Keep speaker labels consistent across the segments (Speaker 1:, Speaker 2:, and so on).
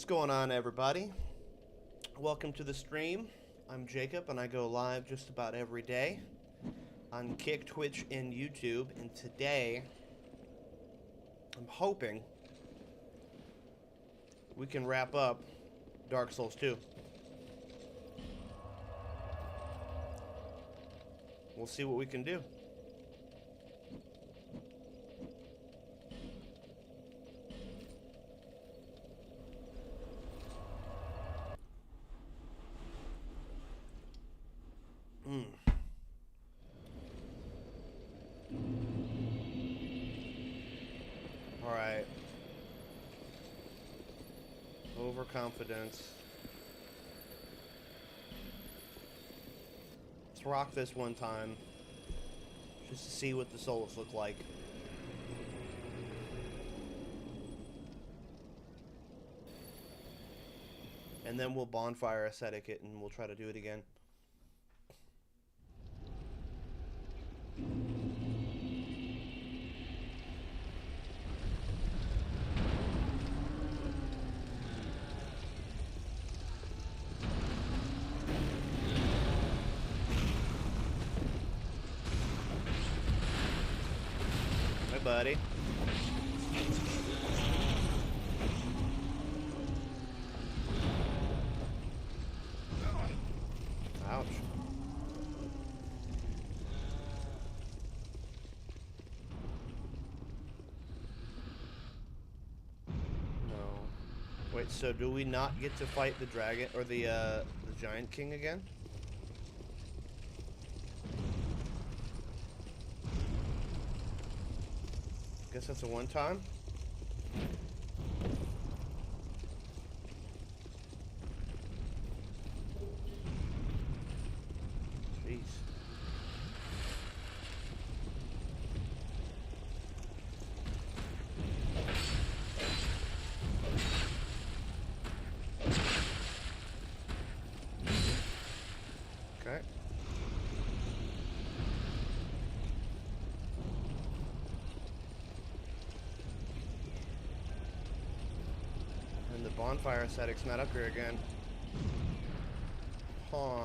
Speaker 1: What's going on, everybody? Welcome to the stream. I'm Jacob, and I go live just about every day on Kick, Twitch, and YouTube. And today, I'm hoping we can wrap up Dark Souls 2. We'll see what we can do. Alright. Overconfidence. Let's rock this one time. Just to see what the souls look like. And then we'll bonfire ascetic it and we'll try to do it again. Hi, buddy. Ouch. No. Wait, so do we not get to fight the dragon or the giant king again? Guess that's a one-time. Jeez. Okay. And the bonfire ascetic's not up here again. Huh.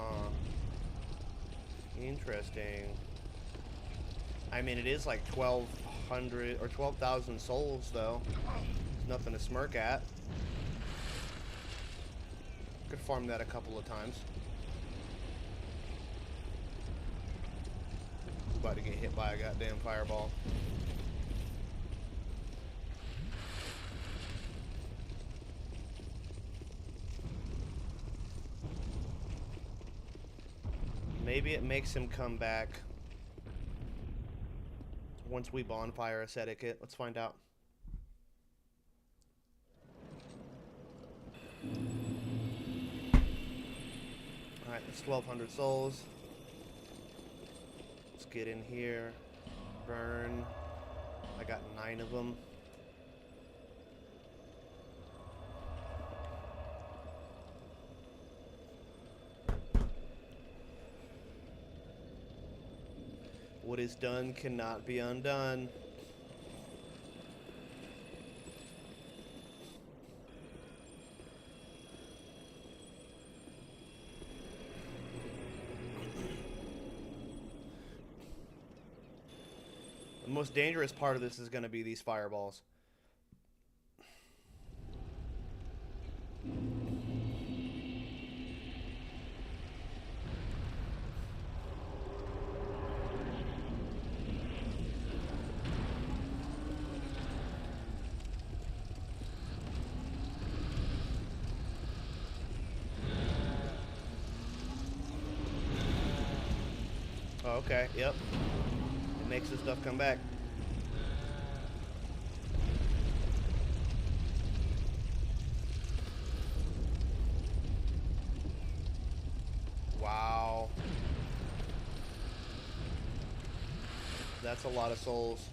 Speaker 1: Interesting. I mean, it is like 1,200 or 12,000 souls, though. There's nothing to smirk at. Could farm that a couple of times. About to get hit by a goddamn fireball. Maybe it makes him come back once we bonfire ascetic it. Let's find out. Alright, that's 1,200 souls. Let's get in here. Burn. I got 9 of them. What is done cannot be undone. The most dangerous part of this is going to be these fireballs. Oh, okay, yep. It makes this stuff come back. Wow. That's a lot of souls.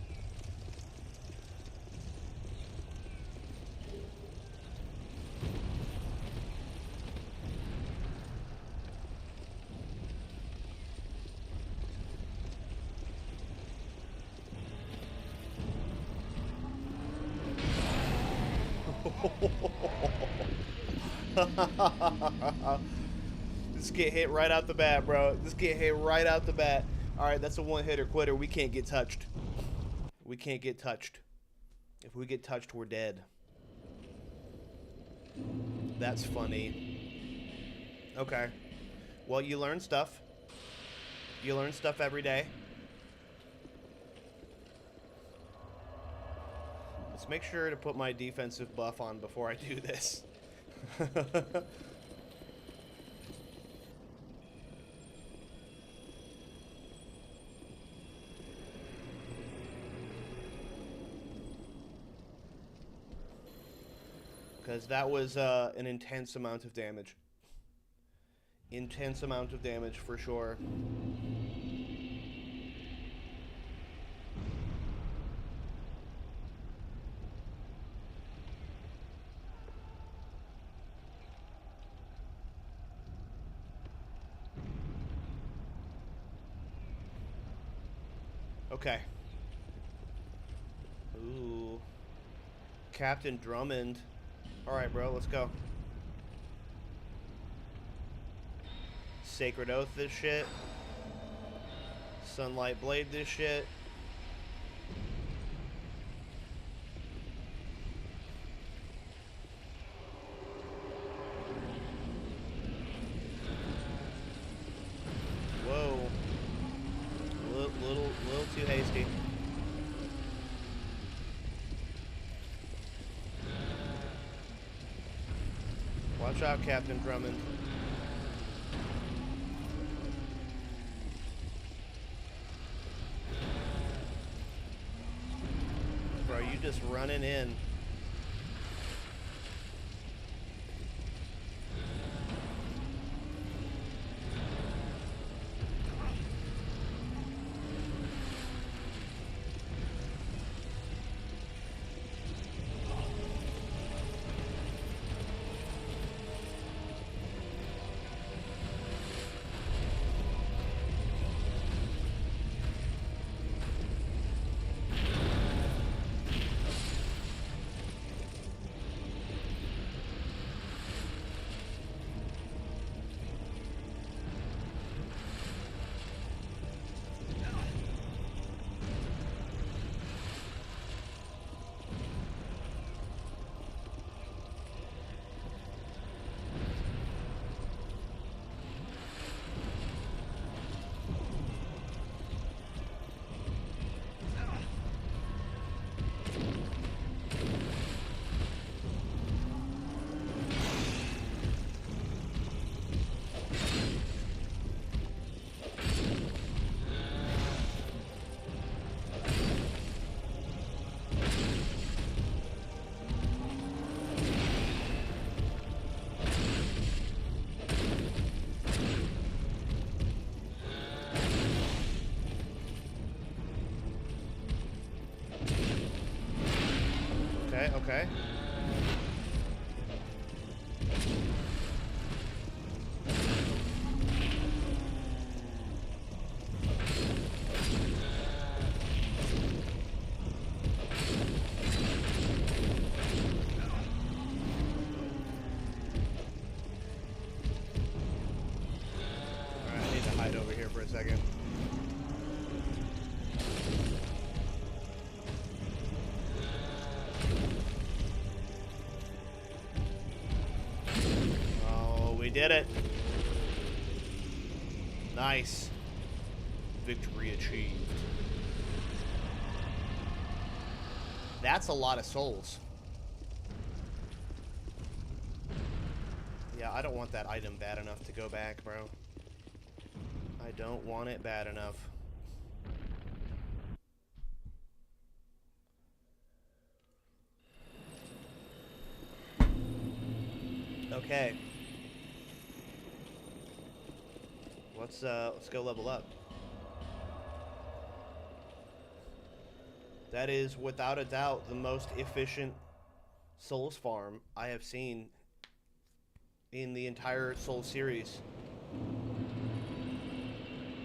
Speaker 1: Just get hit right out the bat, bro. Just get hit right out the bat. Alright, that's a one-hitter quitter. We can't get touched. We can't get touched. If we get touched, we're dead. That's funny. Okay. Well, you learn stuff. You learn stuff every day. Let's make sure to put my defensive buff on before I do this. Because that was an intense amount of damage. Intense amount of damage for sure. Okay. Ooh. Captain Drummond. Alright, bro, let's go. Sacred Oath this shit. Sunlight Blade this shit. Whoa. Little too hasty. Watch out, Captain Drummond. Bro, you just running in. Okay. Alright, I need to hide over here for a second. We did it. Nice. Victory achieved. That's a lot of souls. Yeah, I don't want that item bad enough to go back, bro. I don't want it bad enough. Okay. Let's go level up. That is without a doubt the most efficient Souls farm I have seen in the entire Souls series.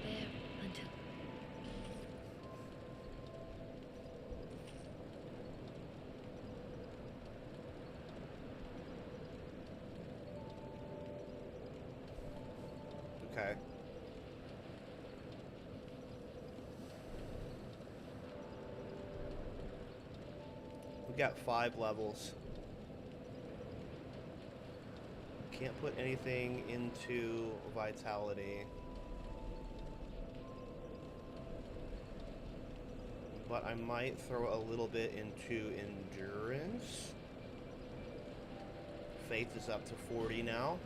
Speaker 2: There until
Speaker 1: Okay. We got 5 levels. Can't put anything into vitality. But I might throw a little bit into endurance. Faith is up to 40 now.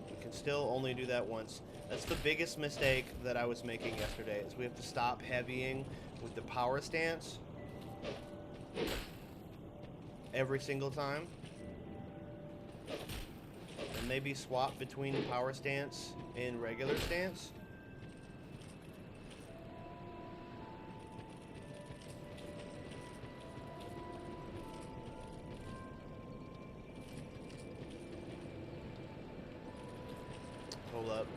Speaker 1: We can still only do that once. That's the biggest mistake that I was making yesterday, is we have to stop heavying with the power stance every single time. And maybe swap between power stance and regular stance. Hold up.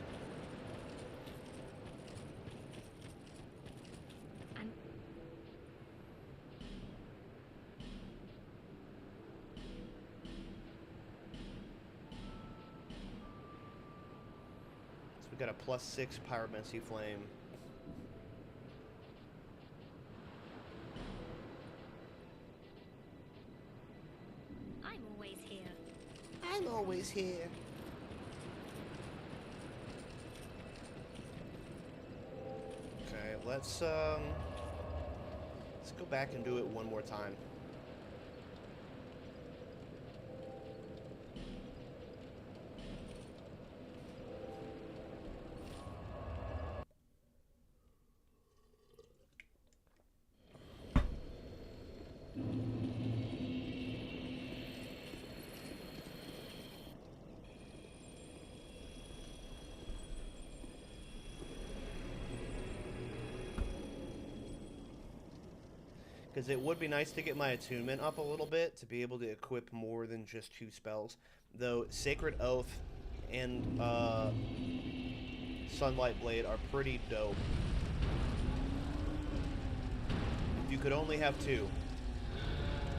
Speaker 1: We got a +6 Pyromancy Flame.
Speaker 2: I'm always here.
Speaker 1: I'm always here. Okay, let's go back and do it one more time. Because it would be nice to get my attunement up a little bit to be able to equip more than just 2 spells. Though Sacred Oath and Sunlight Blade are pretty dope. If you could only have 2,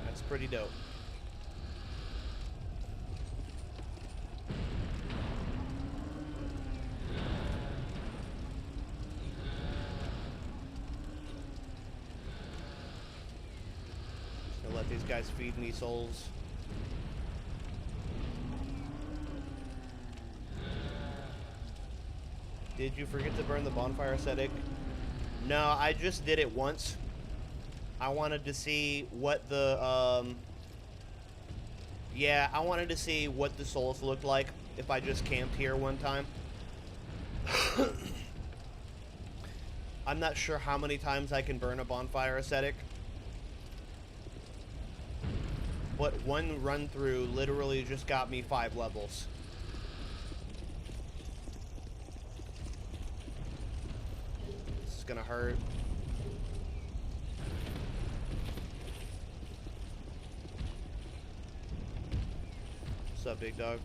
Speaker 1: that's pretty dope. Let these guys feed me souls. Did you forget to burn the bonfire ascetic? No, I just did it once. I wanted to see what the yeah, I wanted to see what the souls looked like if I just camped here one time. I'm not sure how many times I can burn a bonfire ascetic. But one run through literally just got me 5 levels. This is gonna hurt. What's up, big dog?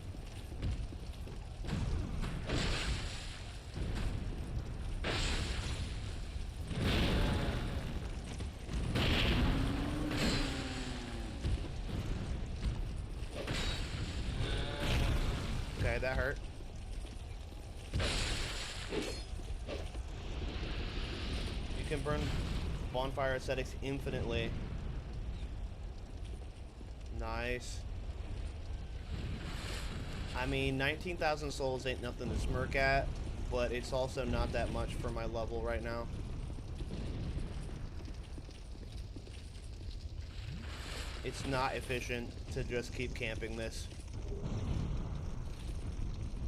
Speaker 1: Okay, that hurt. You can burn bonfire ascetics infinitely. Nice. I mean, 19,000 souls ain't nothing to smirk at, but it's also not that much for my level right now. It's not efficient to just keep camping this.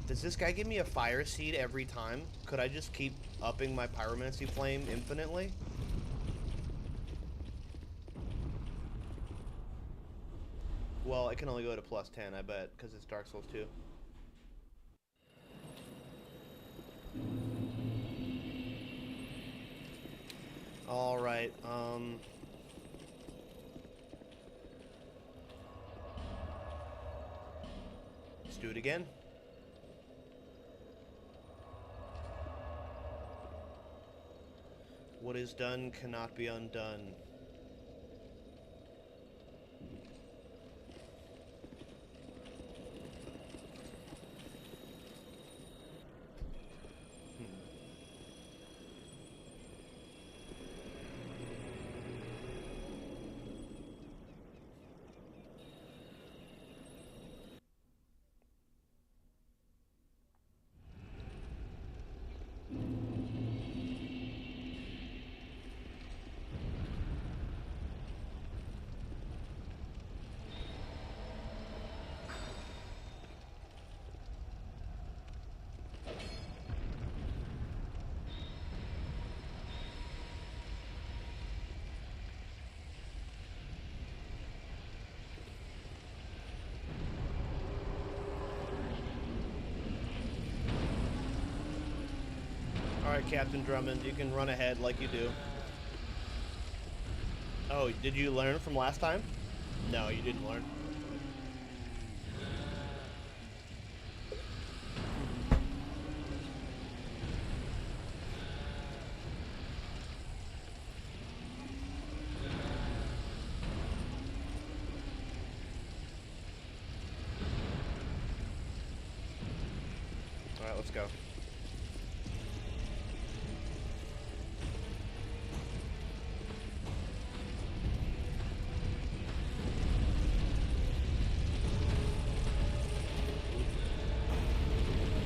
Speaker 1: Does this guy give me a fire seed every time? Could I just keep upping my pyromancy flame infinitely? Well, it can only go to +10, I bet, because it's Dark Souls 2. Alright, let's do it again. What is done cannot be undone. Alright, Captain Drummond, you can run ahead like you do. Oh, did you learn from last time? No, you didn't learn. Alright, let's go.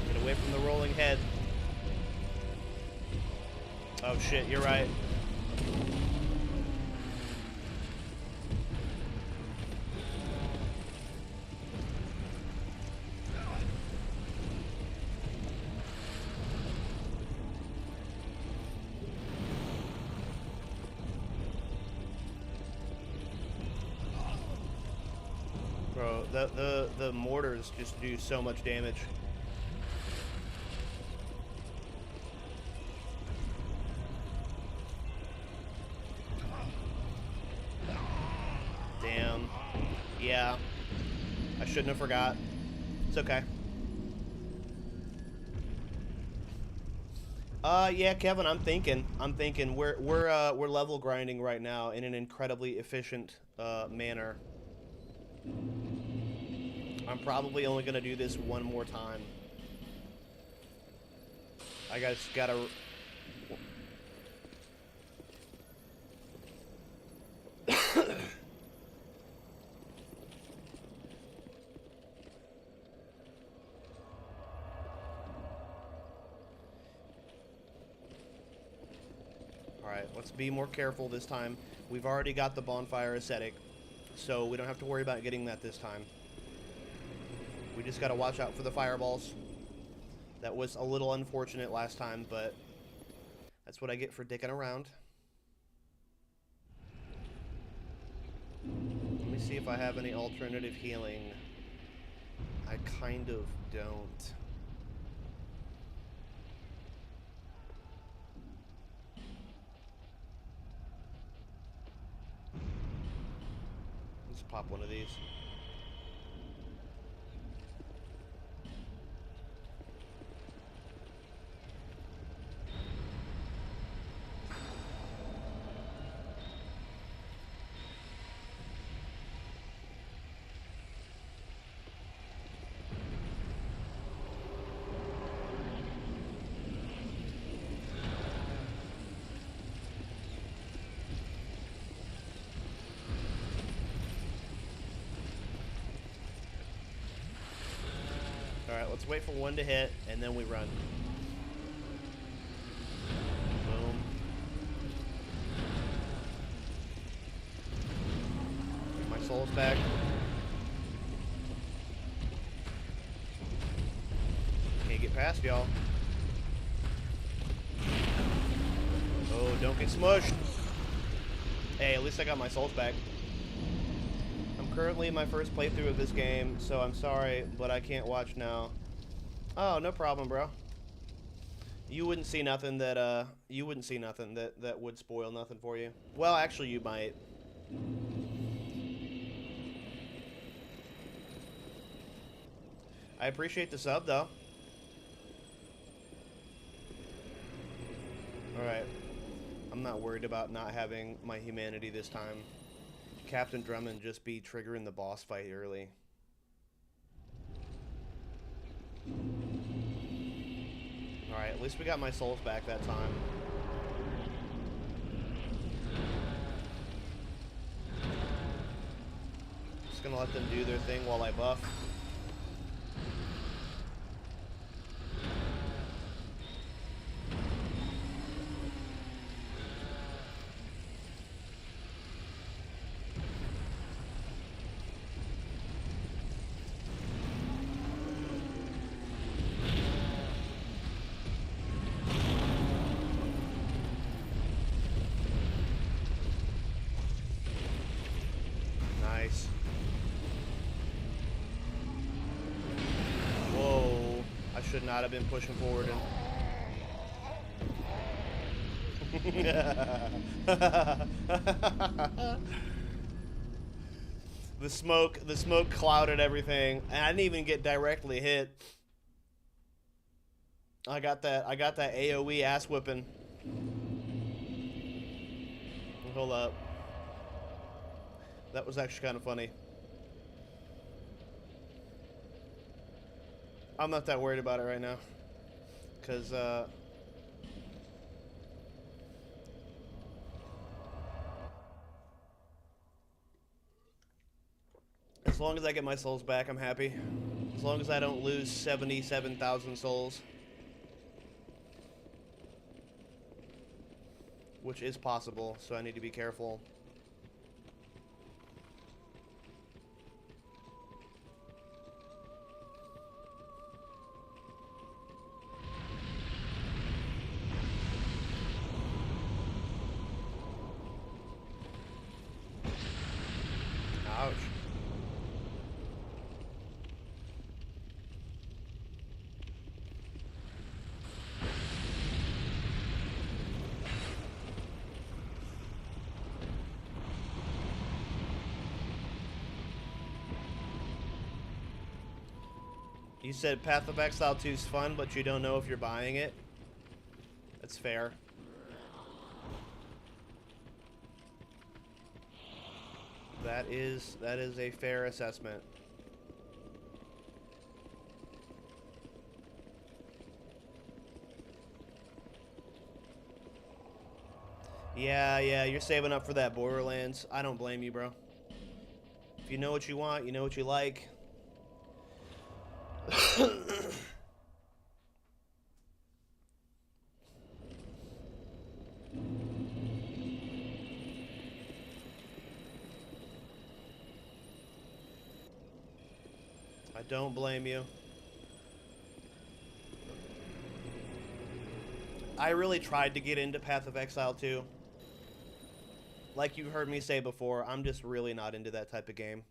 Speaker 1: Get away from the rolling head. Oh shit, you're right. Bro, the mortars just do so much damage. Damn. Yeah. I shouldn't have forgot. It's okay. Yeah, Kevin, I'm thinking we're level grinding right now in an incredibly efficient manner. I'm probably only gonna do this one more time. I just gotta. Alright, let's be more careful this time. We've already got the bonfire ascetic, so we don't have to worry about getting that this time. We just gotta watch out for the fireballs. That was a little unfortunate last time, but that's what I get for dicking around. Let me see if I have any alternative healing. I kind of don't. Let's pop one of these. Alright, let's wait for one to hit, and then we run. Boom. Get my souls back. Can't get past y'all. Oh, don't get smushed. Hey, at least I got my souls back. I'm currently in my first playthrough of this game, so I'm sorry, but I can't watch now. Oh, no problem, bro. You wouldn't see nothing that, that would spoil nothing for you. Well, actually, you might. I appreciate the sub, though. Alright. I'm not worried about not having my humanity this time. Captain Drummond just be triggering the boss fight early. Alright, at least we got my souls back that time. Just gonna let them do their thing while I buff. Nice. Whoa. I should not have been pushing forward. The smoke clouded everything. And I didn't even get directly hit. I got that AoE ass whipping. Hold up. That was actually kind of funny. I'm not that worried about it right now. Because, as long as I get my souls back, I'm happy. As long as I don't lose 77,000 souls. Which is possible, so I need to be careful. Ouch. You said Path of Exile 2 is fun, but you don't know if you're buying it. That's fair. That is a fair assessment. Yeah, you're saving up for that Borderlands. I don't blame you, bro. If you know what you want, you know what you like. I don't blame you. I really tried to get into Path of Exile 2. Like you heard me say before, I'm just really not into that type of game.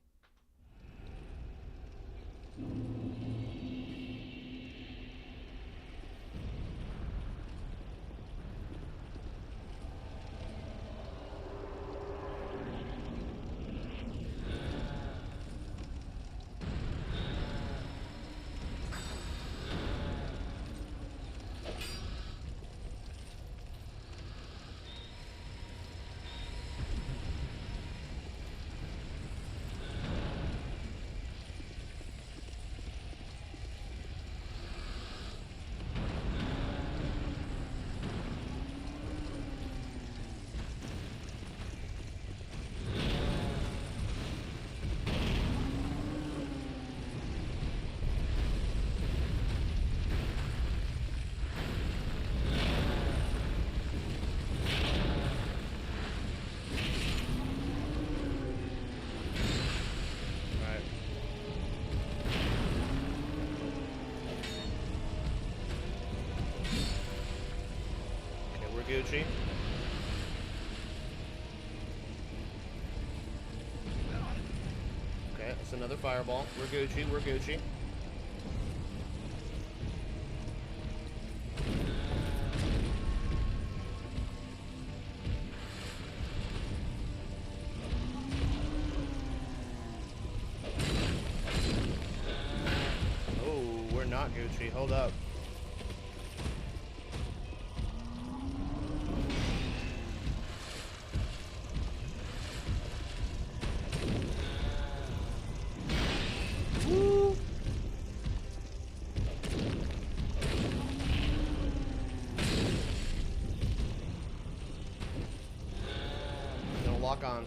Speaker 1: Gucci. Okay, that's another fireball. We're Gucci, we're Gucci. Oh, we're not Gucci. Hold up. lock on.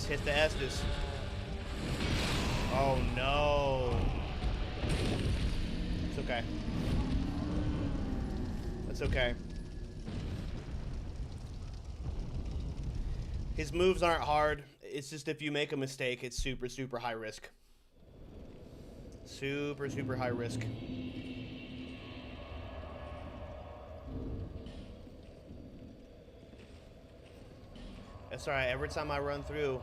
Speaker 1: Hit the Estus. Oh no. It's okay. That's okay. His moves aren't hard. It's just if you make a mistake, it's super, super high risk. Super, super high risk. That's alright. Every time I run through,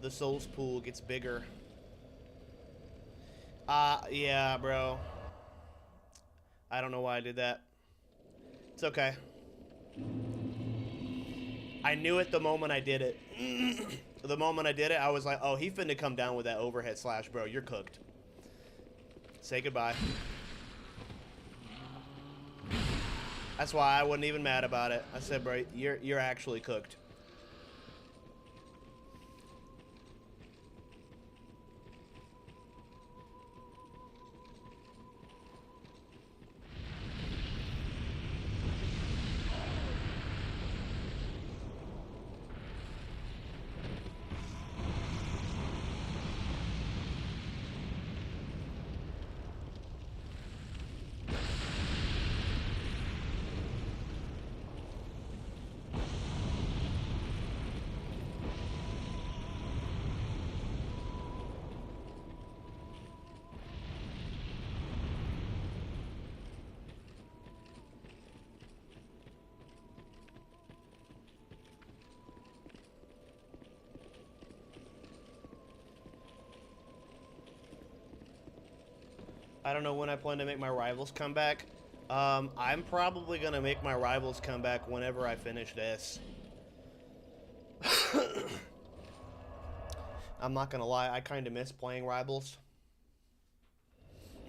Speaker 1: the souls pool gets bigger. Yeah, bro. I don't know why I did that. It's okay. I knew it the moment I did it. The moment I did it, I was like, oh, he finna come down with that overhead slash, bro. You're cooked. Say goodbye. That's why I wasn't even mad about it. I said, bro, you're actually cooked. I don't know when I plan to make my Rivals come back. I'm probably going to make my Rivals come back whenever I finish this. I'm not going to lie, I kind of miss playing Rivals.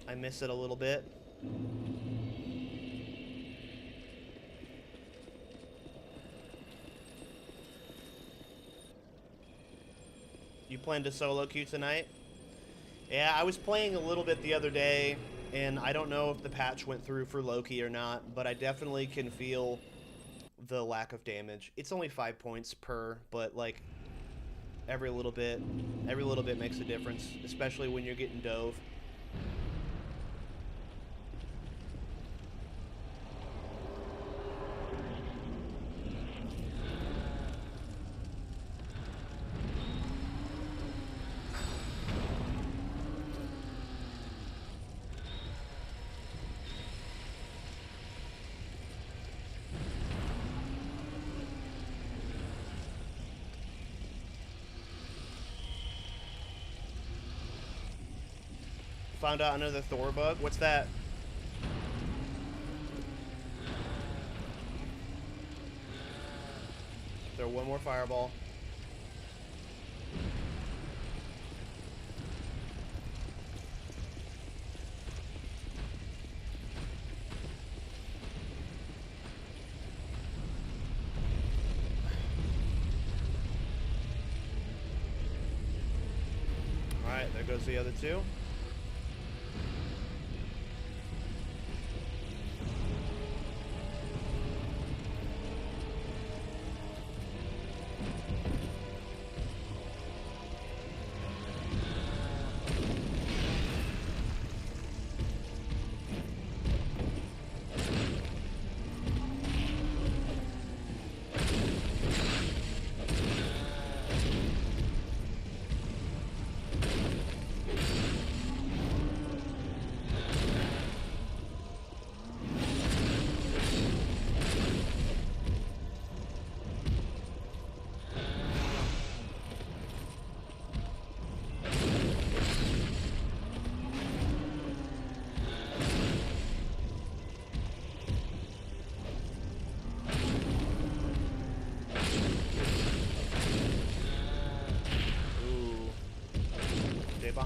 Speaker 1: I miss it a little bit. You plan to solo queue tonight? Yeah, I was playing a little bit the other day, and I don't know if the patch went through for Loki or not, but I definitely can feel the lack of damage. It's only 5 points per, but like every little bit makes a difference, especially when you're getting dove. Found out another Thor bug. What's that? Throw one more fireball. Alright, there goes the other two.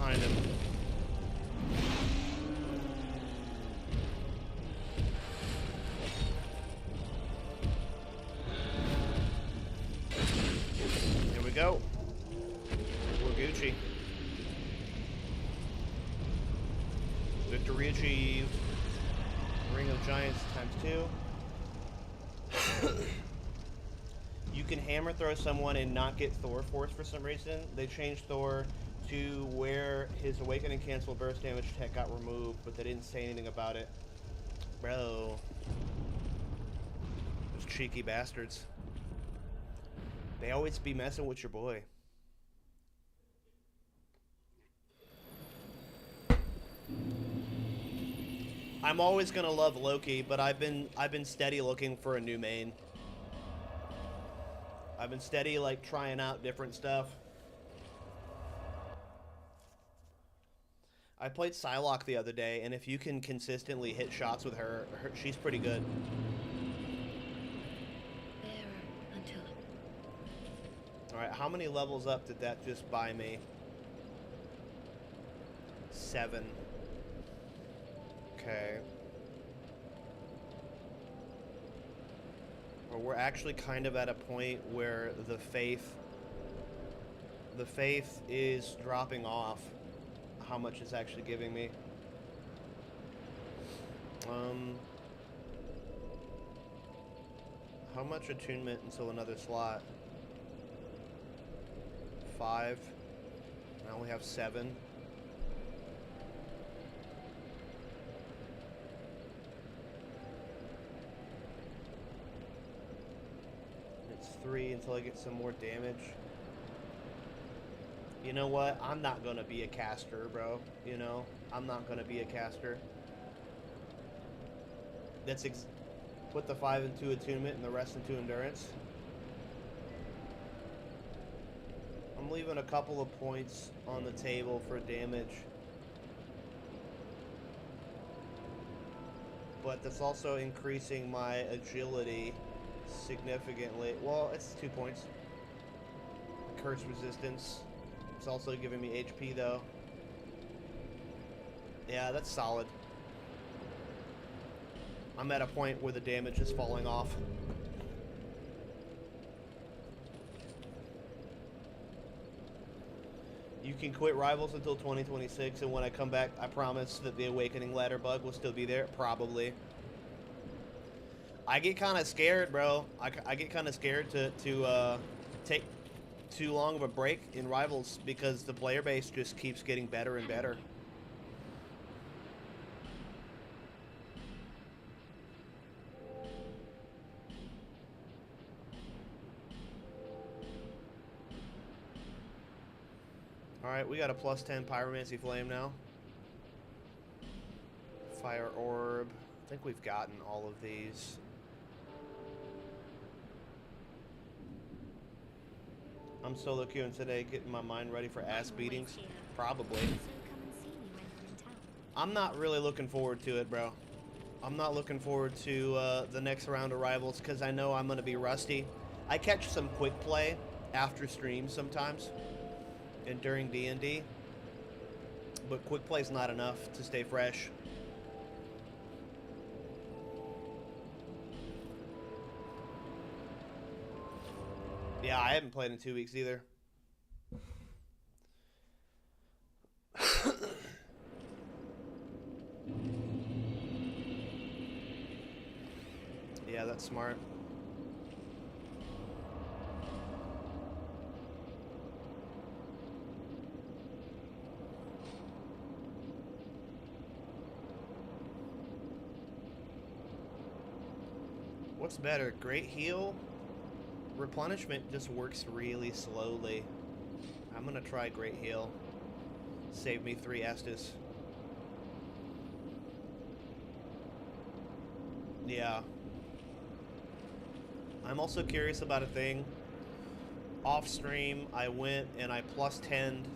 Speaker 1: behind him. Here we go. We're Gucci. Victory achieved. Ring of Giants ×2. You can hammer throw someone and not get Thor Force for some reason. They changed Thor to where his Awakening Cancel Burst Damage tech got removed, but they didn't say anything about it. Bro. Those cheeky bastards. They always be messing with your boy. I'm always gonna love Loki, but I've been steady looking for a new main. I've been steady like trying out different stuff. I played Psylocke the other day, and if you can consistently hit shots with her, she's pretty good. Alright, how many levels up did that just buy me? 7. Okay. Well, we're actually kind of at a point where the faith is dropping off. How much it's actually giving me. How much attunement until another slot? 5. I only have 7. It's 3 until I get some more damage. You know what? I'm not gonna be a caster, bro. You know? I'm not gonna be a caster. Put the 5 into attunement and the rest into endurance. I'm leaving a couple of points on the table for damage. But that's also increasing my agility significantly. Well, it's 2 points. Curse resistance. It's also giving me HP though. Yeah, that's solid. I'm at a point where the damage is falling off. You can quit Rivals until 2026, and when I come back, I promise that the Awakening Ladder bug will still be there. Probably. I get kind of scared, bro. I get kind of scared to take too long of a break in Rivals because the player base just keeps getting better and better. Alright, we got a +10 Pyromancy Flame now. Fire Orb. I think we've gotten all of these. I'm solo queuing today, getting my mind ready for ass beatings. Probably. I'm not really looking forward to it, bro. I'm not looking forward to the next round of Rivals because I know I'm going to be rusty. I catch some quick play after streams sometimes and during D&D, but quick play's not enough to stay fresh. Yeah, I haven't played in 2 weeks either. Yeah, that's smart. What's better, Great Heal? Replenishment just works really slowly. I'm gonna try Great Heal. Save me 3 Estus. Yeah. I'm also curious about a thing. Off stream, I went and I +10'd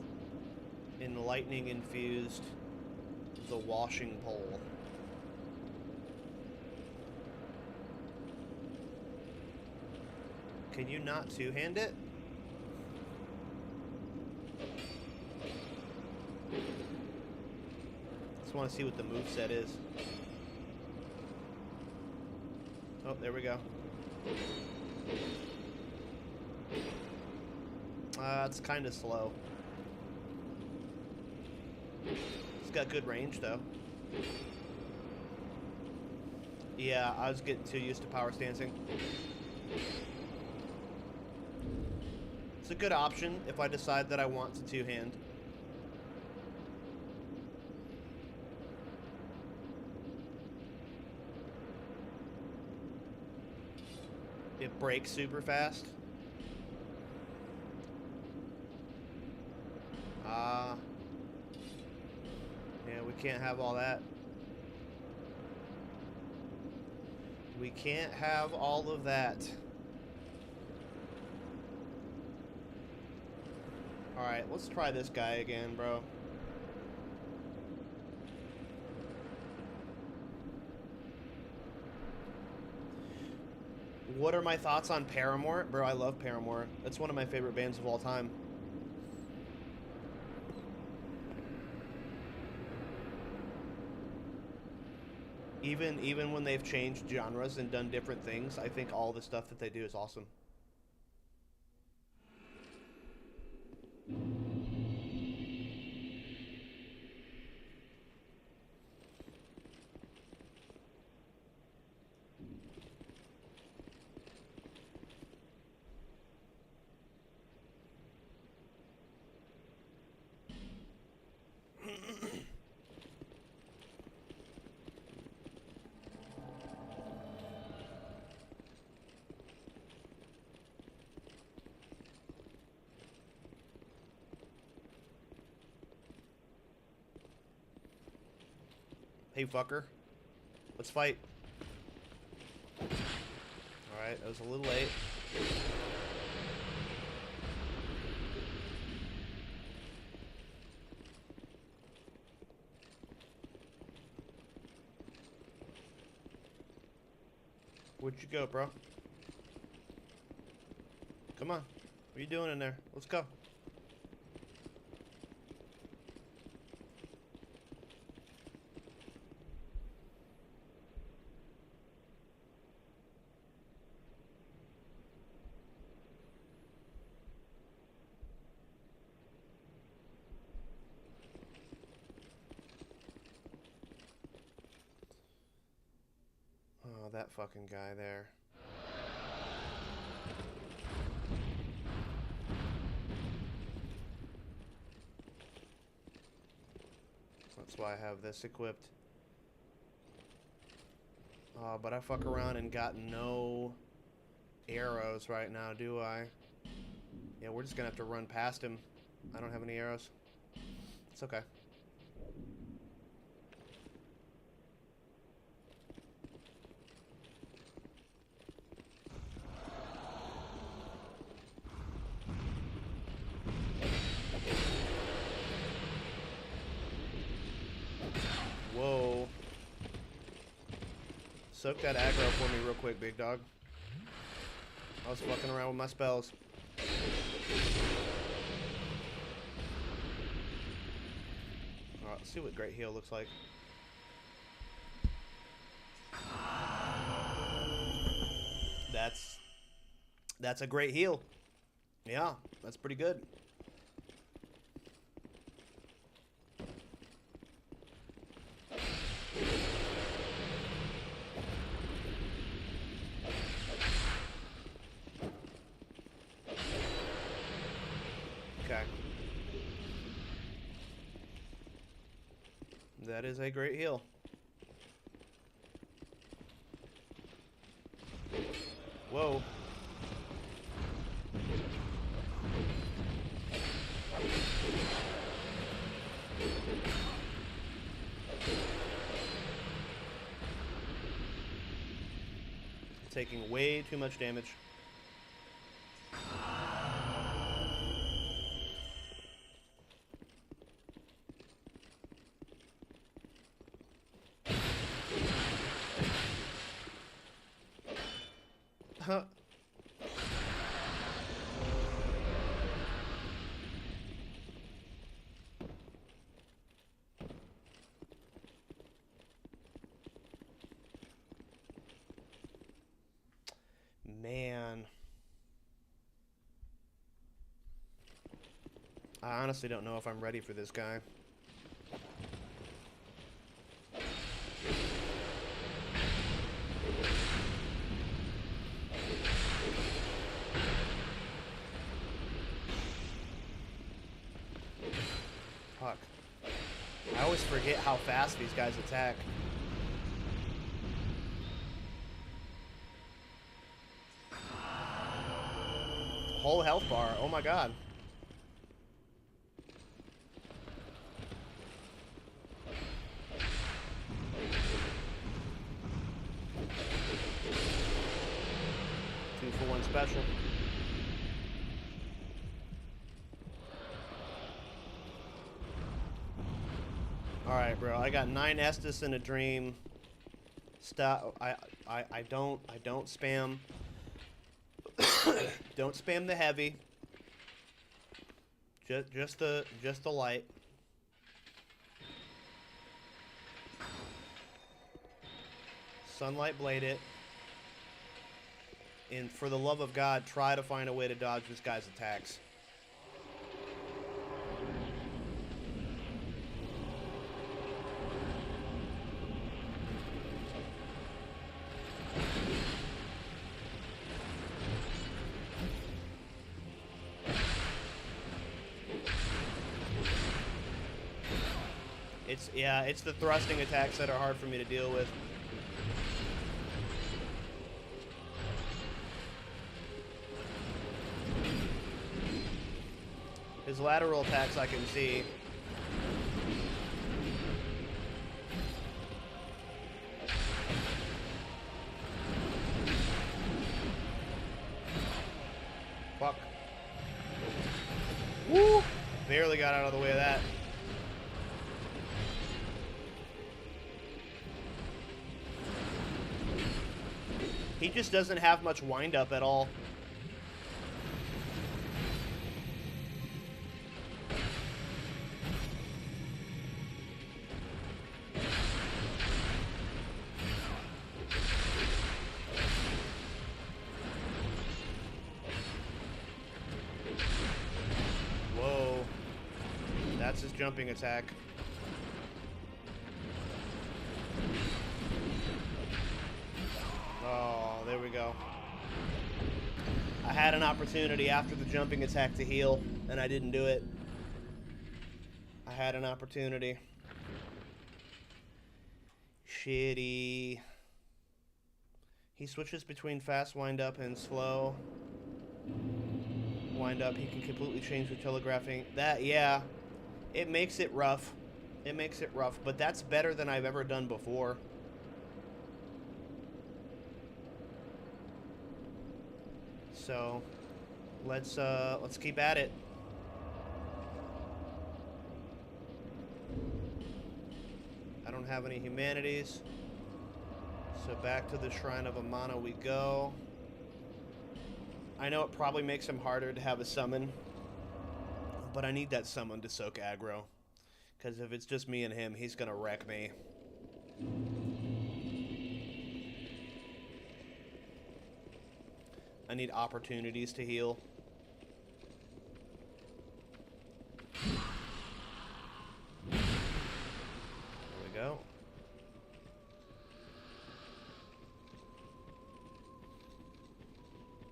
Speaker 1: in Lightning Infused the Washing Pole. Can you not two-hand it? Just want to see what the moveset is. Oh, there we go. It's kind of slow. It's got good range, though. Yeah, I was getting too used to power stancing. It's a good option if I decide that I want to two-hand. It breaks super fast. Yeah, we can't have all that. We can't have all of that. Alright, let's try this guy again, bro. What are my thoughts on Paramore? Bro, I love Paramore. That's one of my favorite bands of all time. Even when they've changed genres and done different things, I think all the stuff that they do is awesome. Hey, fucker. Let's fight. Alright, that was a little late. Where'd you go, bro? Come on. What are you doing in there? Let's go. Oh, that fucking guy there. That's why I have this equipped. But I fuck around and got no arrows right now, do I? Yeah, we're just gonna have to run past him. I don't have any arrows. It's okay. Whoa. Soak that aggro for me real quick, big dog. I was fucking around with my spells. Alright, let's see what Great Heal looks like. That's a great heal. Yeah, that's pretty good. Okay. That is a great heal. Whoa. Taking way too much damage. Huh. Man. I honestly don't know if I'm ready for this guy. Fuck. I always forget how fast these guys attack. Whole health bar. Oh my god. Two for one special. Alright, bro. I got 9 Estus and a Dream. Stop. I don't spam. Don't spam the heavy. Just the light. Sunlight blade it. And for the love of God, try to find a way to dodge this guy's attacks. It's the thrusting attacks that are hard for me to deal with. His lateral attacks I can see. Fuck. Woo! Barely got out of the way of that. He just doesn't have much wind-up at all. Whoa. That's his jumping attack. Oh, there we go. I had an opportunity after the jumping attack to heal, and I didn't do it. I had an opportunity. Shitty. He switches between fast wind-up and slow wind-up. He can completely change the telegraphing. That, yeah. It makes it rough. It makes it rough, but that's better than I've ever done before. So, let's keep at it. I don't have any humanities. So back to the Shrine of Amana we go. I know it probably makes him harder to have a summon, but I need that summon to soak aggro. Because if it's just me and him, he's gonna wreck me. I need opportunities to heal. There we go.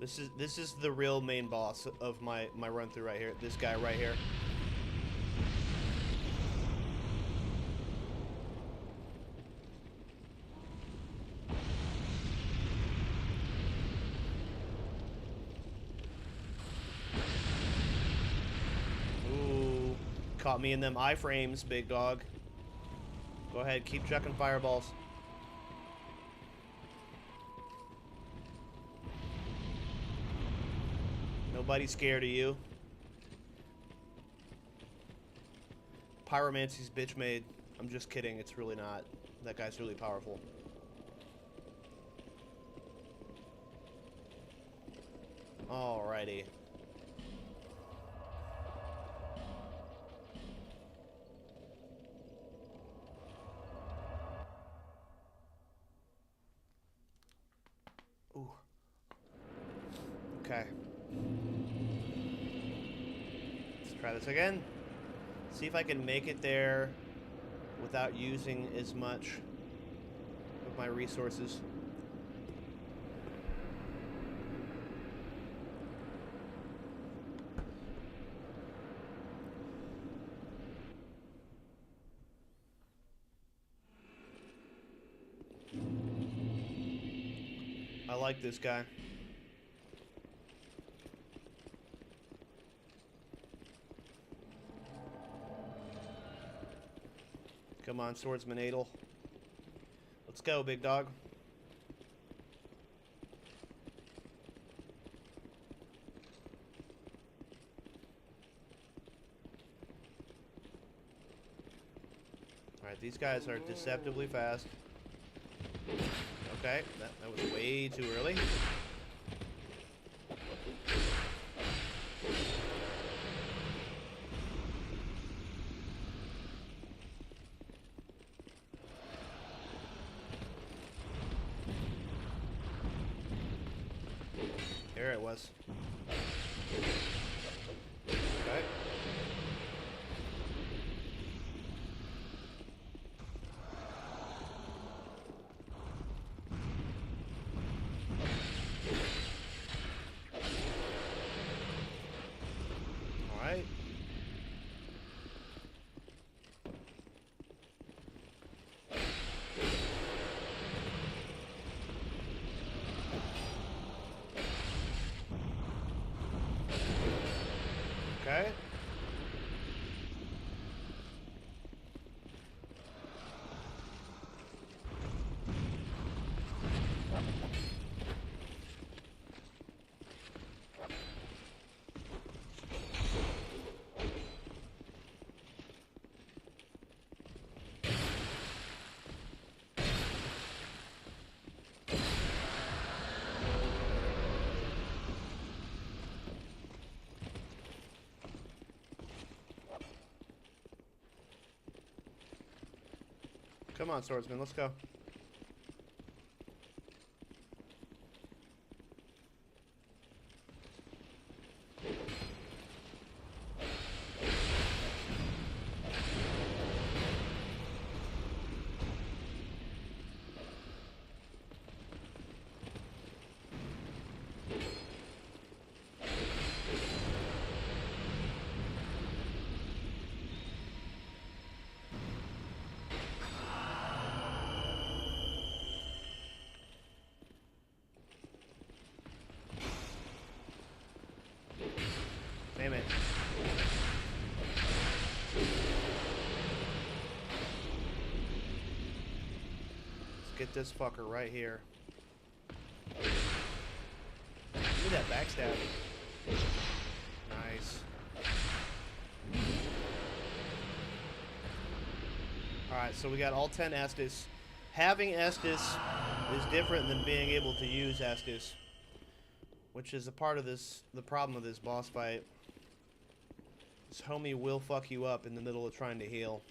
Speaker 1: This is the real main boss of my run through right here. This guy right here. Ooh, caught me in them iframes, big dog. Go ahead, keep chucking fireballs. Nobody's scared of you. Pyromancy's bitch made. I'm just kidding, it's really not. That guy's really powerful. Alrighty. Ooh. Okay. Let's try this again. See if I can make it there without using as much of my resources. I like this guy. Come on, Swordsman Adel. Let's go, big dog. Alright, these guys are deceptively fast. Okay, that was way too early. There it was. Okay. All right. Okay. Come on, swordsman, let's go. Damn it. Let's get this fucker right here. Give me that backstab. Nice. Alright, so we got all 10 Estus. Having Estus is different than being able to use Estus, which is a part of this, the problem of this boss fight. This homie will fuck you up in the middle of trying to heal.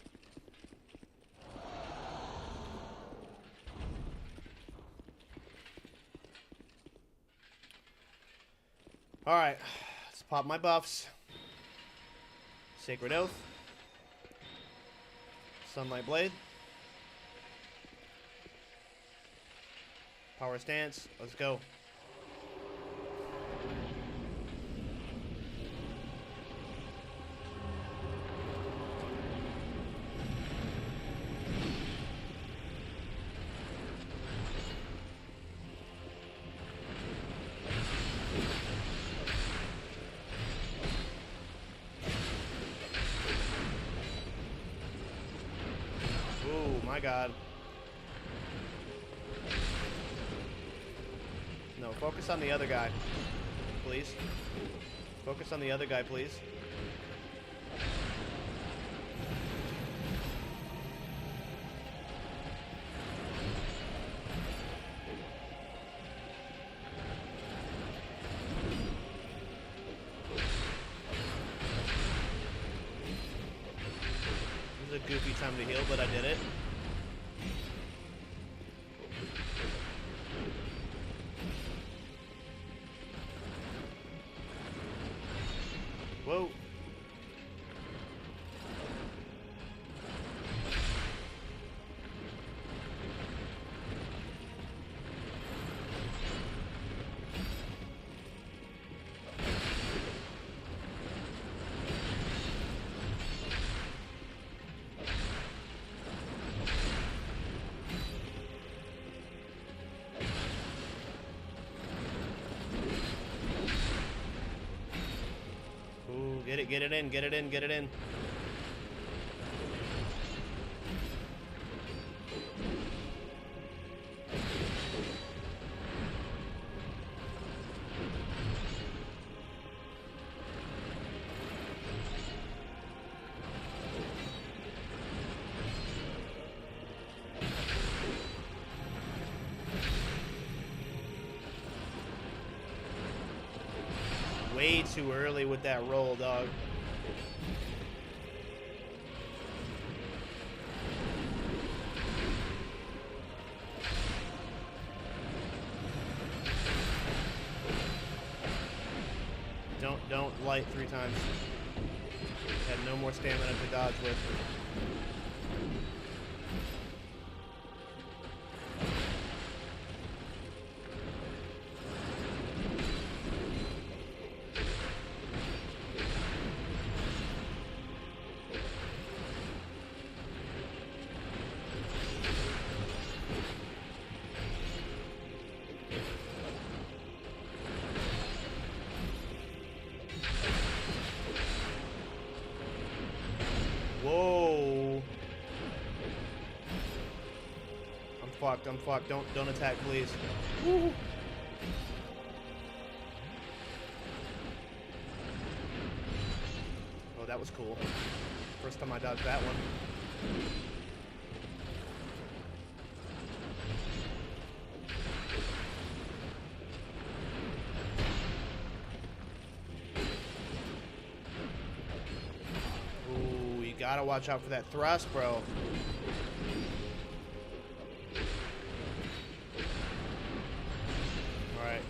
Speaker 1: Alright, let's pop my buffs. Sacred Oath. Sunlight Blade. Power Stance. Let's go. My God. No, focus on the other guy, please. Focus on the other guy, please. This is a goofy time to heal, but I did it. Whoa. Ooh, get it in, get it in, get it in. Way too early with that roll, dog. Don't light 3 times. Had no more stamina to dodge with. Whoa. I'm fucked, I'm fucked. Don't attack, please. Woo. Oh, that was cool. First time I dodged that one. Gotta watch out for that thrust, bro. Alright.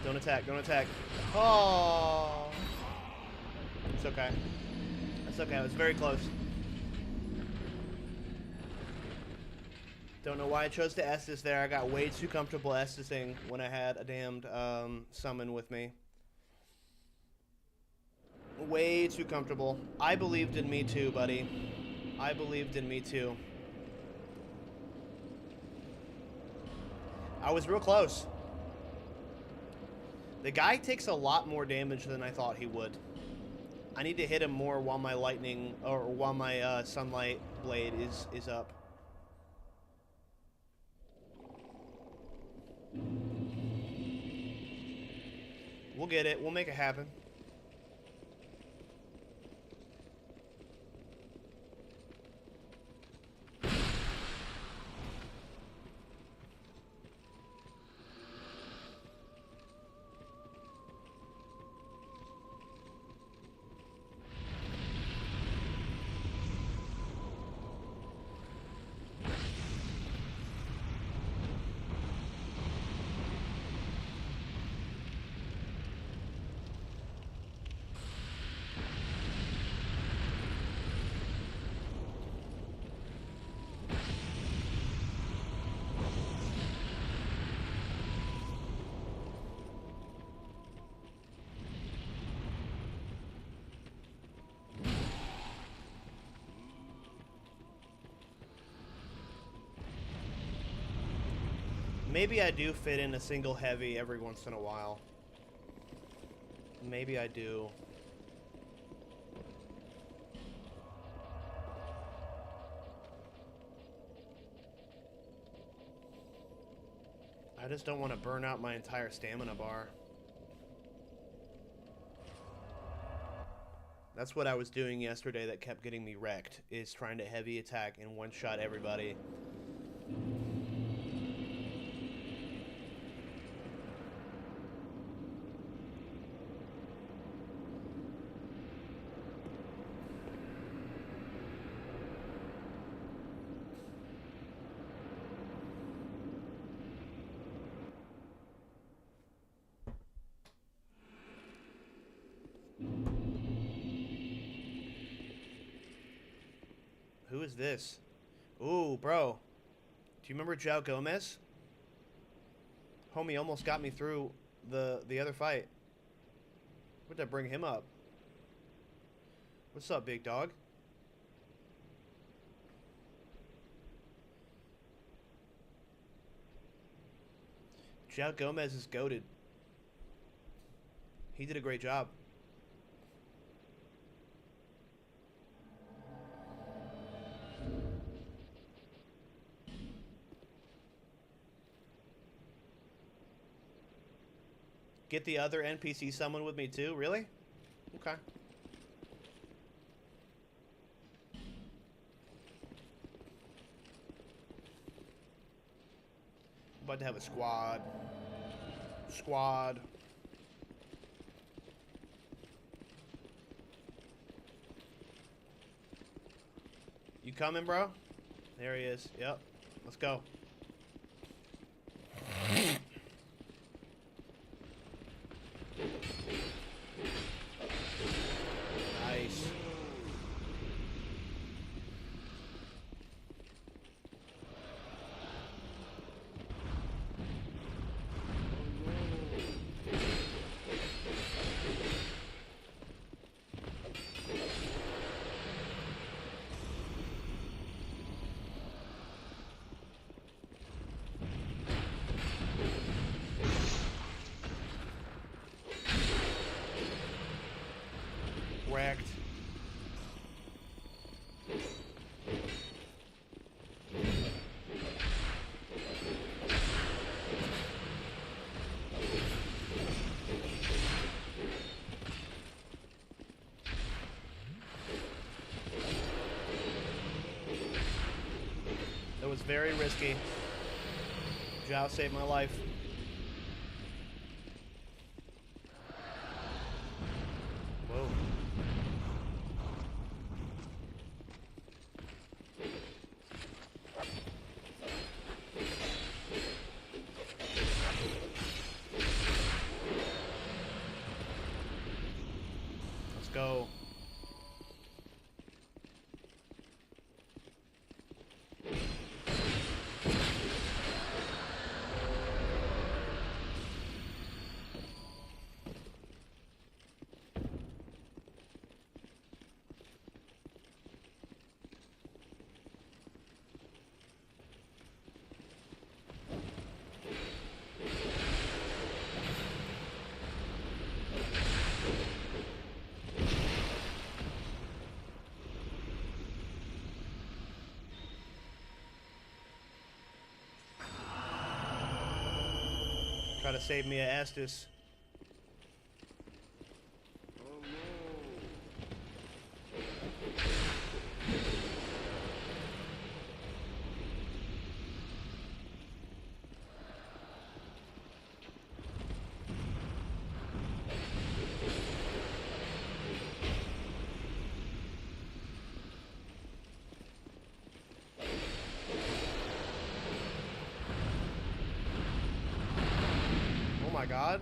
Speaker 1: Don't attack, don't attack. Oh. It's okay. It's okay, it was very close. Don't know why I chose to Estus there. I got way too comfortable Estusing when I had a damned summon with me. Way too comfortable. I believed in me too, buddy. I believed in me too. I was real close. The guy takes a lot more damage than I thought he would. I need to hit him more while my lightning, or while my sunlight blade is up. We'll get it. We'll make it happen. Maybe I do fit in a single heavy every once in a while. Maybe I do. I just don't want to burn out my entire stamina bar. That's what I was doing yesterday that kept getting me wrecked, is trying to heavy attack and one-shot everybody. Who is this? Ooh, bro. Do you remember João Gomez? Homie almost got me through the other fight. Where'd I bring him up? What's up, big dog? João Gomez is goated. He did a great job. Get the other NPC summon with me too? Really? Okay. About to have a squad. Squad. You coming, bro? There he is. Yep. Let's go. Nice. Wrecked. That was very risky. João saved my life. Whoa. Let's go. Try to save me a Estus. My God.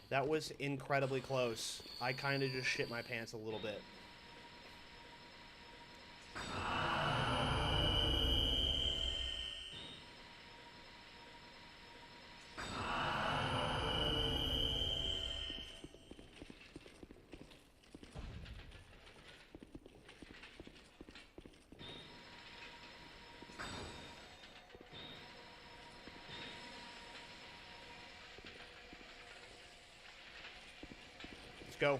Speaker 1: That was incredibly close. I kind of just shit my pants a little bit. Let's go.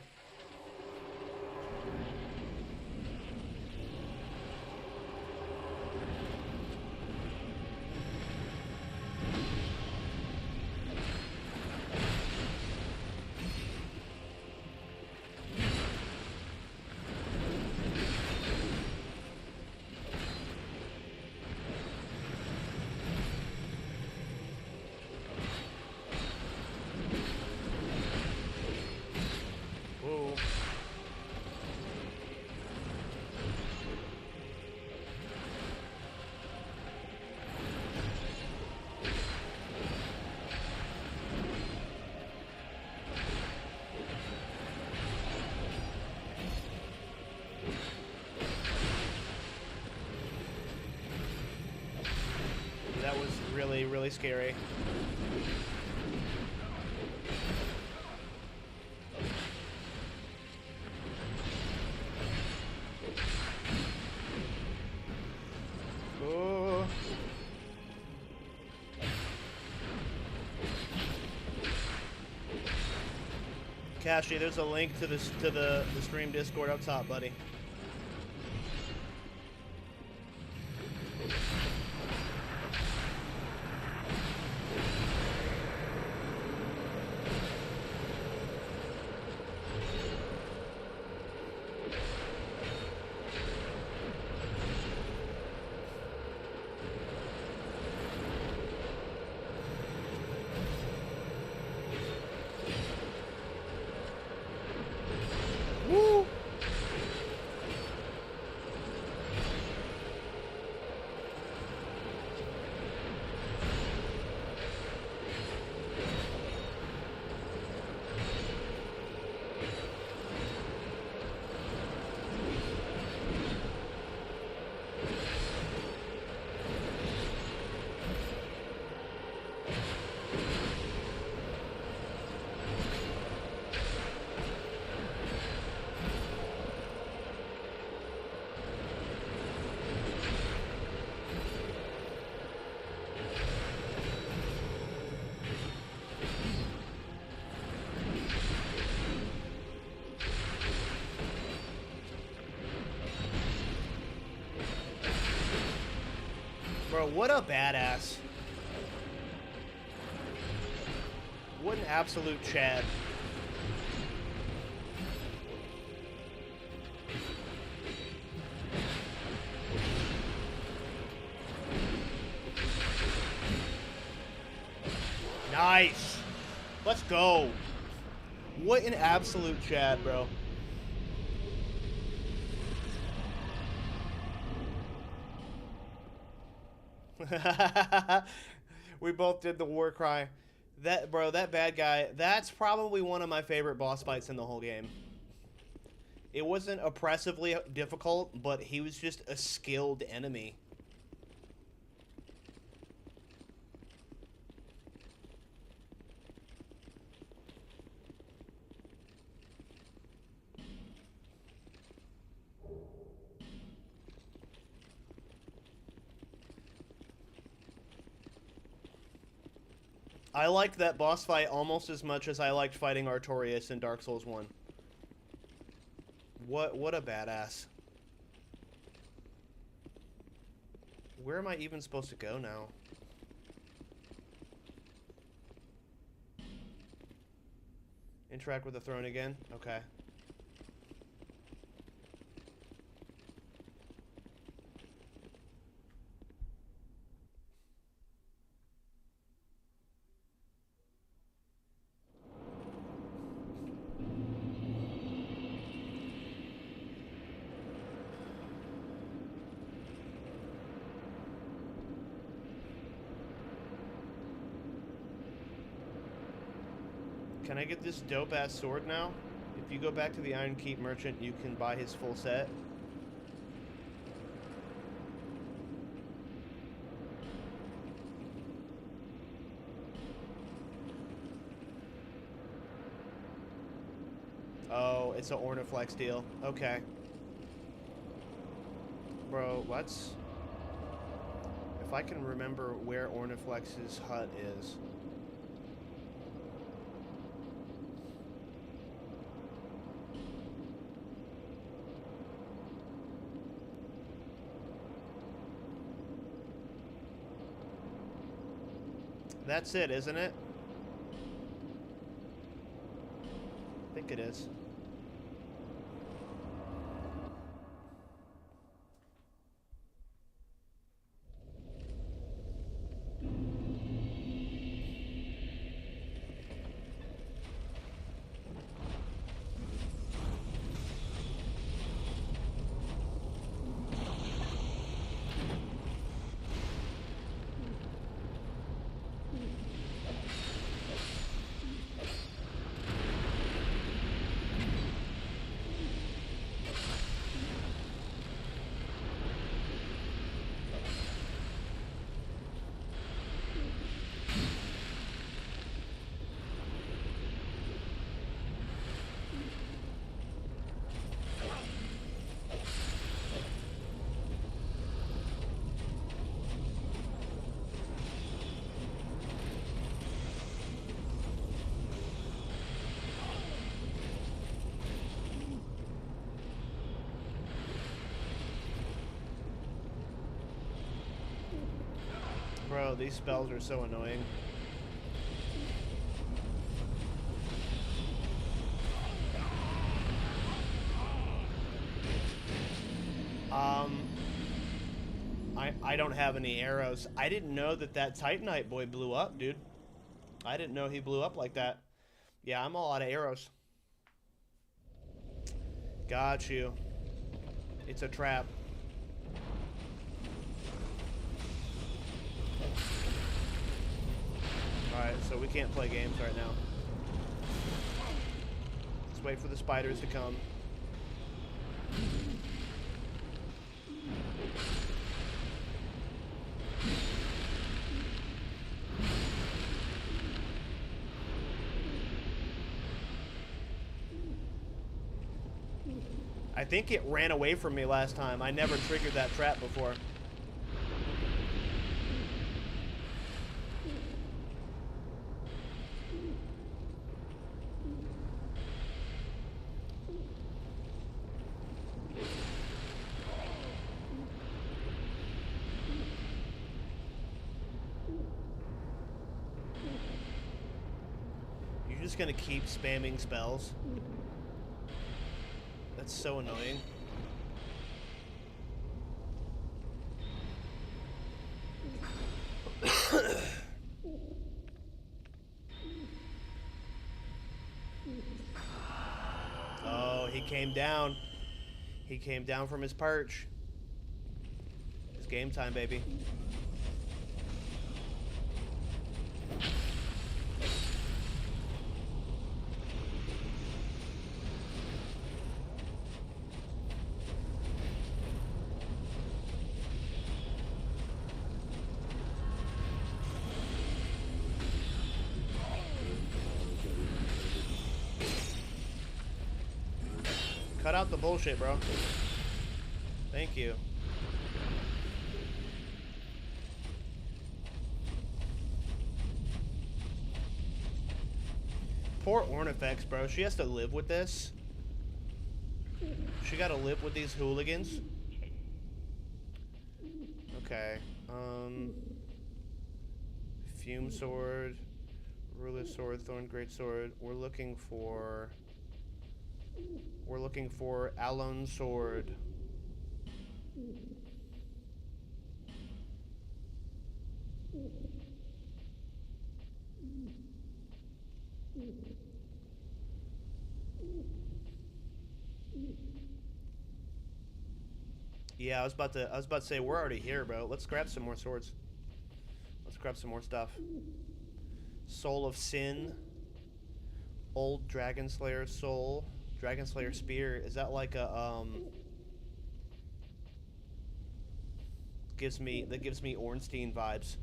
Speaker 1: really, really scary. Oh. Cashy, there's a link to this the stream Discord up top, buddy. Woo! Bro, what a badass. What an absolute Chad. Nice. Let's go. What an absolute Chad, bro. We both did the war cry. That, bro, that bad guy, that's probably one of my favorite boss fights in the whole game. It wasn't oppressively difficult, but he was just a skilled enemy. I liked that boss fight almost as much as I liked fighting Artorias in Dark Souls 1. What a badass. Where am I even supposed to go now? Interact with the throne again? Okay. Can I get this dope-ass sword now? If you go back to the Iron Keep merchant, you can buy his full set. Oh, it's an Orniflex deal. Okay. Bro, let's... If I can remember where Orniflex's hut is... That's it, isn't it? I think it is. Bro, these spells are so annoying. I don't have any arrows. I didn't know that Titanite boy blew up, dude. I didn't know he blew up like that. Yeah, I'm all out of arrows. Got you. It's a trap. Alright, so we can't play games right now. Let's wait for the spiders to come. I think it ran away from me last time. I never triggered that trap before. You're just gonna keep spamming spells? That's so annoying. Oh, he came down. He came down from his perch. It's game time, baby. Cut out the bullshit, bro. Thank you. Poor Ornifex, bro. She has to live with this. She gotta live with these hooligans. Okay. Fume Sword, Ruler Sword, Thorn Great Sword. We're looking for Alon Sword. Yeah, I was about to say we're already here, bro. Let's grab some more swords. Let's grab some more stuff. Soul of Sin. Old Dragon Slayer Soul. Dragon Slayer Spear. Is that like a that gives me Ornstein vibes.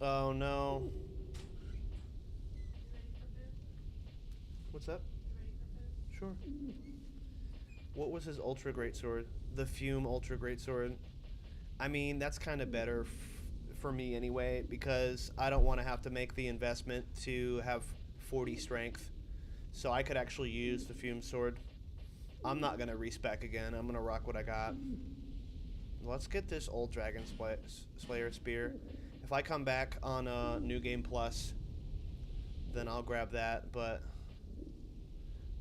Speaker 1: Oh no. What's up? Sure. What was his ultra great sword? The Fume ultra great sword. I mean, that's kind of better for me anyway, because I don't want to have to make the investment to have 40 strength. So I could actually use the Fume sword. I'm not going to respec again. I'm going to rock what I got. Let's get this old Dragon Slayer Spear. If I come back on New Game Plus, then I'll grab that, but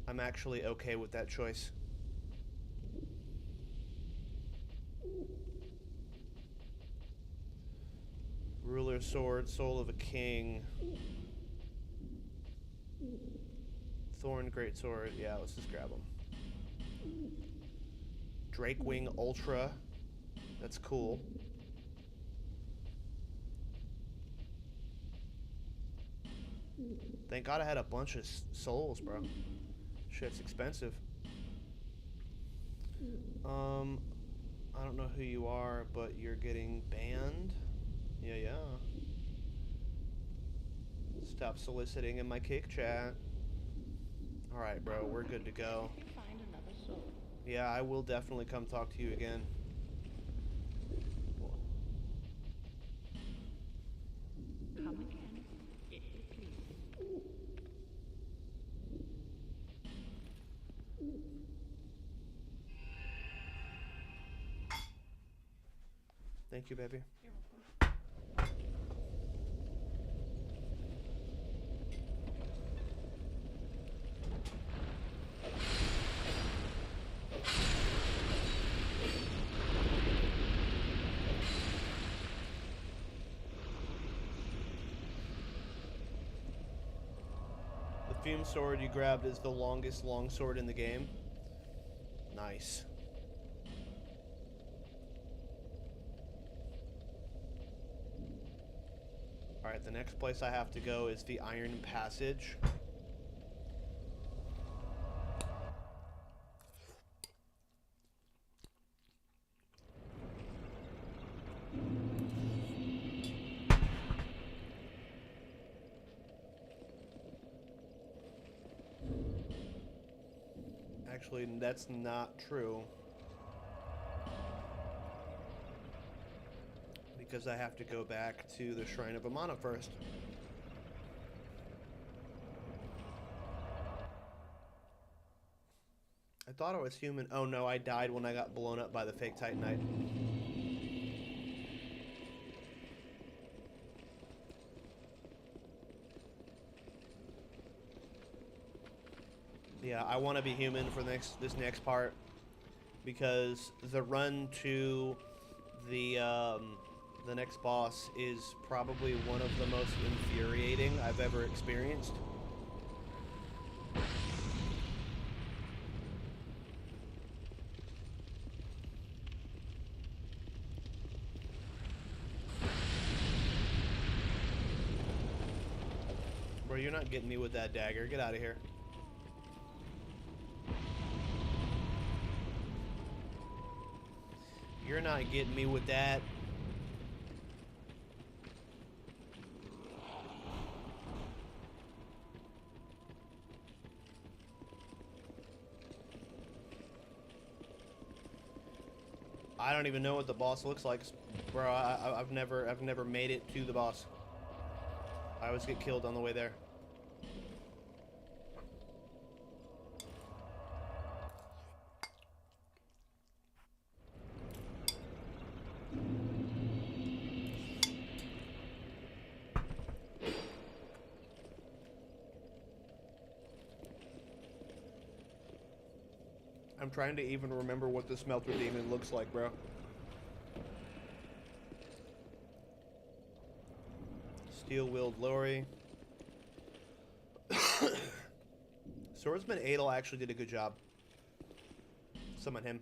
Speaker 1: I'm actually okay with that choice. Ruler Sword, Soul of a King. Thorn Great Sword. Yeah, let's just grab them. Drakewing Ultra. That's cool. Thank God I had a bunch of souls, bro. Shit's expensive. I don't know who you are, but you're getting banned. Yeah. Stop soliciting in my kick chat. Alright, bro, we're good to go. Yeah, I will definitely come talk to you again. Thank you, baby. The fume sword you grabbed is the longest longsword in the game. Nice. Alright, the next place I have to go is the Iron Passage. Actually, that's not true. Because I have to go back to the Shrine of Amana first. I thought I was human. Oh no, I died when I got blown up by the fake Titanite. Yeah, I want to be human for this next part, because the run to the next boss is probably one of the most infuriating I've ever experienced. Bro, you're not getting me with that dagger. Get out of here. You're not getting me with that. I don't even know what the boss looks like, bro. I've never made it to the boss. I always get killed on the way there. I'm trying to even remember what the Smelter Demon looks like, bro. Steel-Willed Lori. Swordsman Adel actually did a good job. Summon him.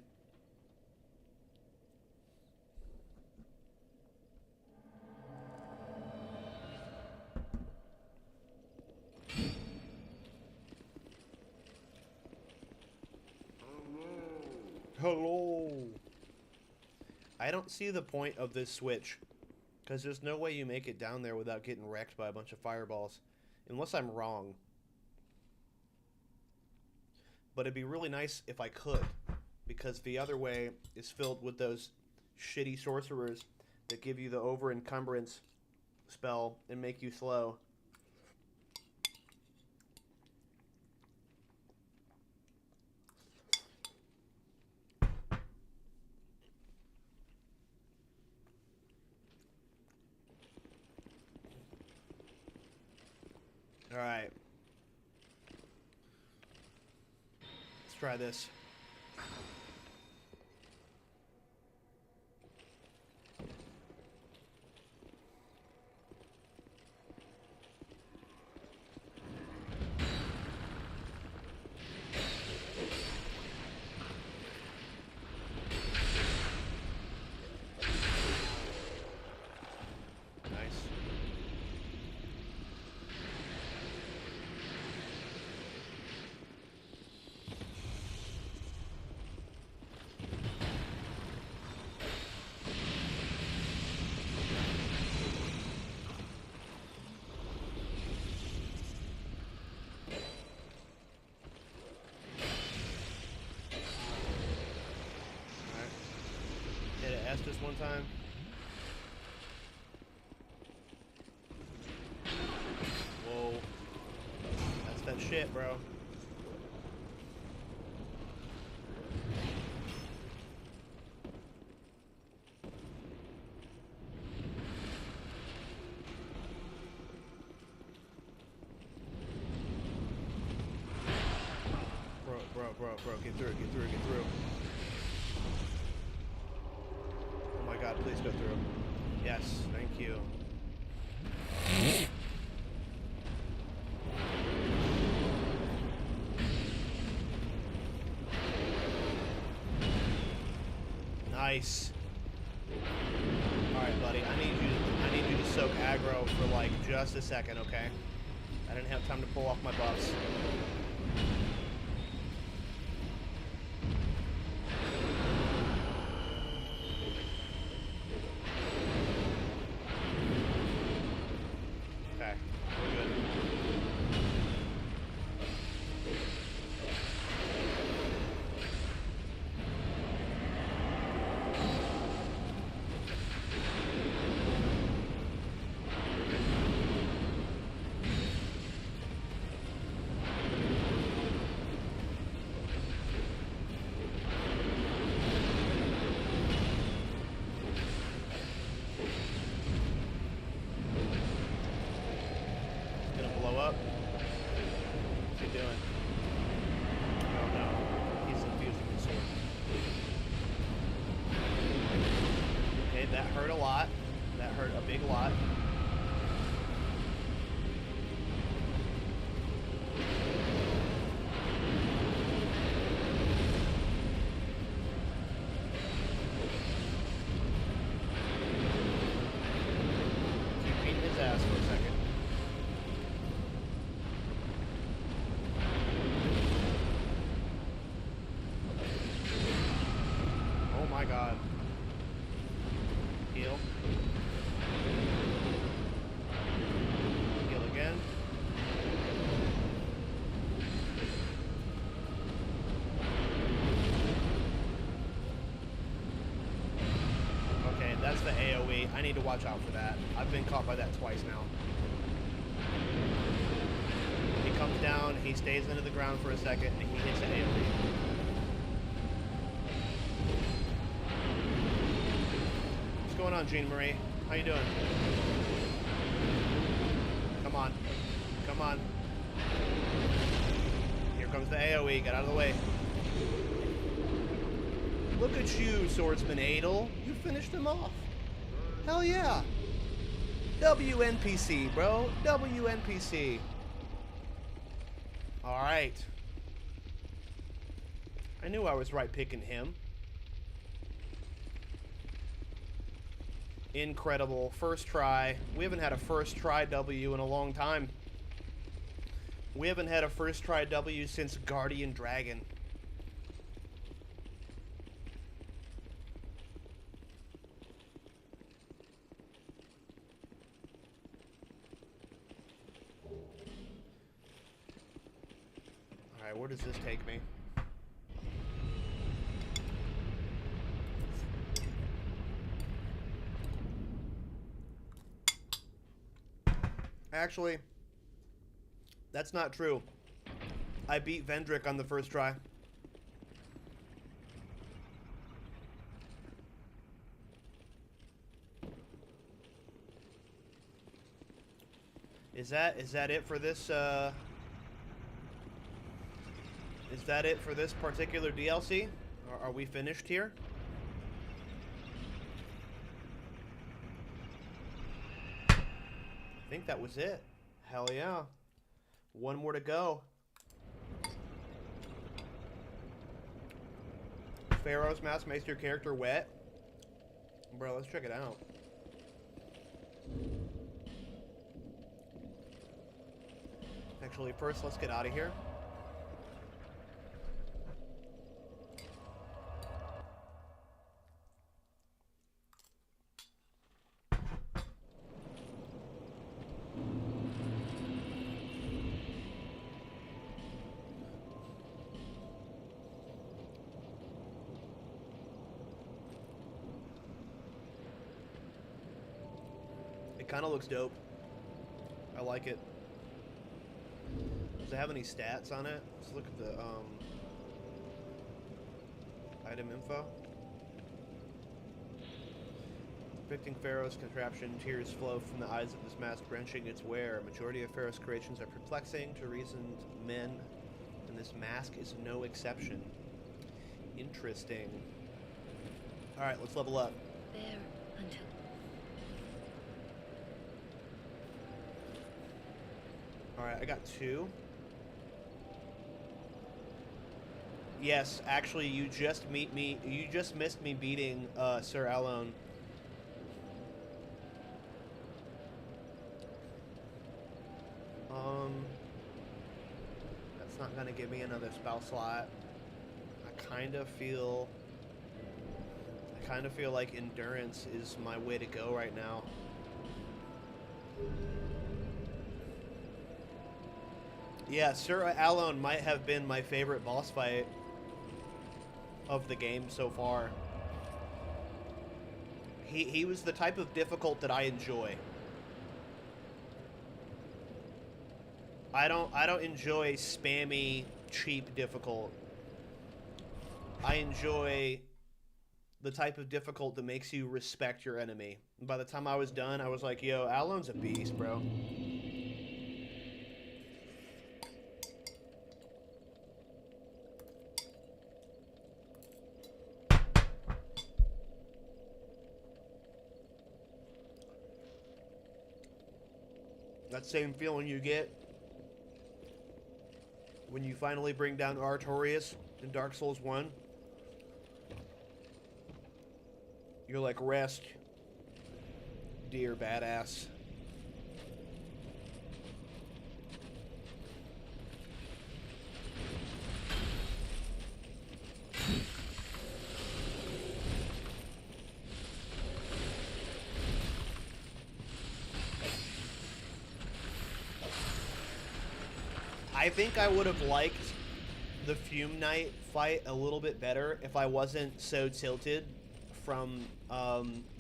Speaker 1: Hello. I don't see the point of this switch, because there's no way you make it down there without getting wrecked by a bunch of fireballs, unless I'm wrong. But it'd be really nice if I could, because the other way is filled with those shitty sorcerers that give you the over encumbrance spell and make you slow. Alright. Let's try this. This one time. Whoa. That's that shit, bro. bro, get through, get through, get through. Oh my god, please go through. Yes, thank you. Nice. Alright, buddy, I need you to soak aggro for like just a second, okay? I didn't have time to pull off my buffs. Okay, we're good. Gonna blow up. What's he doing? Oh no. He's infusing his sword. Okay, that hurt a lot. That hurt a big lot. Keep beating his ass for a second. Oh my god. Heal. Heal again. Okay, that's the AoE. I need to watch out for that. I've been caught by that twice now. He comes down, he stays into the ground for a second, and he hits the AoE. What's going on, Jean Marie? How you doing? Come on. Come on. Here comes the AoE. Get out of the way. Look at you, Swordsman Adel. You finished him off. Hell yeah. WNPC, bro. WNPC. Alright. I knew I was right picking him. Incredible. First try. We haven't had a first try W in a long time. We haven't had a first try W since Guardian Dragon. Alright, where does this take me? Actually, that's not true. I beat Vendrick on the first try. Is that it for this, is that it for this particular DLC? Are we finished here? I think that was it. Hell yeah. One more to go. Pharaoh's Mask makes your character wet. Bro, let's check it out. Actually, first, let's get out of here. It kind of looks dope. I like it. Does it have any stats on it? Let's look at the item info. Depicting Pharaoh's contraption, tears flow from the eyes of this mask, wrenching its wearer. Majority of Pharaoh's creations are perplexing to reasoned men. and this mask is no exception. Interesting. Alright, let's level up.
Speaker 2: There until...
Speaker 1: Alright, I got 2. Yes, actually, you just missed me beating Sir Alone. That's not gonna give me another spell slot. I kind of feel like endurance is my way to go right now. Yeah, Sir Alone might have been my favorite boss fight of the game so far. He was the type of difficult that I enjoy. I don't enjoy spammy, cheap difficult. I enjoy the type of difficult that makes you respect your enemy. And by the time I was done, I was like, yo, Alone's a beast, bro. That same feeling you get when you finally bring down Artorias in Dark Souls 1. You're like, rest, dear badass. I think I would have liked the Fume Knight fight a little bit better if I wasn't so tilted from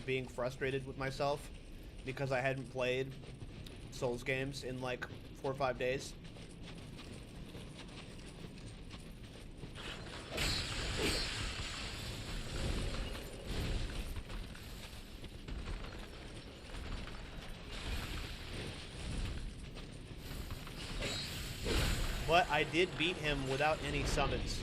Speaker 1: being frustrated with myself because I hadn't played Souls games in like 4 or 5 days. But I did beat him without any summons.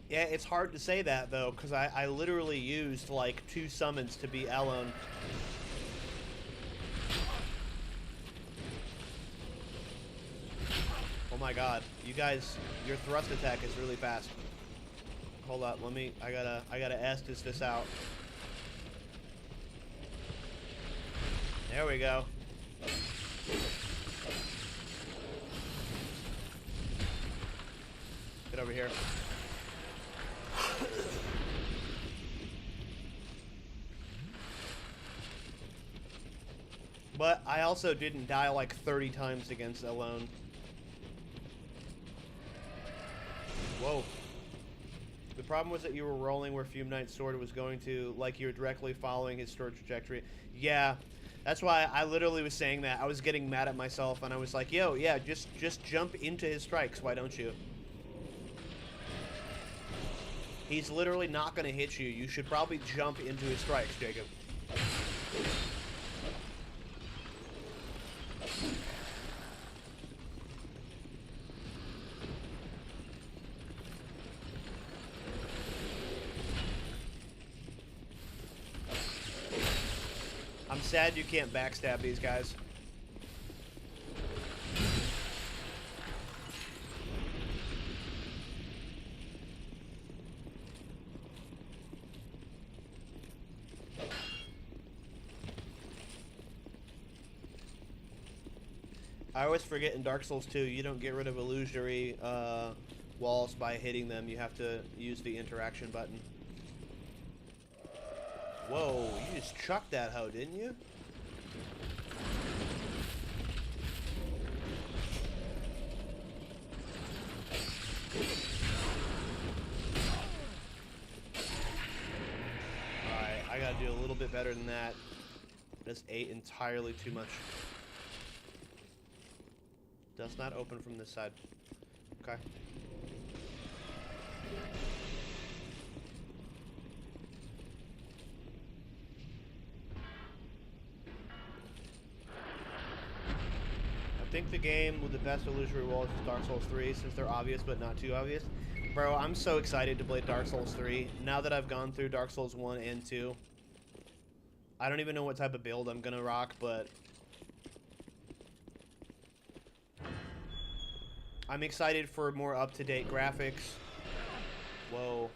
Speaker 1: Yeah, it's hard to say that, though, because I literally used, like, 2 summons to beat Alone. Oh my god. You guys, your thrust attack is really fast. Hold up, I gotta Estus this out. There we go. Get over here. But I also didn't die like 30 times against Alone. Whoa. The problem was that you were rolling where Fume Knight's sword was going to, like you were directly following his sword trajectory. Yeah, that's why I literally was saying that. I was getting mad at myself, and I was like, yo, yeah, just jump into his strikes, why don't you? He's literally not going to hit you. You should probably jump into his strikes, Jacob. I'm sad you can't backstab these guys. I always forget in Dark Souls 2, you don't get rid of illusory walls by hitting them. You have to use the interaction button. Whoa, you just chucked that hoe, didn't you? Alright, I gotta do a little bit better than that. Just ate entirely too much. Does not open from this side. Okay. think the game with the best illusory walls is Dark Souls 3 since they're obvious but not too obvious. Bro, I'm so excited to play Dark Souls 3 now that I've gone through Dark Souls 1 and 2. I don't even know what type of build I'm gonna rock, but I'm excited for more up-to-date graphics. Whoa.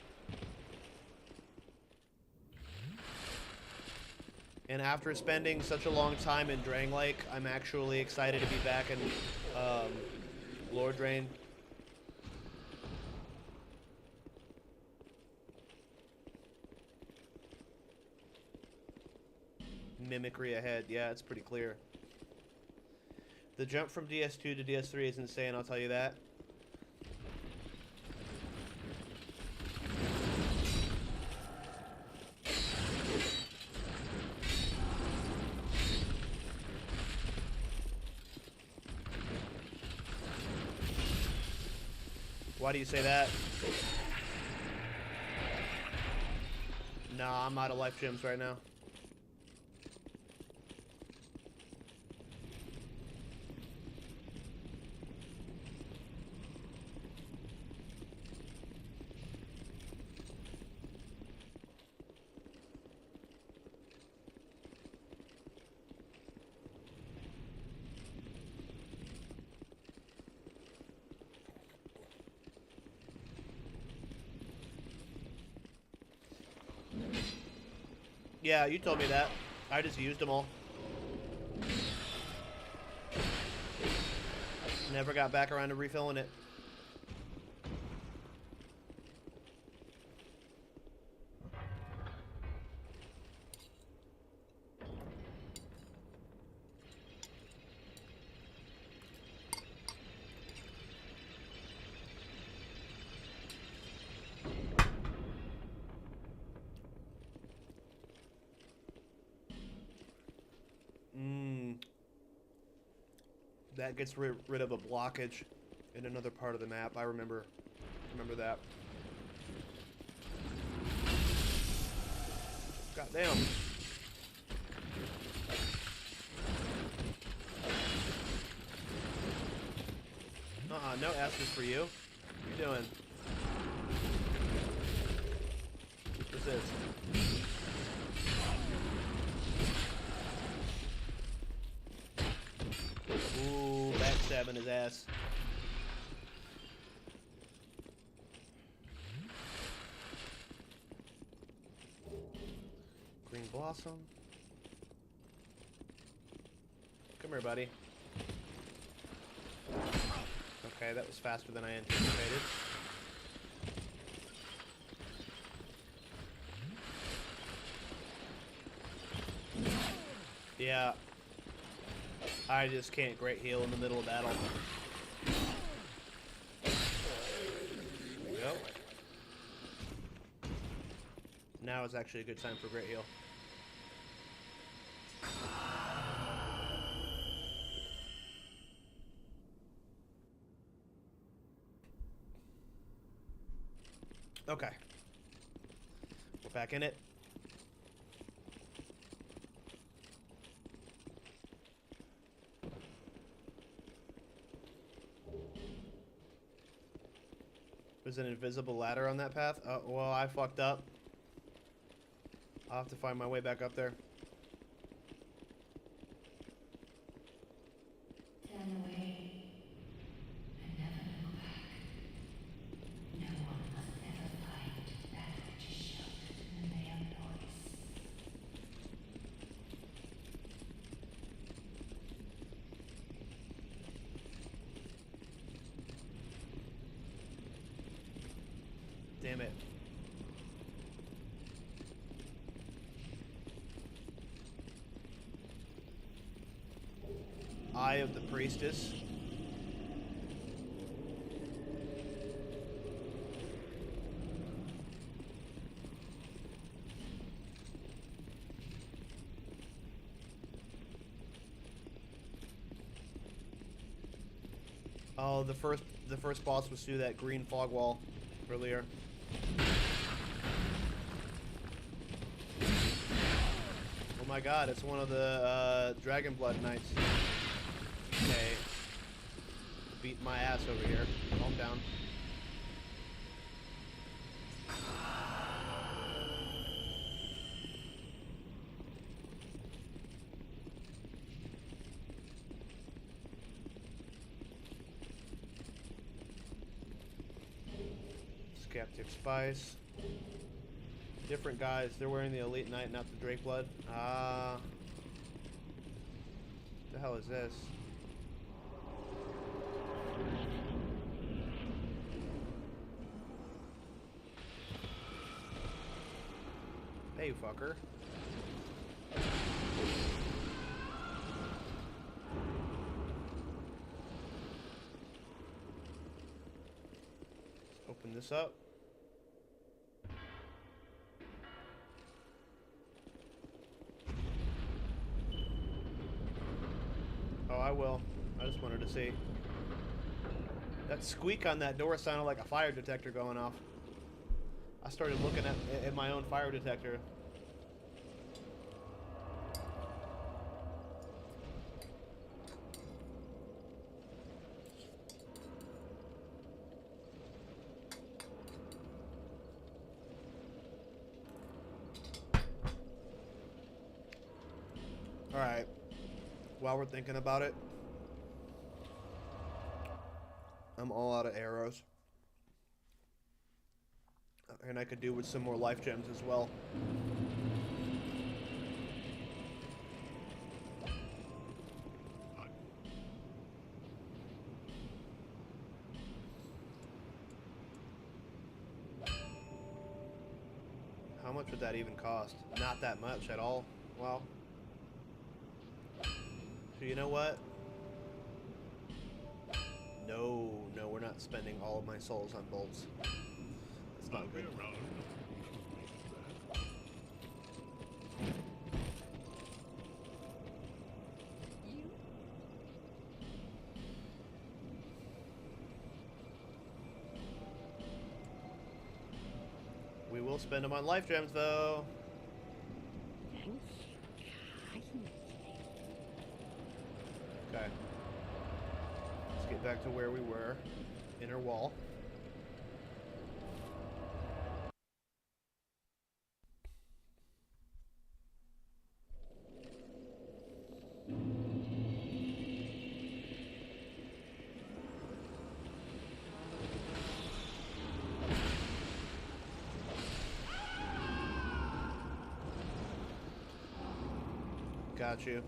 Speaker 1: And after spending such a long time in Drangleic, I'm actually excited to be back in Lord Drain. Mimicry ahead. Yeah, it's pretty clear. The jump from DS2 to DS3 is insane, I'll tell you that. Why do you say that? Nah, I'm out of life gems right now. Yeah, you told me that. I just used them all. Never got back around to refilling it. That gets rid of a blockage in another part of the map. I remember that. God damn. No S's for you. What are you doing? What's this? Ooh, backstabbing his ass. Green Blossom. Come here, buddy. Okay, that was faster than I anticipated. Yeah. I just can't great heal in the middle of battle. There we go. Now is actually a good time for great heal. Okay. We're back in it. There's an invisible ladder on that path. Oh, well, I fucked up. I'll have to find my way back up there.
Speaker 3: Turn away and never look back. No one must ever find that which is sheltered in the veiled voice.
Speaker 1: Damn it. Eye of the Priestess. Oh, the first boss was through that green fog wall earlier. Oh my god, it's one of the Dragon Blood Knights. Okay. beating my ass over here. Calm down. Skeptic Spice. Different guys. They're wearing the Elite Knight, not the Drake Blood. What the hell is this? Hey, fucker. Let's open this up. Oh, I will. I just wanted to see. That squeak on that door sounded like a fire detector going off. I started looking at my own fire detector. Alright. While we're thinking about it, I'm all out of arrows. And I could do with some more life gems as well. How much would that even cost? Not that much at all. Well, so you know what? No, we're not spending all of my souls on bolts. That's not good. We will spend them on life gems, though. Okay. Let's get back to where we were. Inner wall. Got you.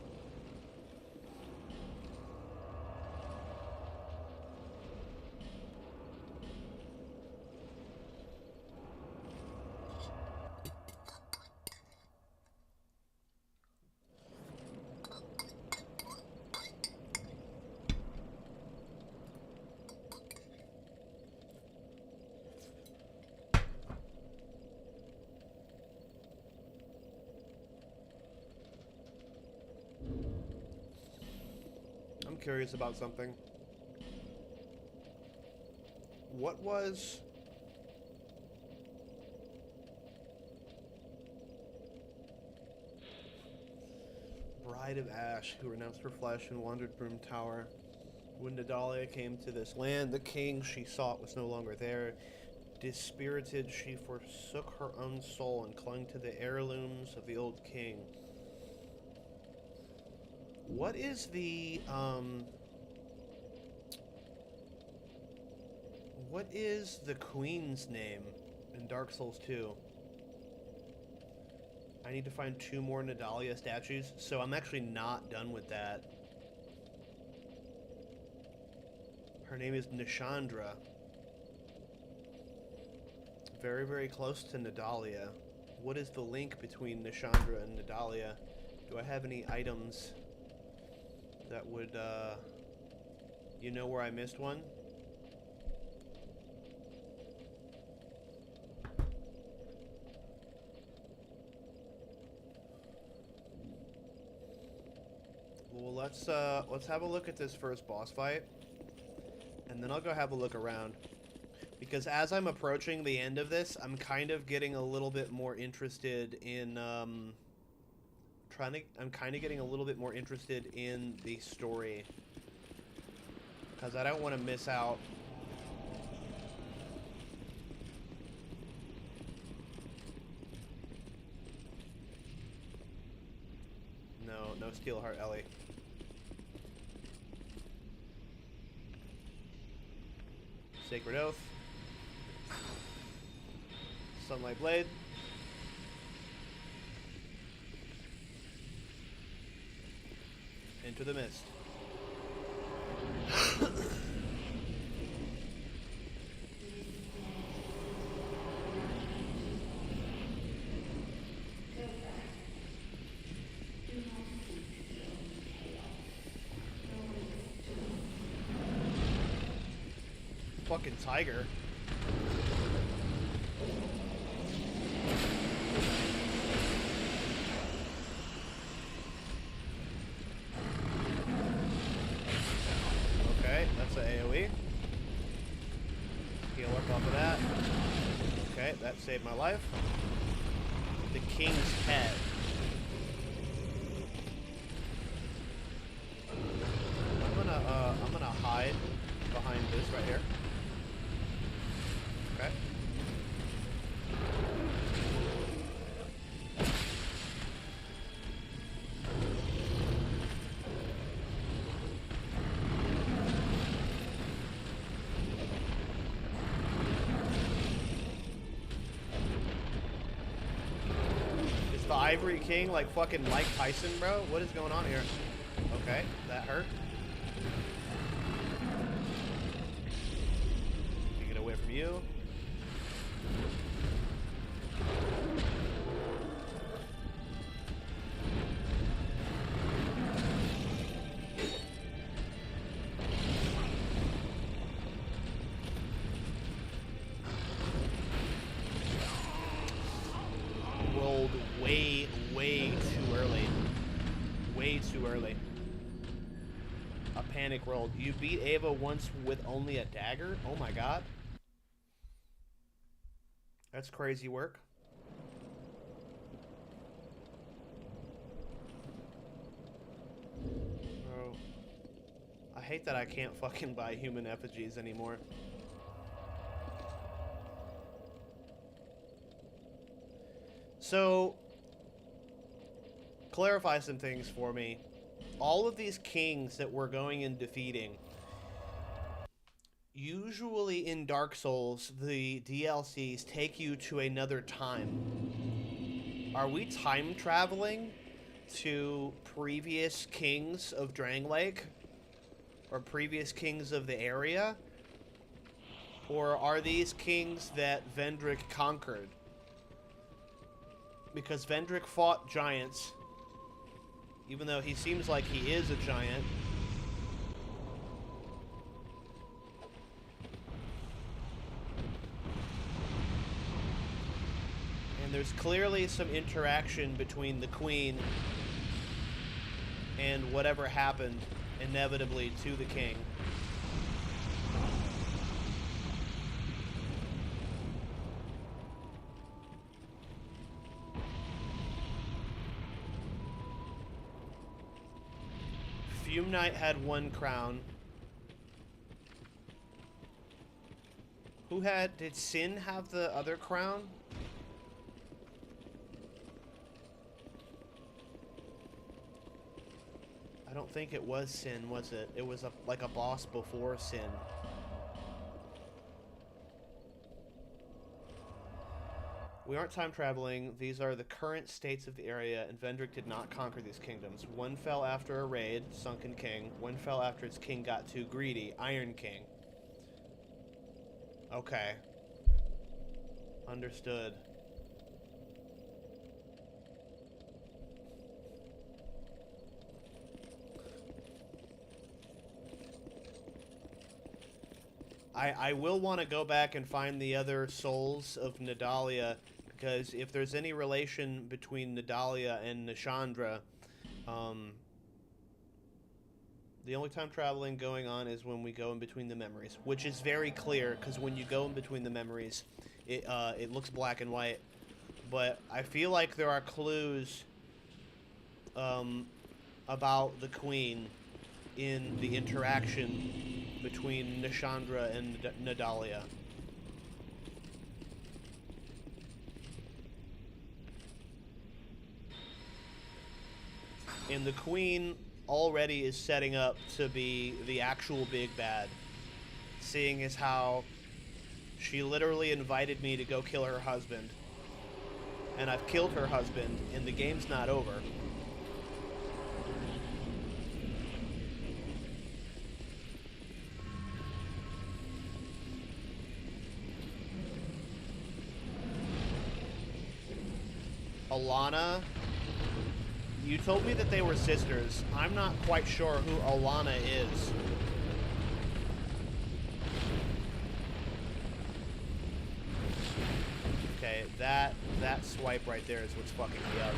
Speaker 1: I'm curious about something. What was... Bride of Ash, who renounced her flesh and wandered Broom Tower. When Nadalia came to this land, the king she sought was no longer there. Dispirited, she forsook her own soul and clung to the heirlooms of the old king. What is the, what is the queen's name in Dark Souls 2? I need to find 2 more Nadalia statues, so I'm actually not done with that. Her name is Nishandra. Very, very close to Nadalia. What is the link between Nishandra and Nadalia? Do I have any items that would, you know where I missed one? Well, let's have a look at this first boss fight, and then I'll go have a look around. Because as I'm approaching the end of this, I'm kind of getting a little bit more interested in, I'm kind of getting a little bit more interested in the story. because I don't want to miss out. No Steelheart Ellie. Sacred Oath. Sunlight Blade. Into the mist. Fucking tiger. Okay, that's an AoE. Heal up off of that. Okay, that saved my life. The King's Head. I'm gonna hide behind this right here. Okay. Is the Ivory King like fucking Mike Tyson, bro? What is going on here? Okay, that hurt. Get away from you. Rolled way too early. Way too early. A panic rolled. You beat Ava once with only a dagger? Oh my god. That's crazy work. Bro. I hate that I can't fucking buy human effigies anymore. So, clarify some things for me. All of these kings that we're going and defeating, usually in Dark Souls, the DLCs take you to another time. Are we time traveling to previous kings of Drangleic? Or previous kings of the area? Or are these kings that Vendrick conquered? Because Vendrick fought giants, even though he seems like he is a giant. And there's clearly some interaction between the Queen and whatever happened inevitably to the king. Fume Knight had one crown. Did Sin have the other crown? I don't think it was Sin, was it? It was like a boss before Sin. We aren't time traveling. These are the current states of the area, and Vendrick did not conquer these kingdoms. One fell after a raid, Sunken King. One fell after its king got too greedy, Iron King. Okay. Understood. I will want to go back and find the other souls of Nadalia, because if there's any relation between Nadalia and Nashandra, the only time traveling going on is when we go in between the memories, which is very clear, because when you go in between the memories, it looks black and white. But I feel like there are clues about the Queen in the interaction between Nishandra and Nadalia. And the queen already is setting up to be the actual big bad, seeing as how she literally invited me to go kill her husband. And I've killed her husband, and the game's not over. Alana, you told me that they were sisters. I'm not quite sure who Alana is. Okay, that swipe right there is what's fucking me up.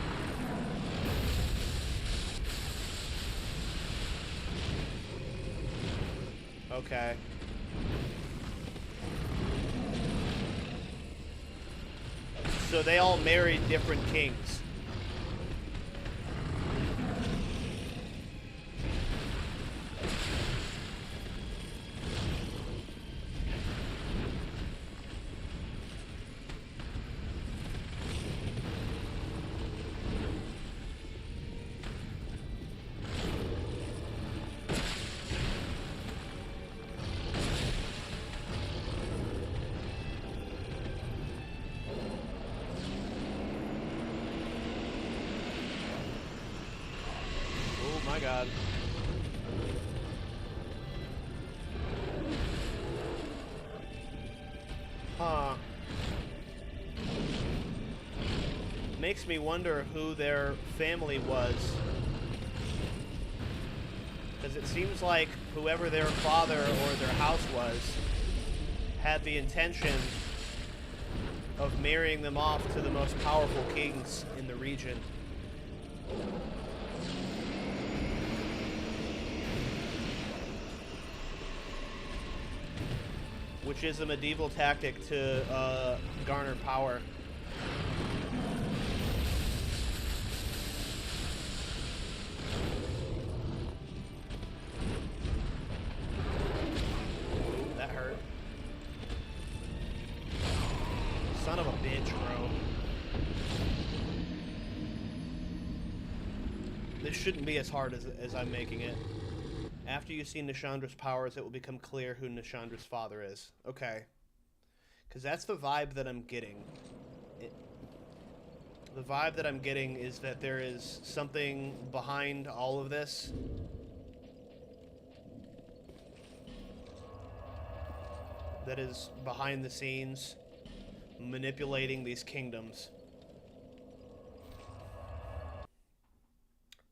Speaker 1: Okay. So they all married different kings. My God. Huh. Makes me wonder who their family was. Because it seems like whoever their father or their house was had the intention of marrying them off to the most powerful kings in the region. Which is a medieval tactic to garner power. That hurt. Son of a bitch, bro. This shouldn't be as hard as I'm making it. After you see Nishandra's powers, it will become clear who Nishandra's father is. Okay. Because that's the vibe that I'm getting. The vibe that I'm getting is that there is something behind all of this. That is behind the scenes, manipulating these kingdoms.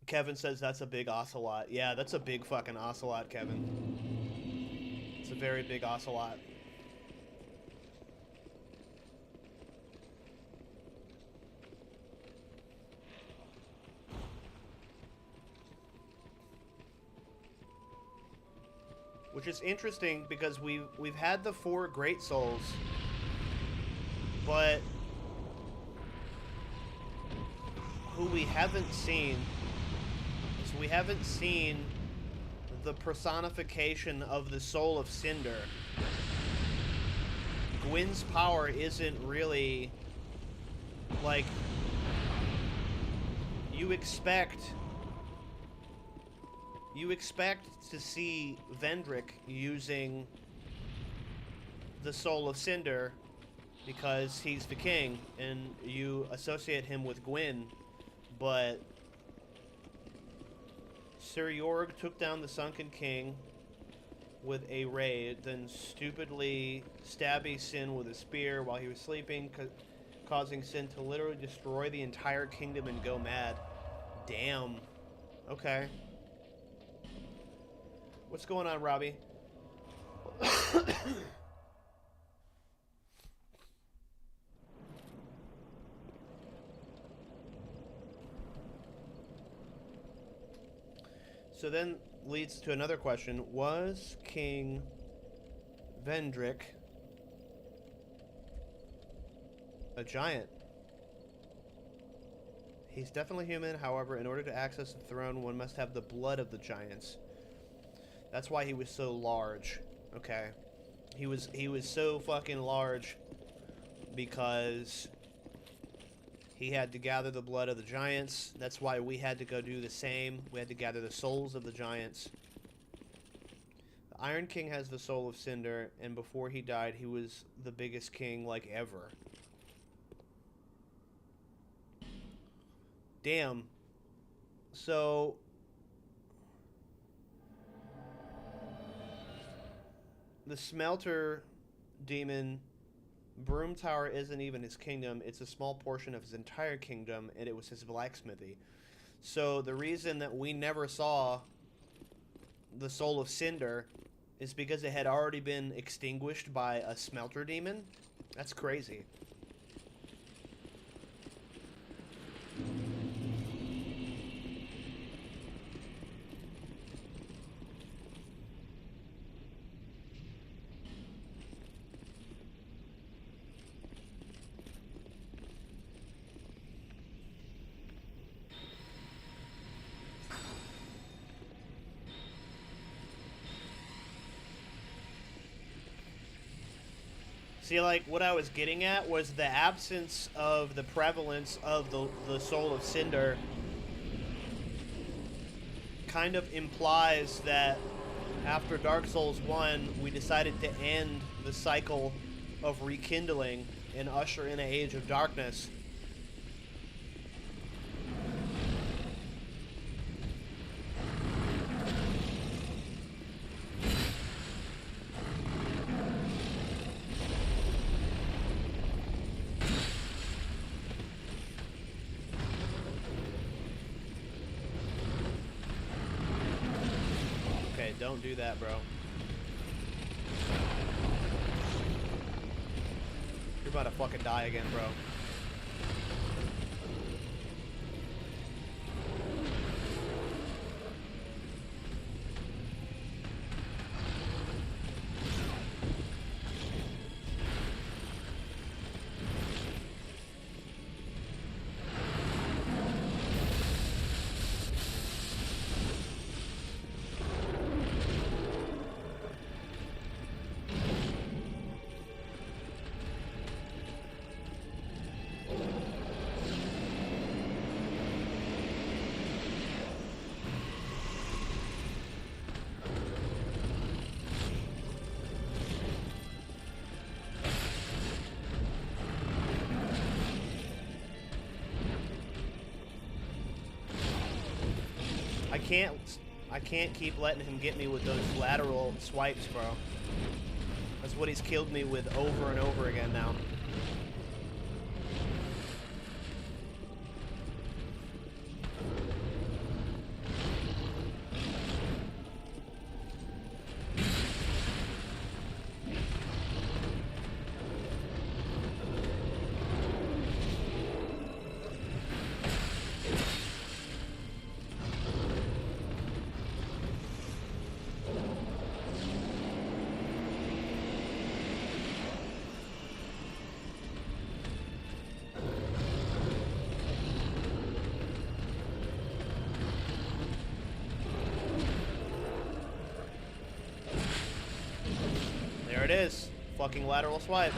Speaker 1: Kevin says that's a big ocelot. Yeah, that's a big fucking ocelot, Kevin. It's a very big ocelot. Which is interesting because we've had the 4 great souls, but who we haven't seen is we haven't seen the personification of the soul of Cinder. Gwyn's power isn't really like you expect to see Vendrick using the soul of Cinder because he's the king and you associate him with Gwyn, but Sir Jorg took down the Sunken King with a raid, then stupidly stabby Sin with a spear while he was sleeping, causing Sin to literally destroy the entire kingdom and go mad. Damn. Okay. What's going on, Robbie? So then leads to another question. Was King Vendrick a giant? He's definitely human. However, in order to access the throne, one must have the blood of the giants. That's why he was so large. Okay. He was so fucking large because he had to gather the blood of the giants. That's why we had to go do the same. We had to gather the souls of the giants. The Iron King has the soul of Cinder, and before he died, he was the biggest king, like, ever. Damn. So... the Smelter Demon... Broom Tower isn't even his kingdom. It's a small portion of his entire kingdom, and it was his blacksmithy. So the reason that we never saw the Soul of Cinder is because it had already been extinguished by a Smelter Demon. That's crazy. See, like, what I was getting at was the absence of the prevalence of the Soul of Cinder kind of implies that after Dark Souls 1, we decided to end the cycle of rekindling and usher in an age of darkness. Don't do that, bro. You're about to fucking die again, bro. I can't keep letting him get me with those lateral swipes, bro. That's what he's killed me with over and over again now. There it is. Fucking lateral swipe.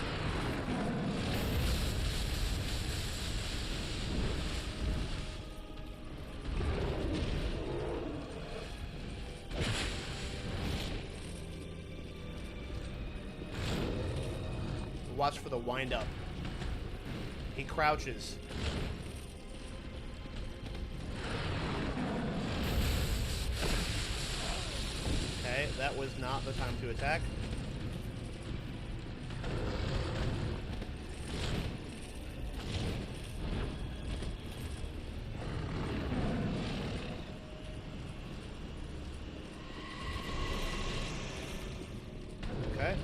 Speaker 1: Watch for the wind up. He crouches. Okay, that was not the time to attack. Okay.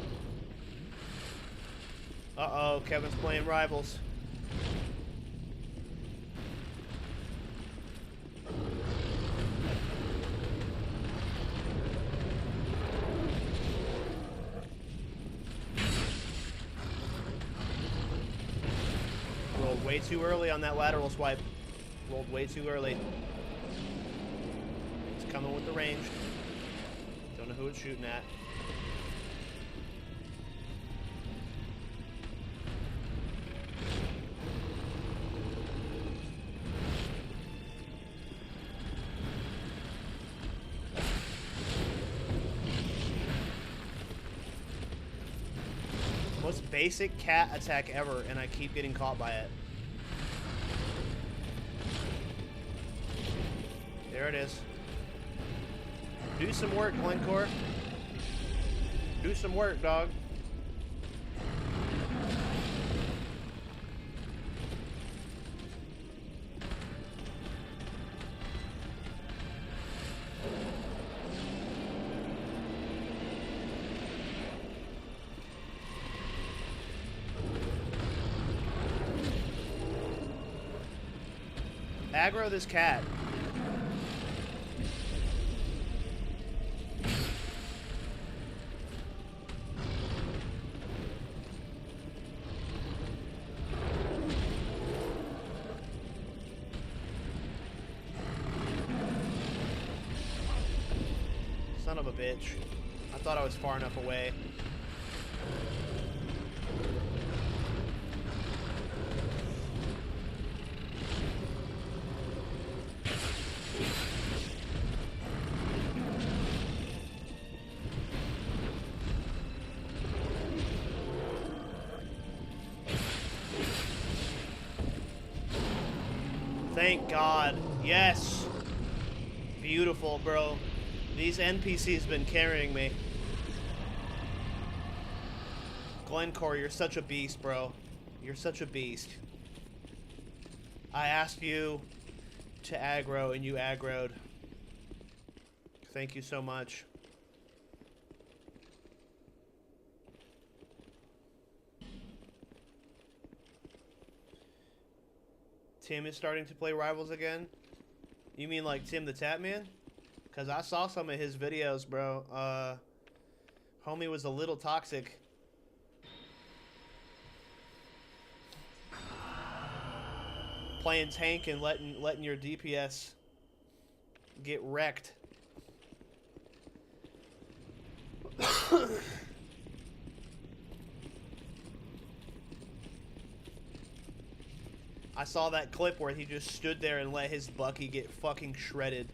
Speaker 1: Uh-oh, Kevin's playing Rivals. Rolled way too early on that lateral swipe. Rolled way too early. He's coming with the range. Don't know who it's shooting at. Most basic cat attack ever, and I keep getting caught by it. There it is. Do some work, Glencore. Do some work, dog. Aggro this cat. Son of a bitch. I thought I was far enough away. Thank God. Yes. Beautiful, bro. These NPCs been carrying me. Glencore, you're such a beast, bro. You're such a beast. I asked you to aggro and you aggroed. Thank you so much. Tim is starting to play Rivals again? You mean like Tim the Tap Man? Because I saw some of his videos, bro. Homie was a little toxic. Playing tank and letting your DPS get wrecked. I saw that clip where he just stood there and let his Bucky get fucking shredded.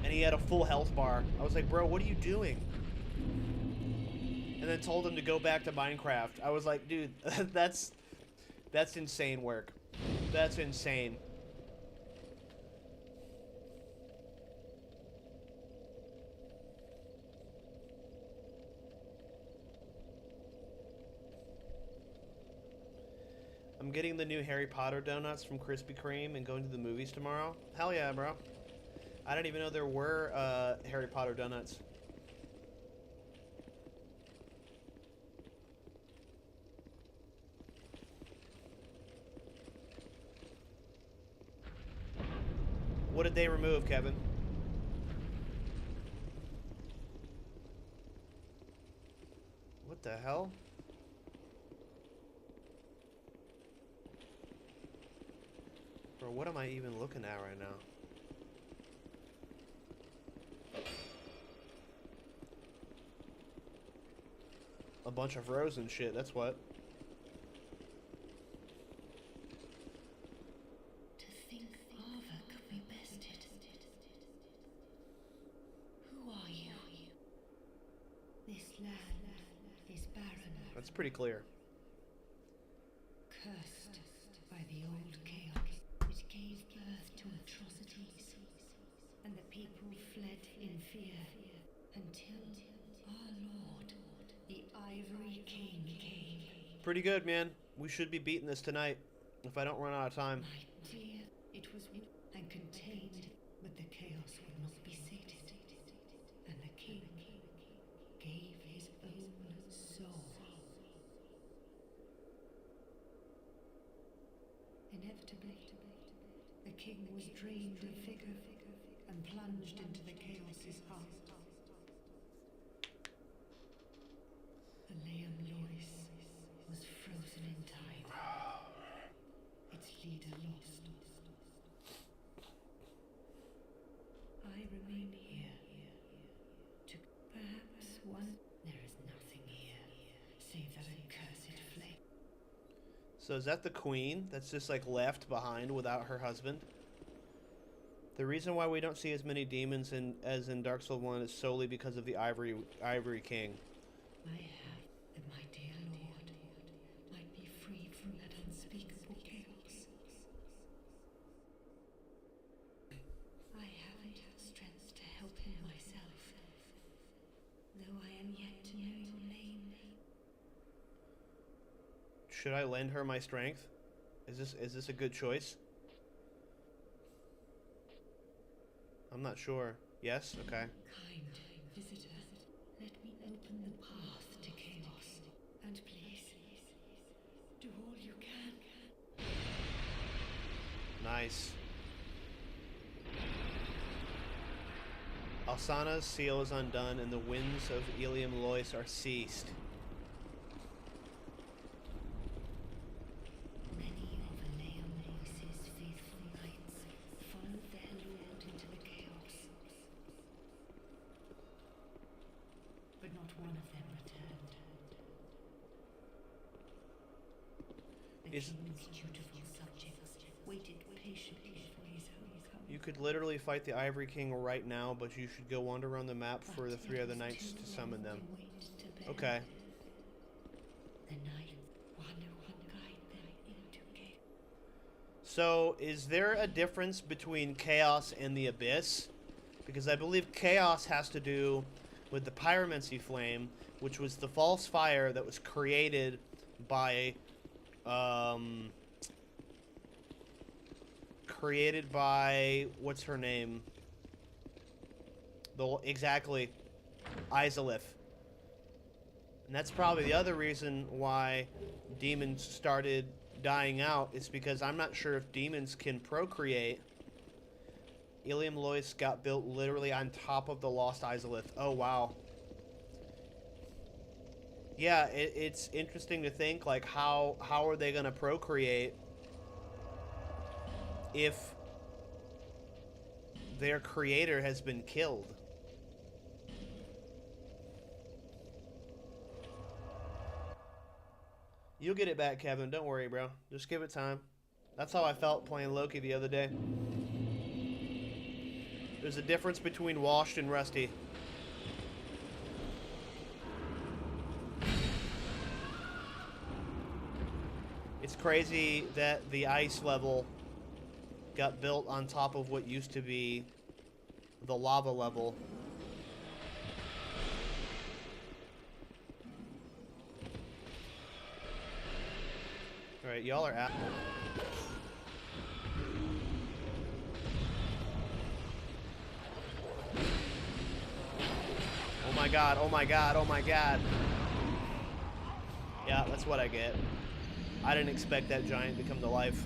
Speaker 1: And he had a full health bar. I was like, bro, what are you doing? And then told him to go back to Minecraft. I was like, dude, that's insane work. That's insane. I'm getting the new Harry Potter donuts from Krispy Kreme and going to the movies tomorrow. Hell yeah, bro. I didn't even know there were Harry Potter donuts. What did they remove, Kevin? What the hell? Bro, what am I even looking at right now? A bunch of rows and shit, that's what.
Speaker 3: To think Ava could be bested. Who are you? This land is barren,
Speaker 1: That's pretty clear.
Speaker 3: cursed by the old chaos. It gave birth to atrocities, and the people fled in fear until our Lord, the Ivory King, came.
Speaker 1: Pretty good, man. We should be beating this tonight, if I don't run out of time.
Speaker 3: My dear, it was and contained, but the chaos would not be sated, and the king gave his own soul. Inevitably, the king was drained of vigor and plunged into the chaos's heart. Liam Lois was frozen in time. Its leader lost. I remain here.
Speaker 1: So is that the queen that's just like left behind without her husband? The reason why we don't see as many demons as in Dark Souls 1 is solely because of the Ivory King.
Speaker 3: I have that my dear lord might be freed from that unspeakable chaos. I haven't strength to help him myself, though I am yet to know your name.
Speaker 1: Should I lend her my strength? Is this a good choice? I'm not sure. Yes? Okay.
Speaker 3: Kind visitor, let me open the path to chaos. And please, do all you can.
Speaker 1: Nice. Alsana's seal is undone and the winds of Ilium Lois are ceased.
Speaker 3: Many of Ilium Lois's faithful knights followed their lord into the chaos. But not one of them returned. The
Speaker 1: Is-
Speaker 3: king's dutiful subjects waited patiently for his homecoming.
Speaker 1: You could literally fight the Ivory King right now, but you should go wander around the map for the 3 other knights to summon them. Okay.
Speaker 3: The knight, one who would guide them into chaos.
Speaker 1: So, is there a difference between Chaos and the Abyss? Because I believe Chaos has to do with the Pyromancy Flame, which was the false fire that was created by, what's her name? Exactly, Izalith. And that's probably the other reason why demons started dying out, is because I'm not sure if demons can procreate. Ilium Lois got built literally on top of the lost Izalith. Oh, wow. Yeah, it's interesting to think, like, how are they going to procreate if their creator has been killed? You'll get it back, Kevin. Don't worry, bro. Just give it time. That's how I felt playing Loki the other day. There's a difference between washed and rusty. It's crazy that the ice level got built on top of what used to be the lava level. Alright, y'all are at... Oh my god, oh my god, oh my god. Yeah, that's what I get. I didn't expect that giant to come to life.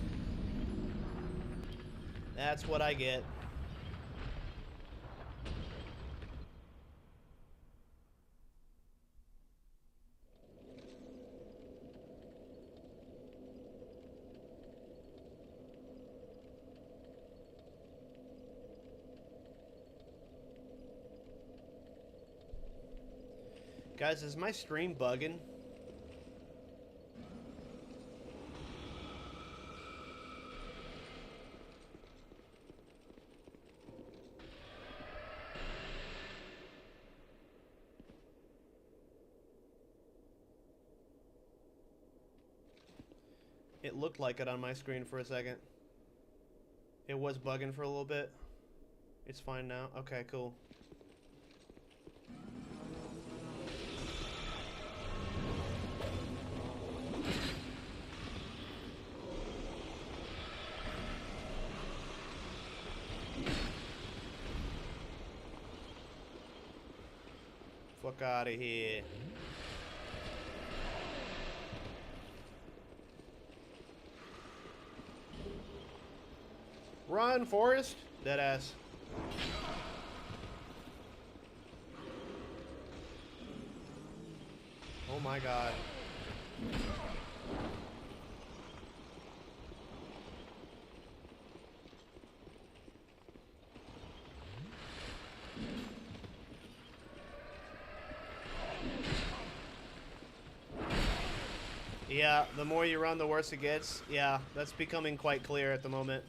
Speaker 1: That's what I get. Guys, is my stream bugging? It looked like it on my screen for a second. It was bugging for a little bit. It's fine now. Okay, cool. Fuck out of here. Run, Forrest! Deadass. Oh my god. Yeah, the more you run, the worse it gets. Yeah, that's becoming quite clear at the moment.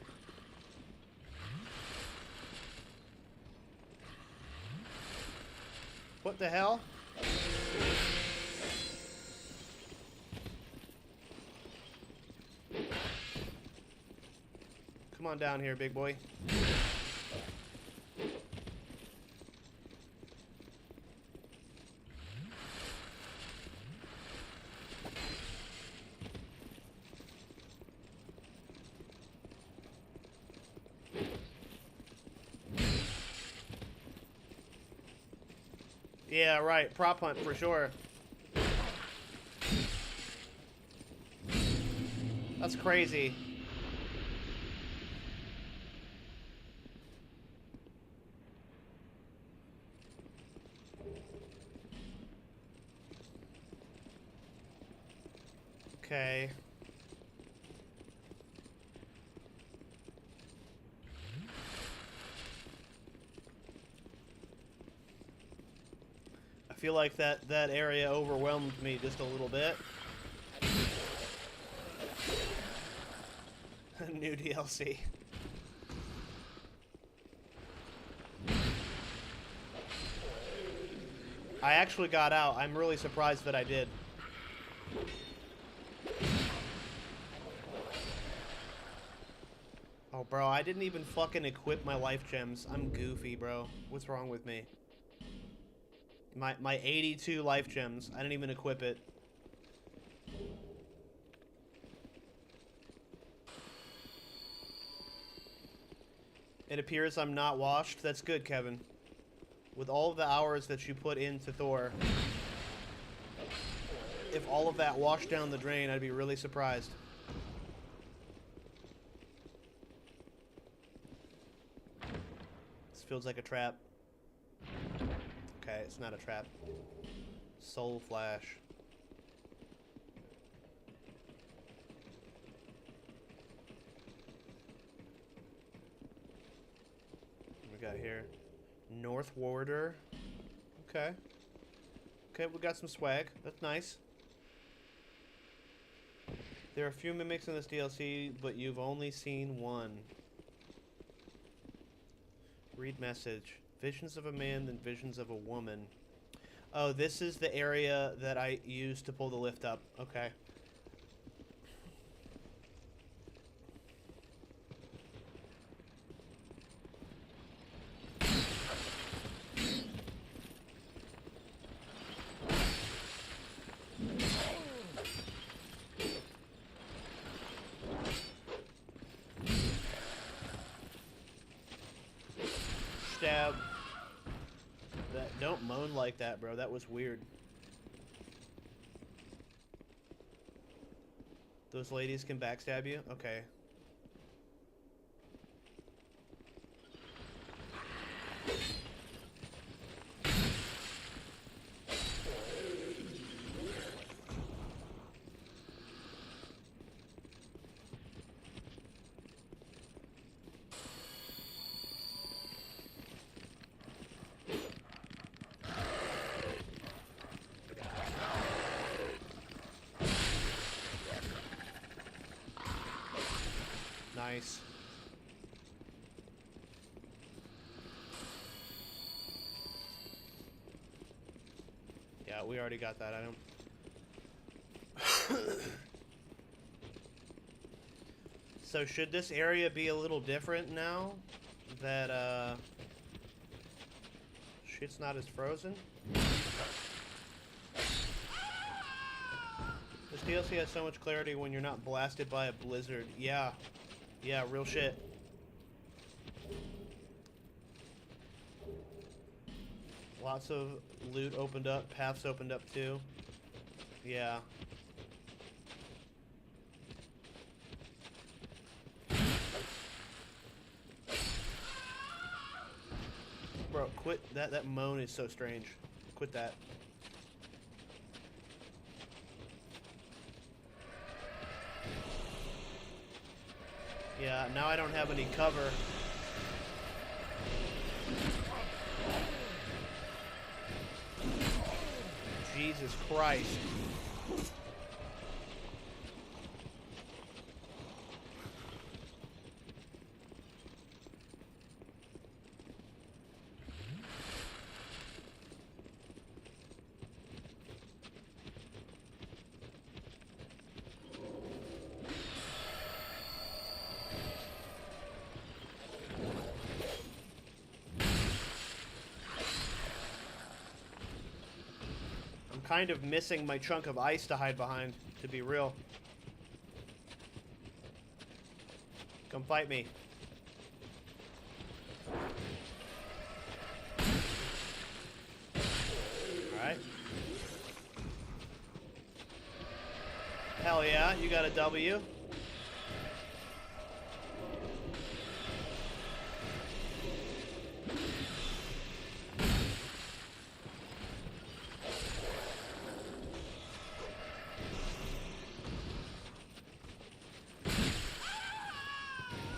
Speaker 1: What the hell? Come on down here, big boy. Yeah, right. Prop hunt for sure. That's crazy. Okay. I feel like that area overwhelmed me just a little bit. New DLC. I actually got out. I'm really surprised that I did. Oh, bro, I didn't even fucking equip my life gems. I'm goofy, bro. What's wrong with me? My 82 life gems. I didn't even equip it. It appears I'm not washed. That's good, Kevin. With all of the hours that you put into Thor, if all of that washed down the drain, I'd be really surprised. This feels like a trap. Okay, it's not a trap. Soul Flash. What we got here? North Warder. Okay. Okay, we got some swag. That's nice. There are a few mimics in this DLC, but you've only seen one. Read message. Visions of a man, then visions of a woman. Oh, this is the area that I used to pull the lift up. Okay. Stab. Don't moan like that, bro. That was weird. Those ladies can backstab you? Okay. Nice. Yeah, we already got that item. So should this area be a little different now that shit's not as frozen? This DLC has so much clarity when you're not blasted by a blizzard. Yeah. Yeah, real shit. Lots of loot opened up, paths opened up too. Yeah. Bro, quit that. That moan is so strange. Quit that. Yeah, now I don't have any cover. Jesus Christ. kind of missing my chunk of ice to hide behind, to be real. Come fight me. Alright. Hell yeah, you got a W.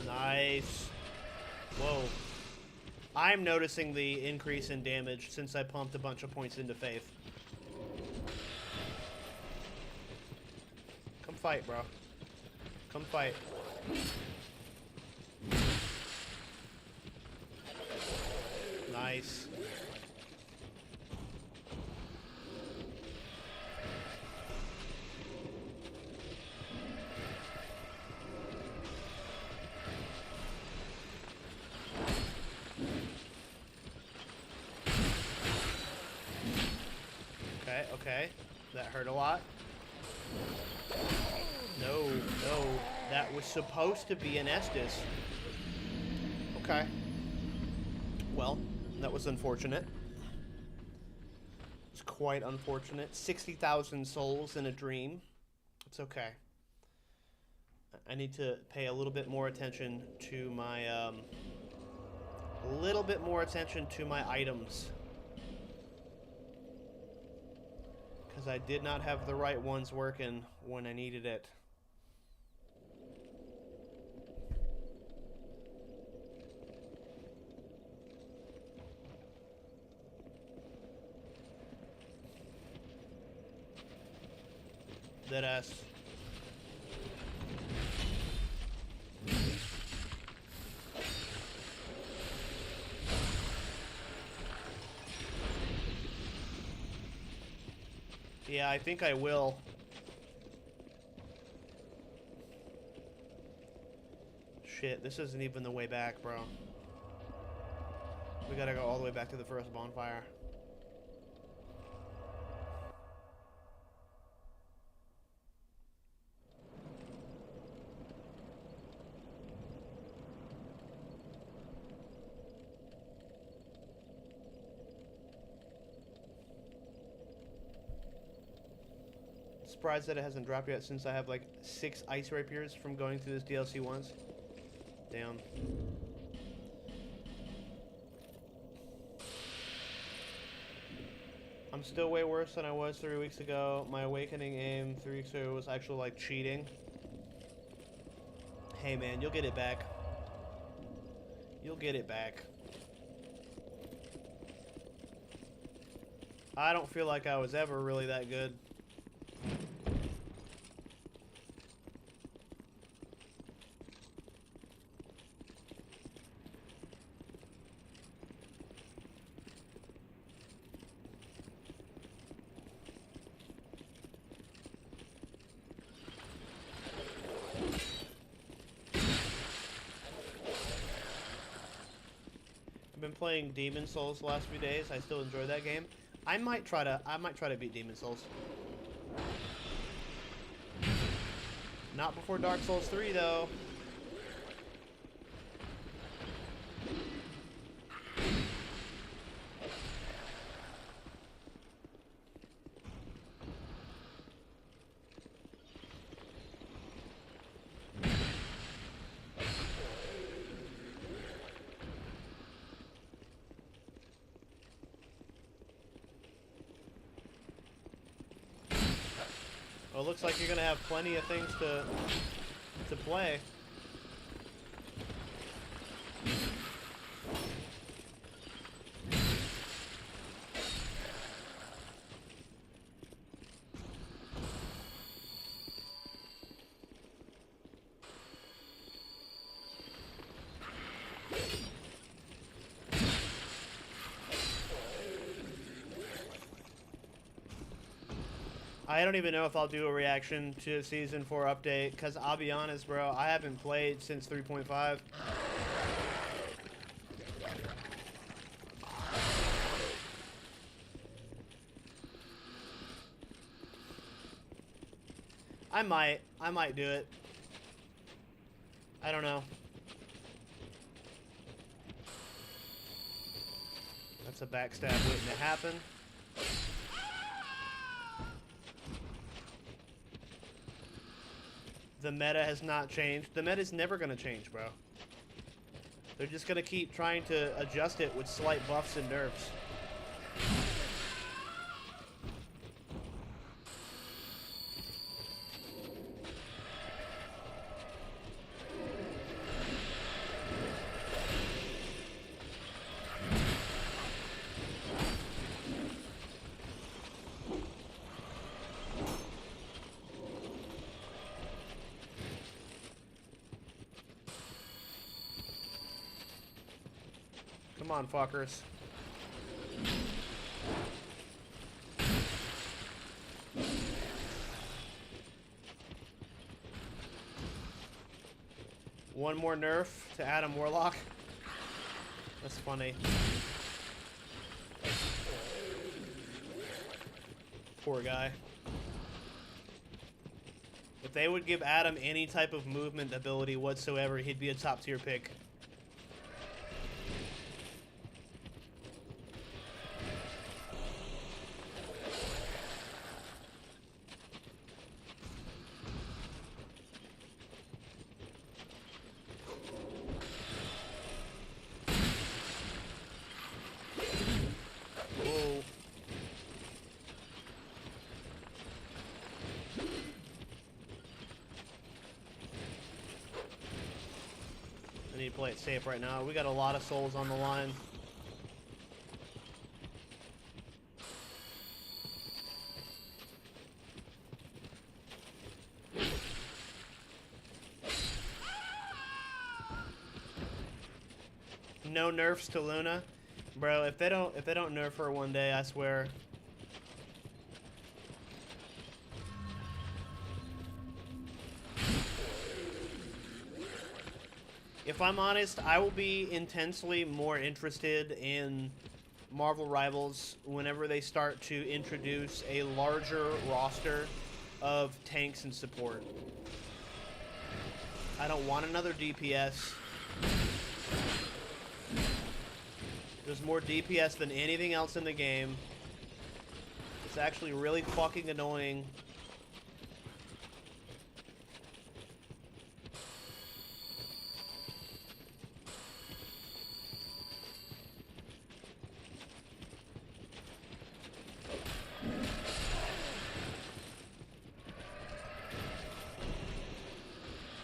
Speaker 1: Nice. Whoa. I'm noticing the increase in damage since I pumped a bunch of points into Faith. Come fight, bro. Come fight. Nice. Okay, okay. That hurt a lot. No, no. That was supposed to be an Estus. Okay. Well, that was unfortunate. It's quite unfortunate. 60,000 souls in a dream. It's okay. I need to pay a little bit more attention to my, items. Because I did not have the right ones working when I needed it. Deadass. Yeah, I think I will. Shit, this isn't even the way back, bro. We gotta go all the way back to the first bonfire. Surprised that it hasn't dropped yet since I have like 6 ice rapiers from going through this DLC once. Damn. I'm still way worse than I was 3 weeks ago. My awakening aim 3 weeks ago was actually like cheating. Hey man, you'll get it back. You'll get it back. I don't feel like I was ever really that good. Been playing Demon Souls the last few days. I still enjoy that game. I might try to beat Demon Souls. Not before Dark Souls 3 though. Well, it looks like you're gonna have plenty of things to play. I don't even know if I'll do a reaction to Season 4 update, because I'll be honest, bro, I haven't played since 3.5. I might do it. I don't know. That's a backstab waiting to happen. The meta has not changed. The meta's never going to change, bro. They're just going to keep trying to adjust it with slight buffs and nerfs. Come on, fuckers. One more nerf to Adam Warlock. That's funny. Poor guy. If they would give Adam any type of movement ability whatsoever, he'd be a top tier pick. I need to play it safe right now. We got a lot of souls on the line. No nerfs to Luna. Bro, if they don't nerf her one day, I swear. If I'm honest, I will be intensely more interested in Marvel Rivals whenever they start to introduce a larger roster of tanks and support. I don't want another DPS. There's more DPS than anything else in the game. It's actually really fucking annoying.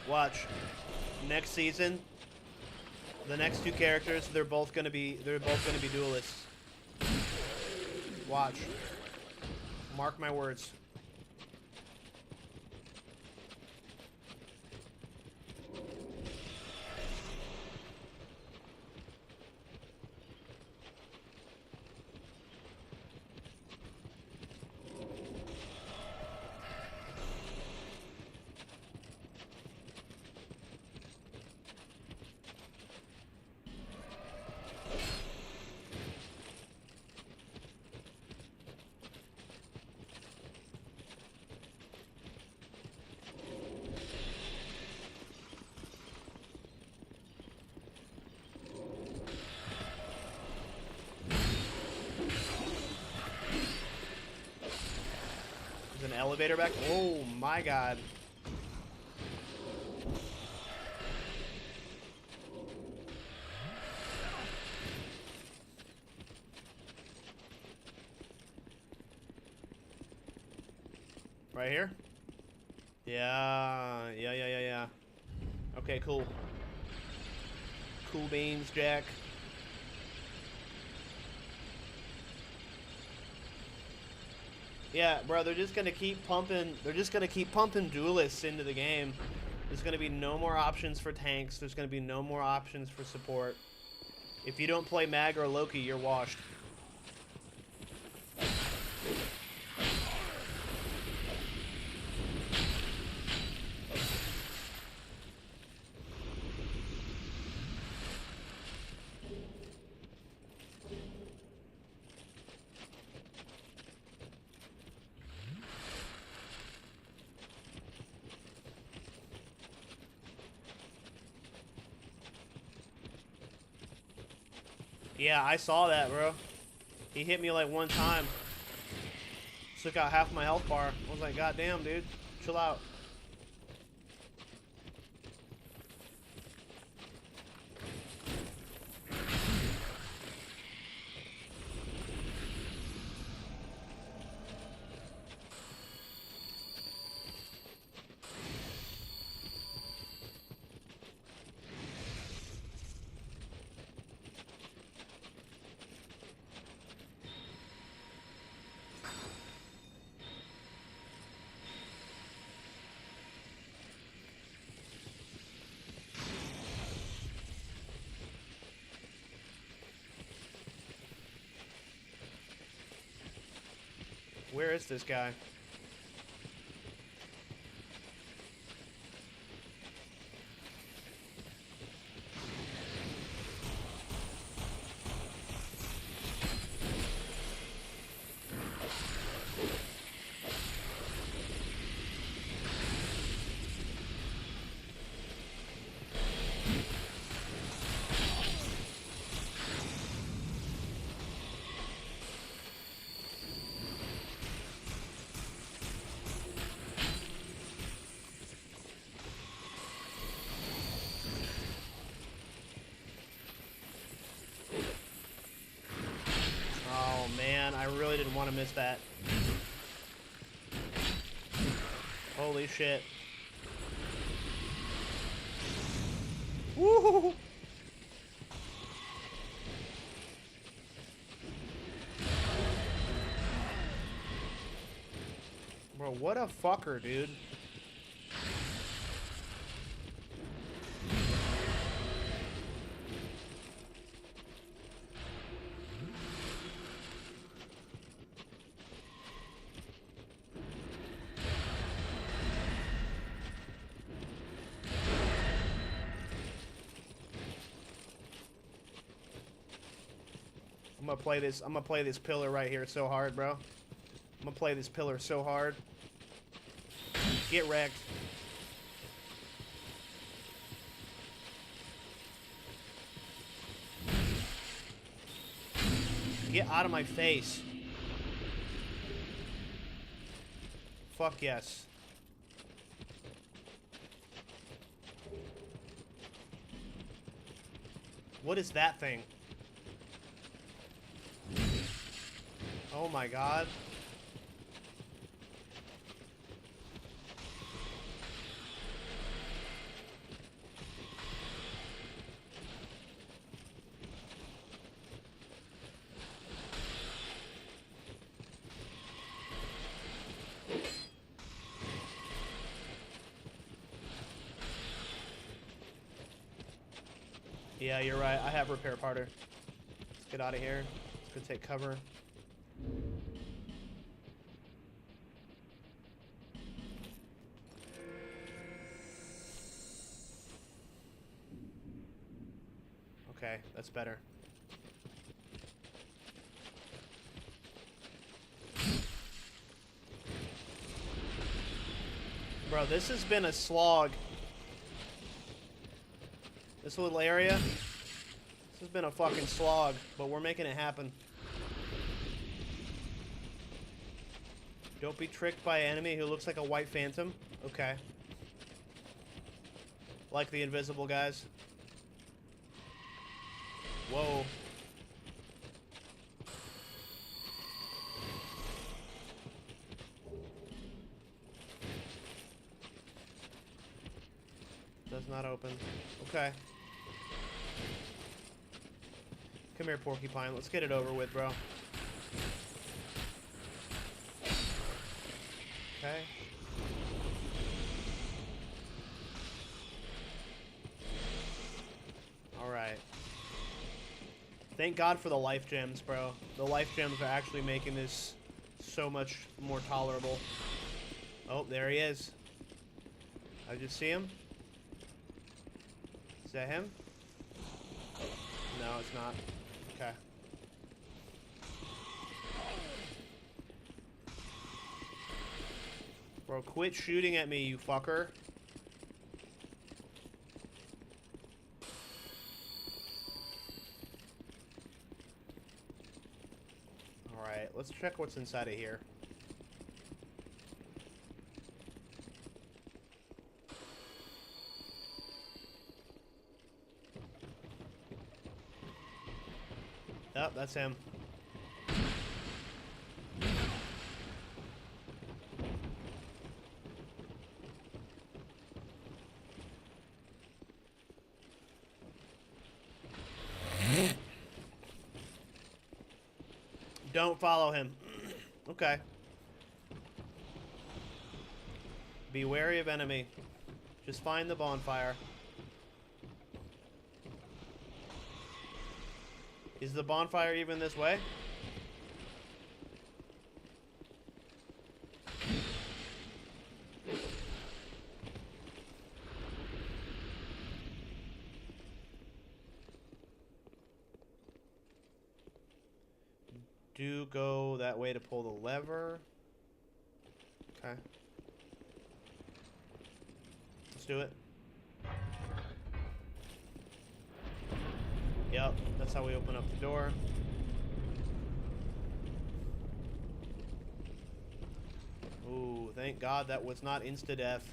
Speaker 1: Watch. Next season, the next two characters, they're both gonna be duelists. Watch. Mark my words. There's an elevator back. Oh my god. Right here? Yeah. Okay, cool. Cool beans, Jack. Yeah, bro, they're just gonna keep pumping. They're just gonna keep pumping duelists into the game. There's gonna be no more options for tanks. There's gonna be no more options for support. If you don't play Mag or Loki, you're washed. Yeah, I saw that, bro. He hit me like one time. Took out half my health bar. I was like, God damn, dude. Chill out. Where is this guy? Oh man, I really didn't want to miss that. Holy shit. Woo! Bro, what a fucker, dude. I'm gonna play this pillar right here so hard, bro. I'm gonna play this pillar so hard. Get wrecked. Get out of my face. Fuck yes. What is that thing? Oh my god. Yeah, you're right. I have repair parter. Let's get out of here. Let's go take cover. Okay, that's better. Bro, this has been a slog. This little area, this has been a fucking slog, but we're making it happen. Don't be tricked by an enemy who looks like a white phantom. Okay. Like the invisible guys. Whoa. Does not open. Okay. Come here, Porcupine. Let's get it over with, bro. Okay. Alright. Thank God for the life gems, bro. The life gems are actually making this so much more tolerable. Oh, there he is. I just see him. Is that him? No, it's not. Okay. Bro, quit shooting at me, you fucker. Alright, let's check what's inside of here. Oh, that's him. Don't follow him. Okay. Be wary of enemy. Just find the bonfire. Is the bonfire even this way? Do go that way to pull the lever. Okay. Let's do it. Yep, that's how we open up the door. Ooh, thank God that was not insta-death.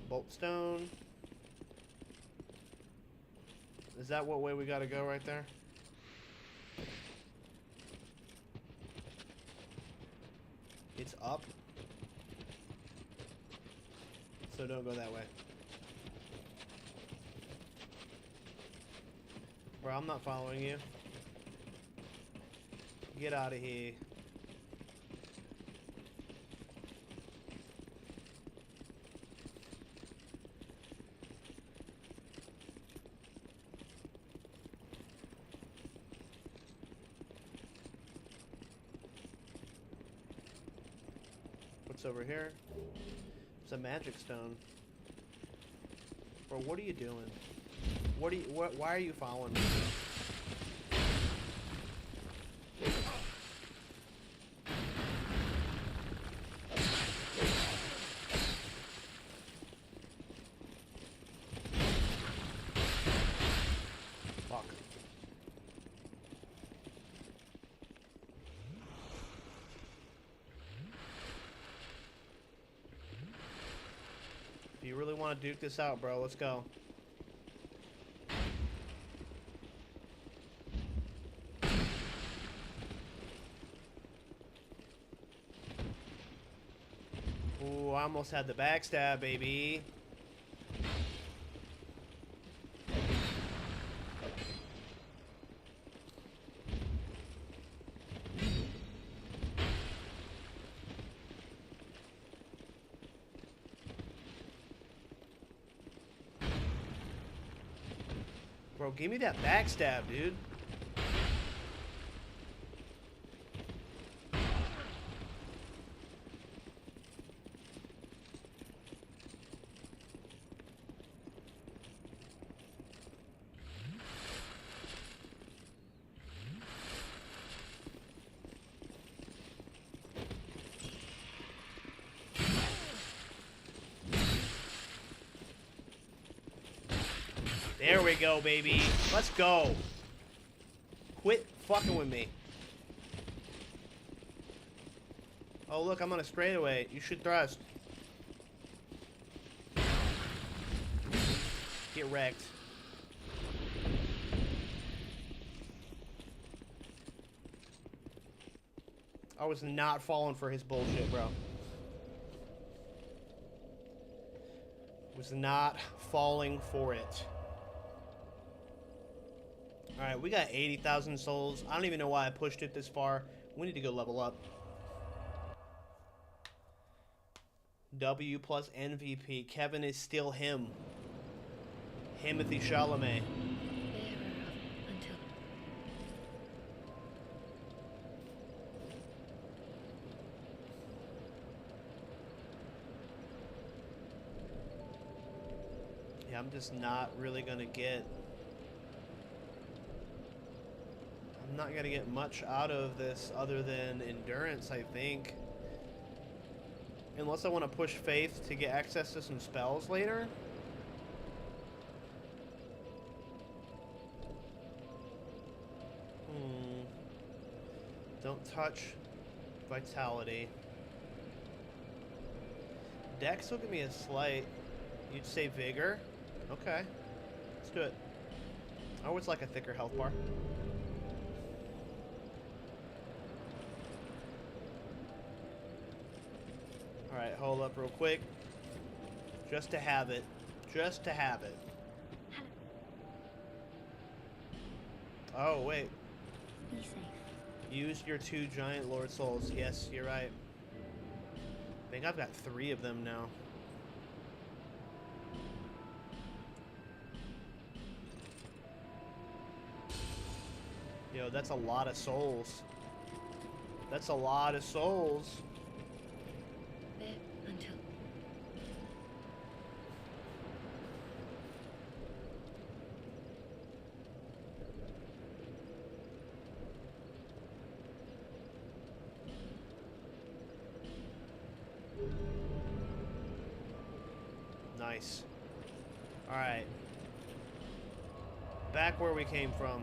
Speaker 1: Bolt stone. Is that what way we gotta go right there? It's up. So don't go that way. Bro, I'm not following you. Get out of here. What's over here? It's a magic stone. Bro, what are you doing? What are you? Why are you following me? Fuck. If you really want to duke this out, bro, let's go. Ooh, I almost had the backstab, baby. Bro, give me that backstab, dude. There we go, baby. Let's go. Quit fucking with me. Oh, look, I'm on a straightaway. You should thrust. Get wrecked. I was not falling for his bullshit, bro. Was not falling for it. Alright, we got 80,000 souls. I don't even know why I pushed it this far. We need to go level up. W plus MVP. Kevin is still him. Timothy Chalamet. Yeah, I'm just not really gonna get... I'm not gonna get much out of this other than endurance, I think. Unless I want to push Faith to get access to some spells later. Don't touch Vitality. Dex will give me a slight. You'd say Vigor? Okay. Let's do it. I always like a thicker health bar. Alright, hold up real quick. Just to have it. Just to have it. Oh, wait.
Speaker 2: Be safe.
Speaker 1: Use your 2 giant Lord Souls. Yes, you're right. I think I've got 3 of them now. Yo, that's a lot of souls. That's a lot of souls.
Speaker 3: There until.
Speaker 1: Nice. Alright. Back where we came from.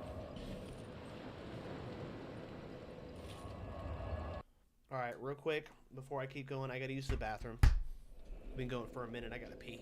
Speaker 1: Alright, real quick, before I keep going, I gotta use the bathroom. I've been going for a minute, I gotta pee.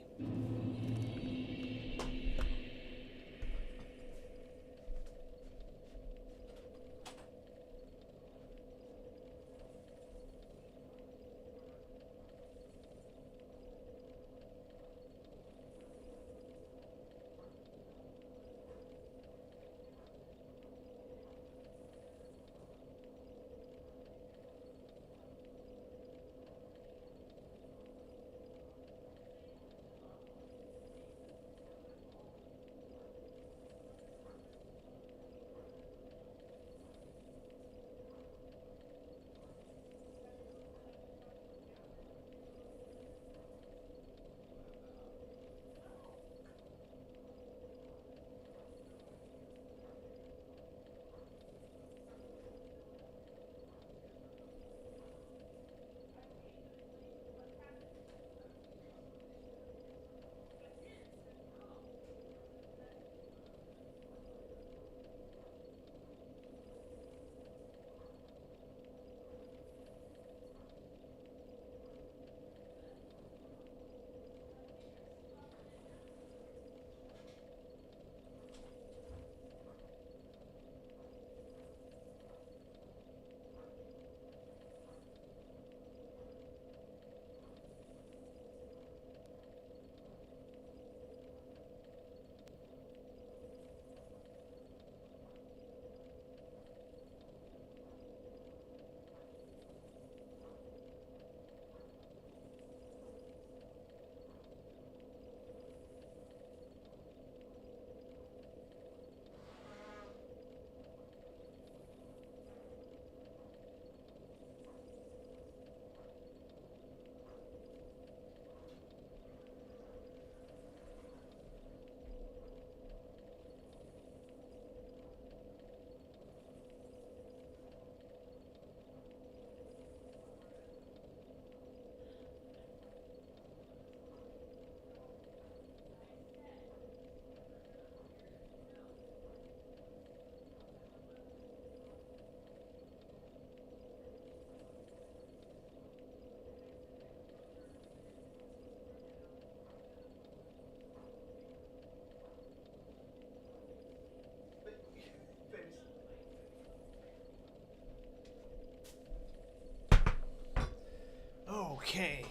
Speaker 1: Okay.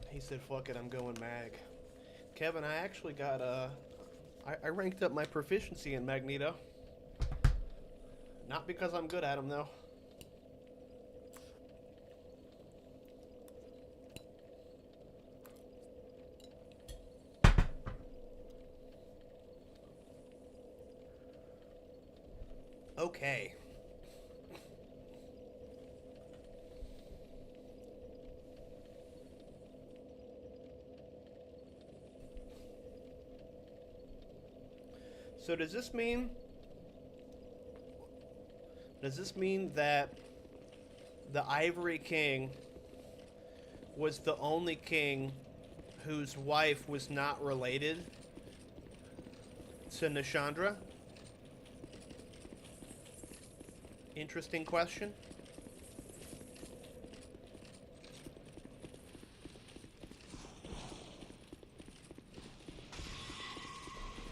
Speaker 1: He said, fuck it, I'm going mag. Kevin, I actually got, I ranked up my proficiency in Magneto. Not because I'm good at him, though. Okay. So does this mean that the Ivory King was the only king whose wife was not related to Nashandra? Interesting question.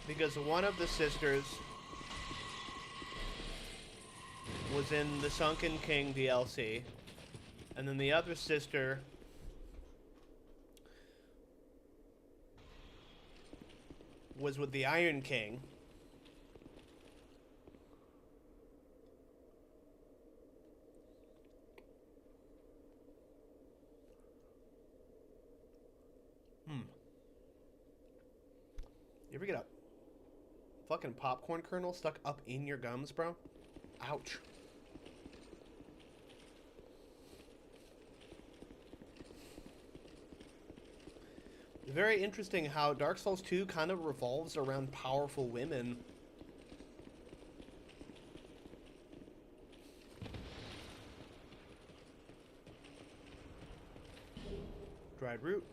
Speaker 1: Because one of the sisters was in the Sunken King DLC, and then the other sister was with the Iron King. You ever get a fucking popcorn kernel stuck up in your gums, bro? Ouch. Very interesting how Dark Souls 2 kind of revolves around powerful women. Dried root.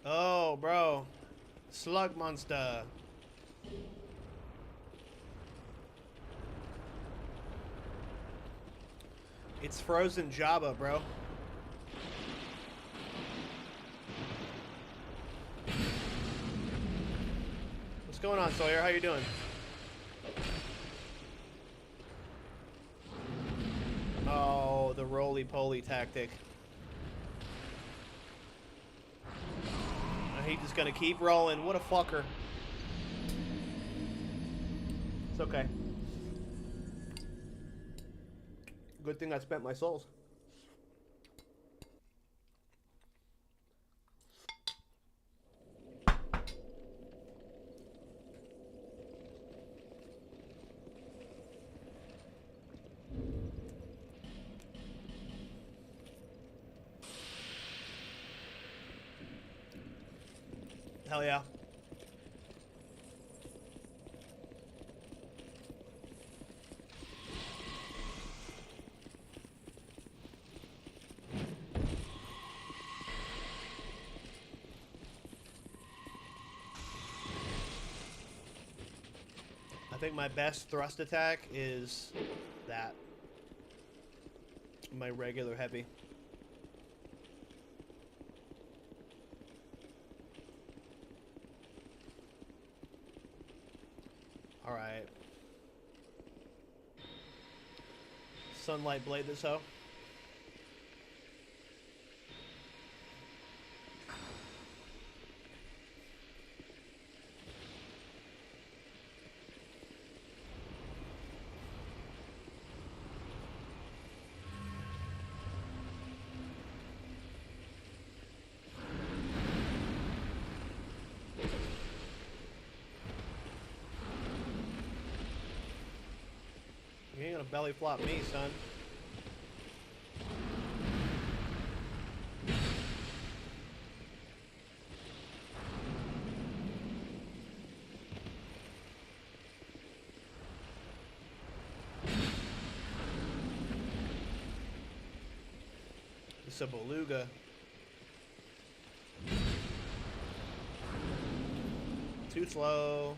Speaker 1: Oh, bro. Slug monster. It's frozen Jabba, bro. What's going on, Sawyer? How you doing? Oh, the roly-poly tactic. He's just gonna keep rolling. What a fucker. It's okay. Good thing I spent my souls. Hell yeah. I think my best thrust attack is that. My regular heavy. Alright. Sunlight blade this hoe. You ain't gonna belly flop me, son. It's a beluga. Too slow.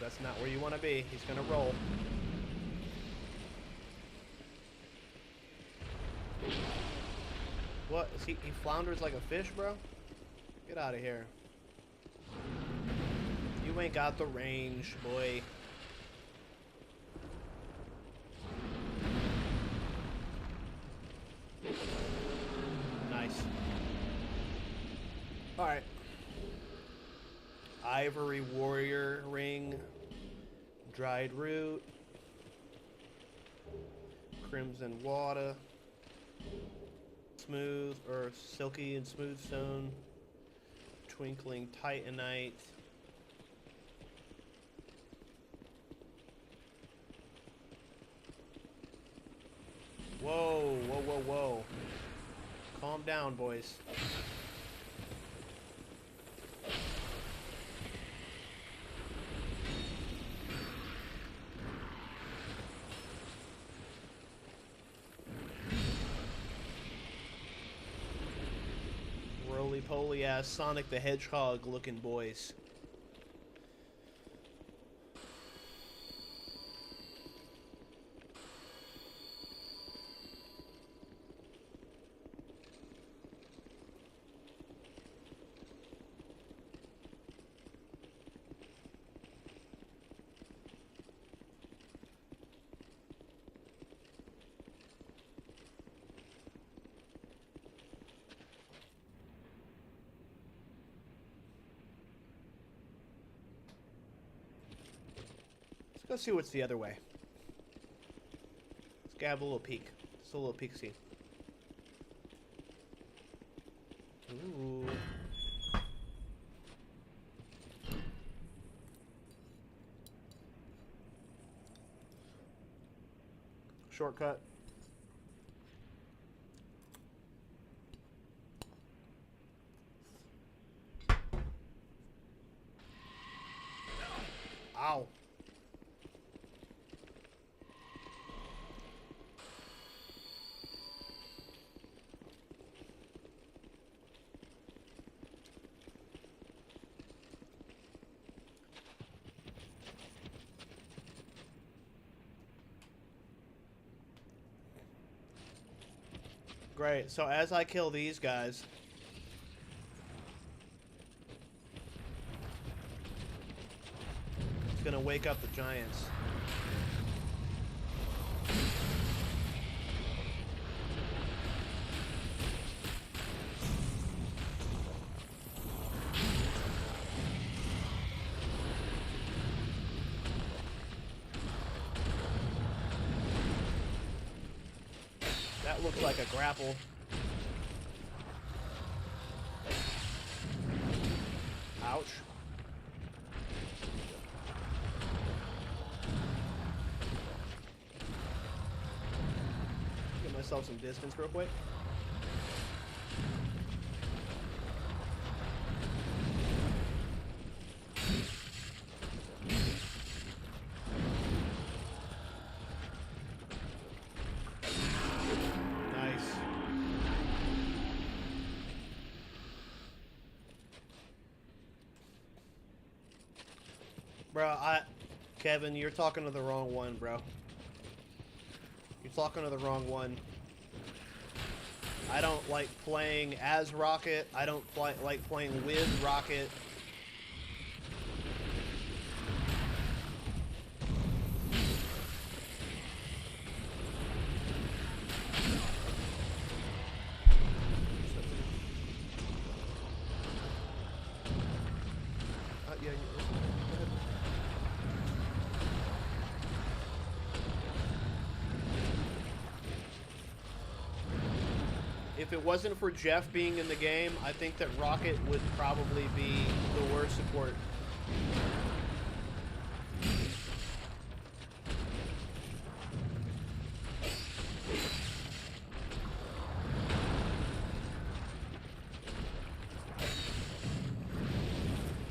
Speaker 1: That's not where you want to be. He's gonna roll. What? Is he flounders like a fish, bro? Get out of here. You ain't got the range, boy. Nice. Alright. Ivory warrior ring. Dried root. Crimson water. Smooth or silky and smooth stone. Twinkling titanite. Whoa, whoa, whoa, whoa. Calm down, boys. roly-poly ass Sonic the Hedgehog looking boys. Let's see what's the other way. Let's have a little peek. Just a little peek-see. Ooh. Shortcut. Ow. Great, so as I kill these guys, it's gonna wake up the giants. That looks like a grapple. Ouch. Get myself some distance real quick. Bro, Kevin, you're talking to the wrong one, bro. You're talking to the wrong one. I don't like playing as Rocket. I don't like playing with Rocket. Yeah, if it wasn't for Jeff being in the game, I think that Rocket would probably be the worst support.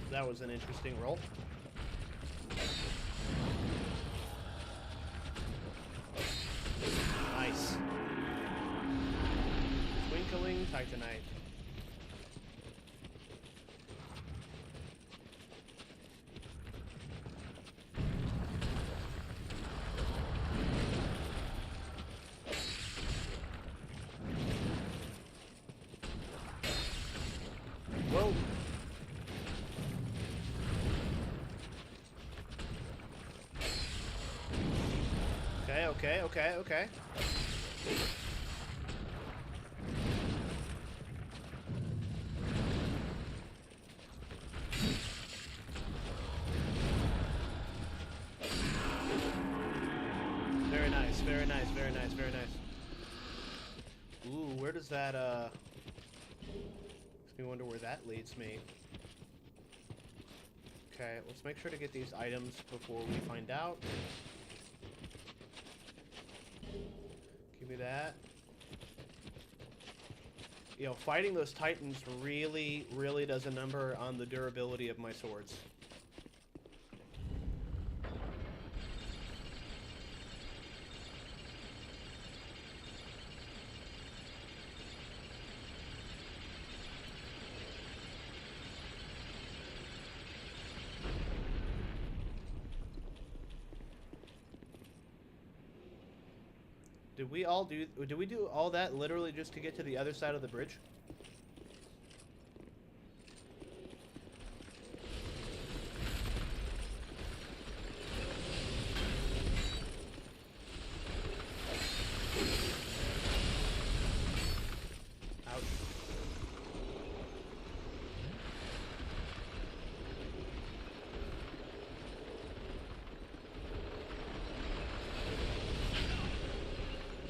Speaker 1: That was an interesting roll. Nice. Twinkling Titanite. Whoa. Okay. Very nice. Ooh, where does that, makes me wonder where that leads me. Okay, let's make sure to get these items before we find out. Give me that. You know, fighting those Titans really does a number on the durability of my swords. Did we do all that literally just to get to the other side of the bridge? Ouch.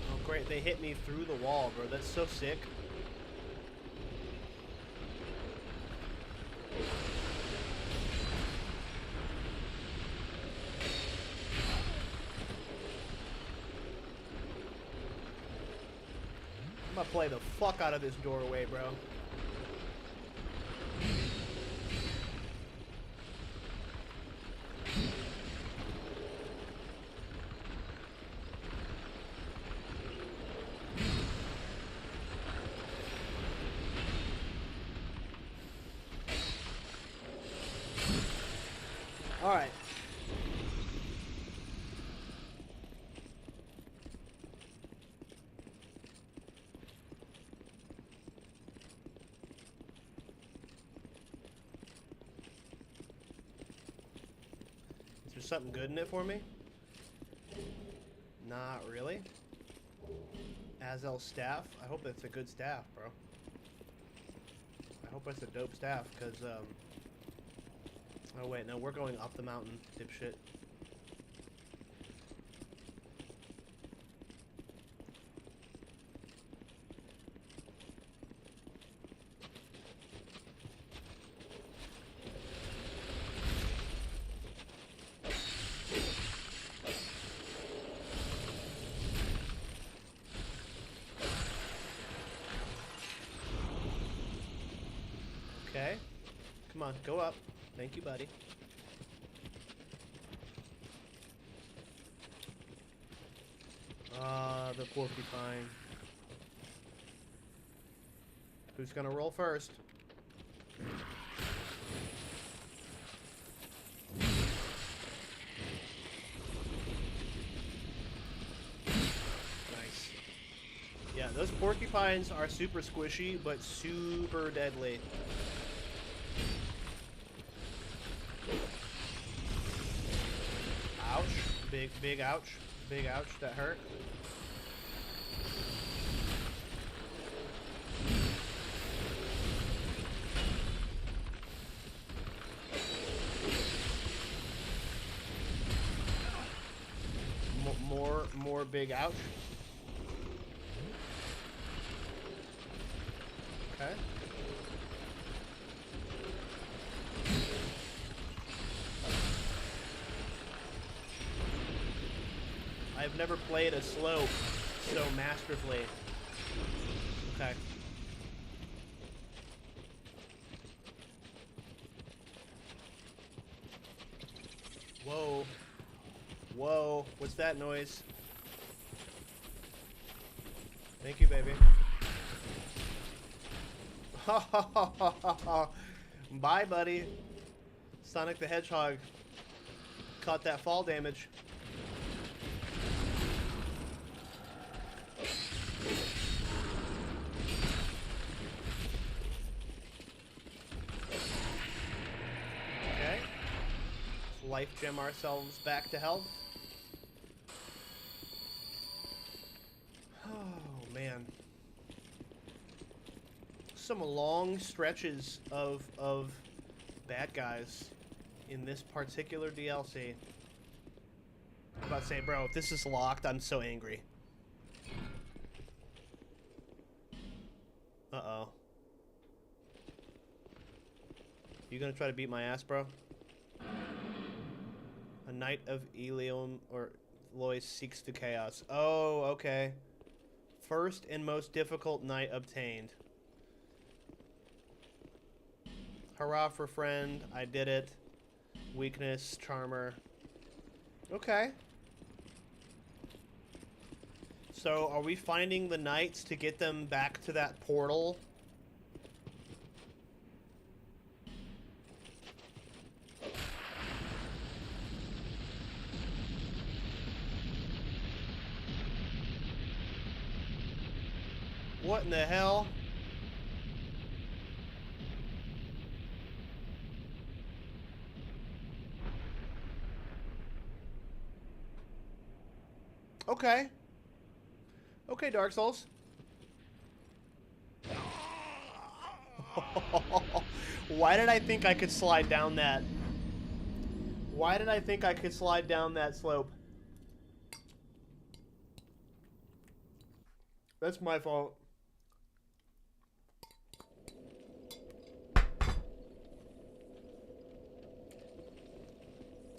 Speaker 1: Oh great, they hit me through the wall, bro. That's so sick. I'm gonna play the fuck out of this doorway, bro. All right. Is there something good in it for me? Not really. Azel's staff. I hope that's a good staff, bro. I hope that's a dope staff, because, oh wait, no, we're going up the mountain, dipshit. Okay. Come on, go up. Thank you, buddy. The porcupine. Who's gonna roll first? Nice. Yeah, those porcupines are super squishy, but super deadly. Ouch. Big ouch. Big ouch. That hurt. More big ouch. Okay. I've never played a slope so masterfully. Okay. Whoa. Whoa. What's that noise? Thank you, baby. Bye, buddy. Sonic the Hedgehog caught that fall damage. Okay. Let's life gem ourselves back to health. Oh, man. Some long stretches of bad guys in this particular DLC. I'm about to say, bro, if this is locked, I'm so angry. Uh-oh. You gonna try to beat my ass, bro? A Knight of Ilium or Lois seeks to chaos. Oh, okay. First and most difficult knight obtained. Hurrah for friend. I did it. Weakness, charmer. Okay. So, are we finding the knights to get them back to that portal? What in the hell? Okay. Okay, Dark Souls. Why did I think I could slide down that? Why did I think I could slide down that slope? That's my fault.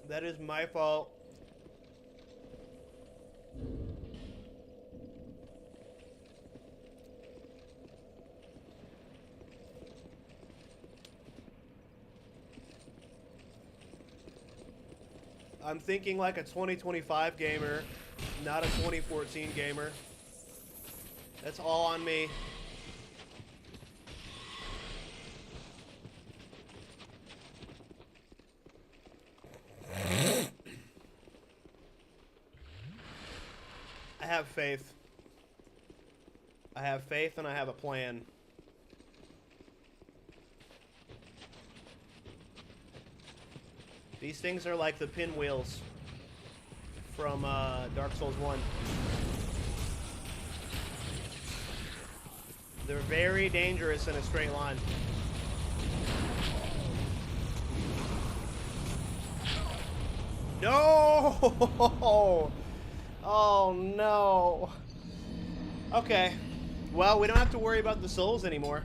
Speaker 1: That is my fault. I'm thinking like a 2025 gamer, not a 2014 gamer. That's all on me. I have faith. I have faith and I have a plan. These things are like the pinwheels from Dark Souls 1. They're very dangerous in a straight line. No! Oh no. Okay. Well, we don't have to worry about the souls anymore.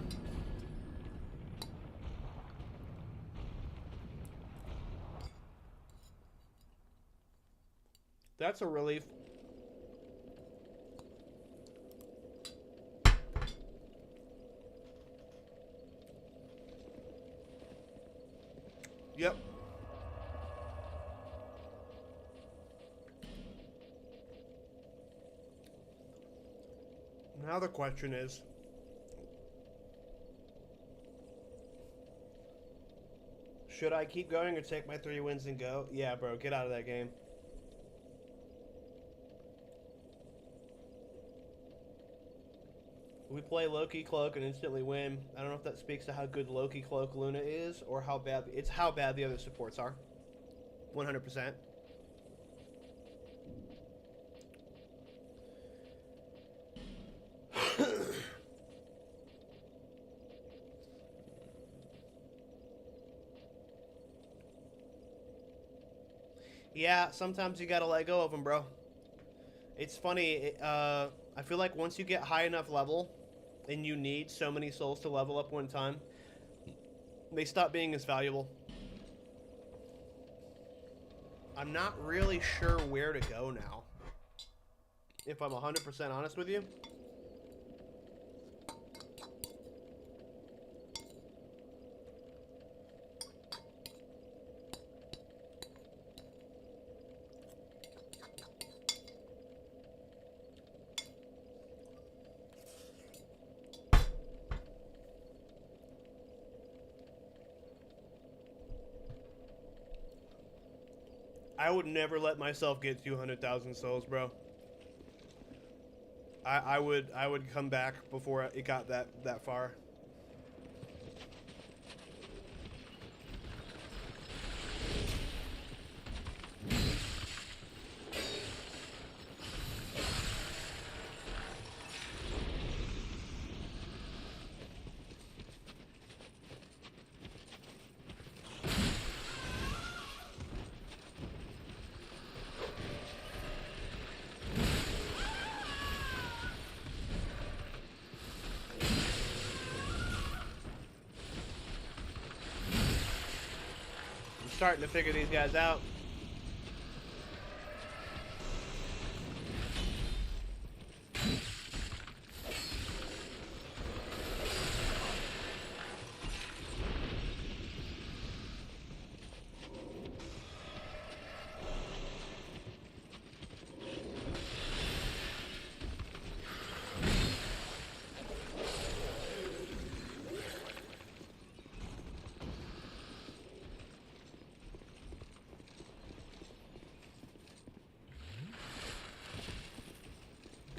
Speaker 1: That's a relief. Yep. Now the question is, should I keep going or take my 3 wins and go? Yeah, bro, get out of that game. We play Loki Cloak and instantly win. I don't know if that speaks to how good Loki Cloak Luna is or how bad it's how bad the other supports are. 100%. Yeah, sometimes you gotta let go of them, bro. It's funny. I feel like once you get high enough level, and you need so many souls to level up one time, they stop being as valuable. I'm not really sure where to go now, if I'm 100% honest with you. I would never let myself get 200,000 souls, bro. I would come back before it got that far. Starting to figure these guys out.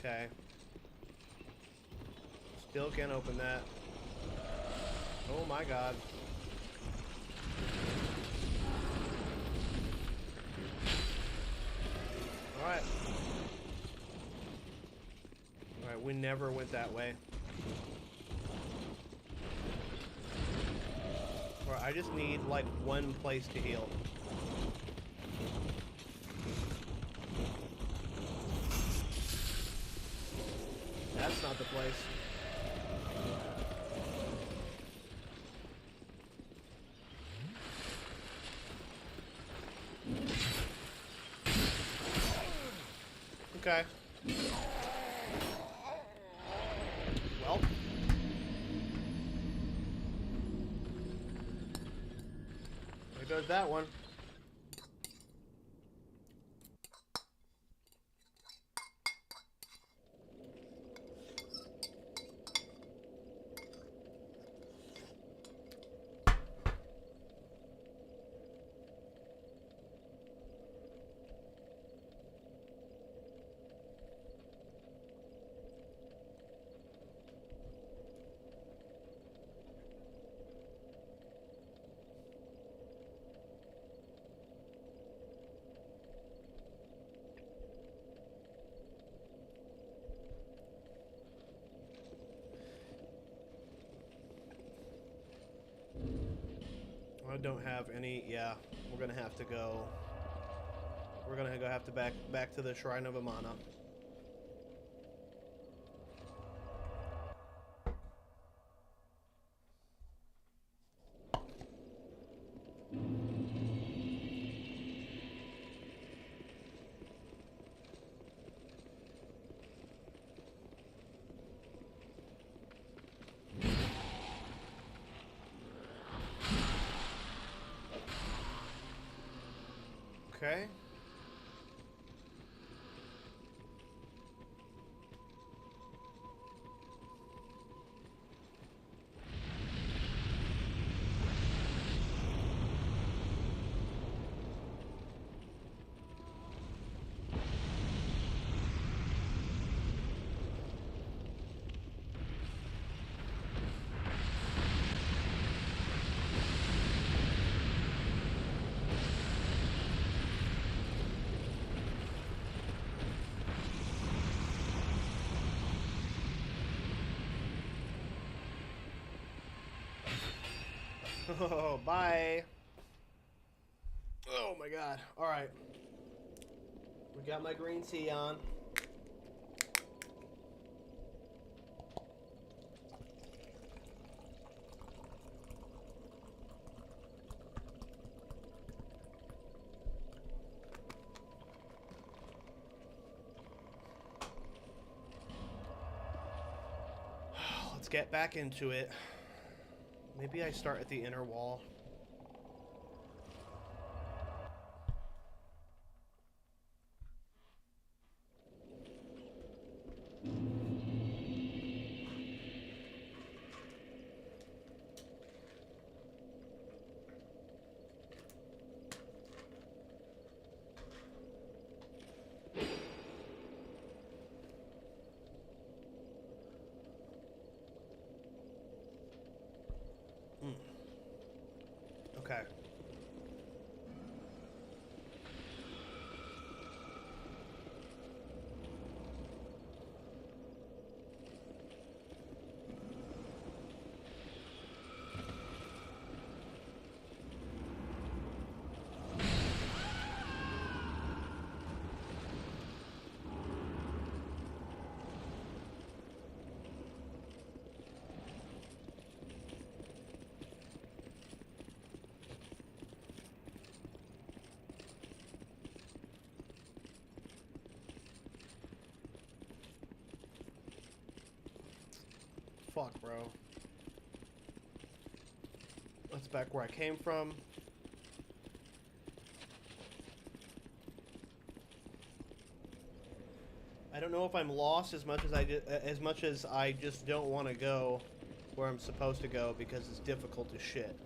Speaker 1: Okay. Still can't open that. Oh my god. Alright. Alright, we never went that way. Alright, I just need like one place to heal. That's not the place. Okay. Well. There goes that one. I don't have any. Yeah, we're gonna have to go. We're gonna have to back to the Shrine of Amana. Okay. Oh, bye. Oh my god. Alright. We got my green tea on. Let's get back into it. Maybe I start at the inner wall. Okay. Fuck, bro. That's back where I came from. I don't know if I'm lost as much as I just don't want to go where I'm supposed to go because it's difficult as shit.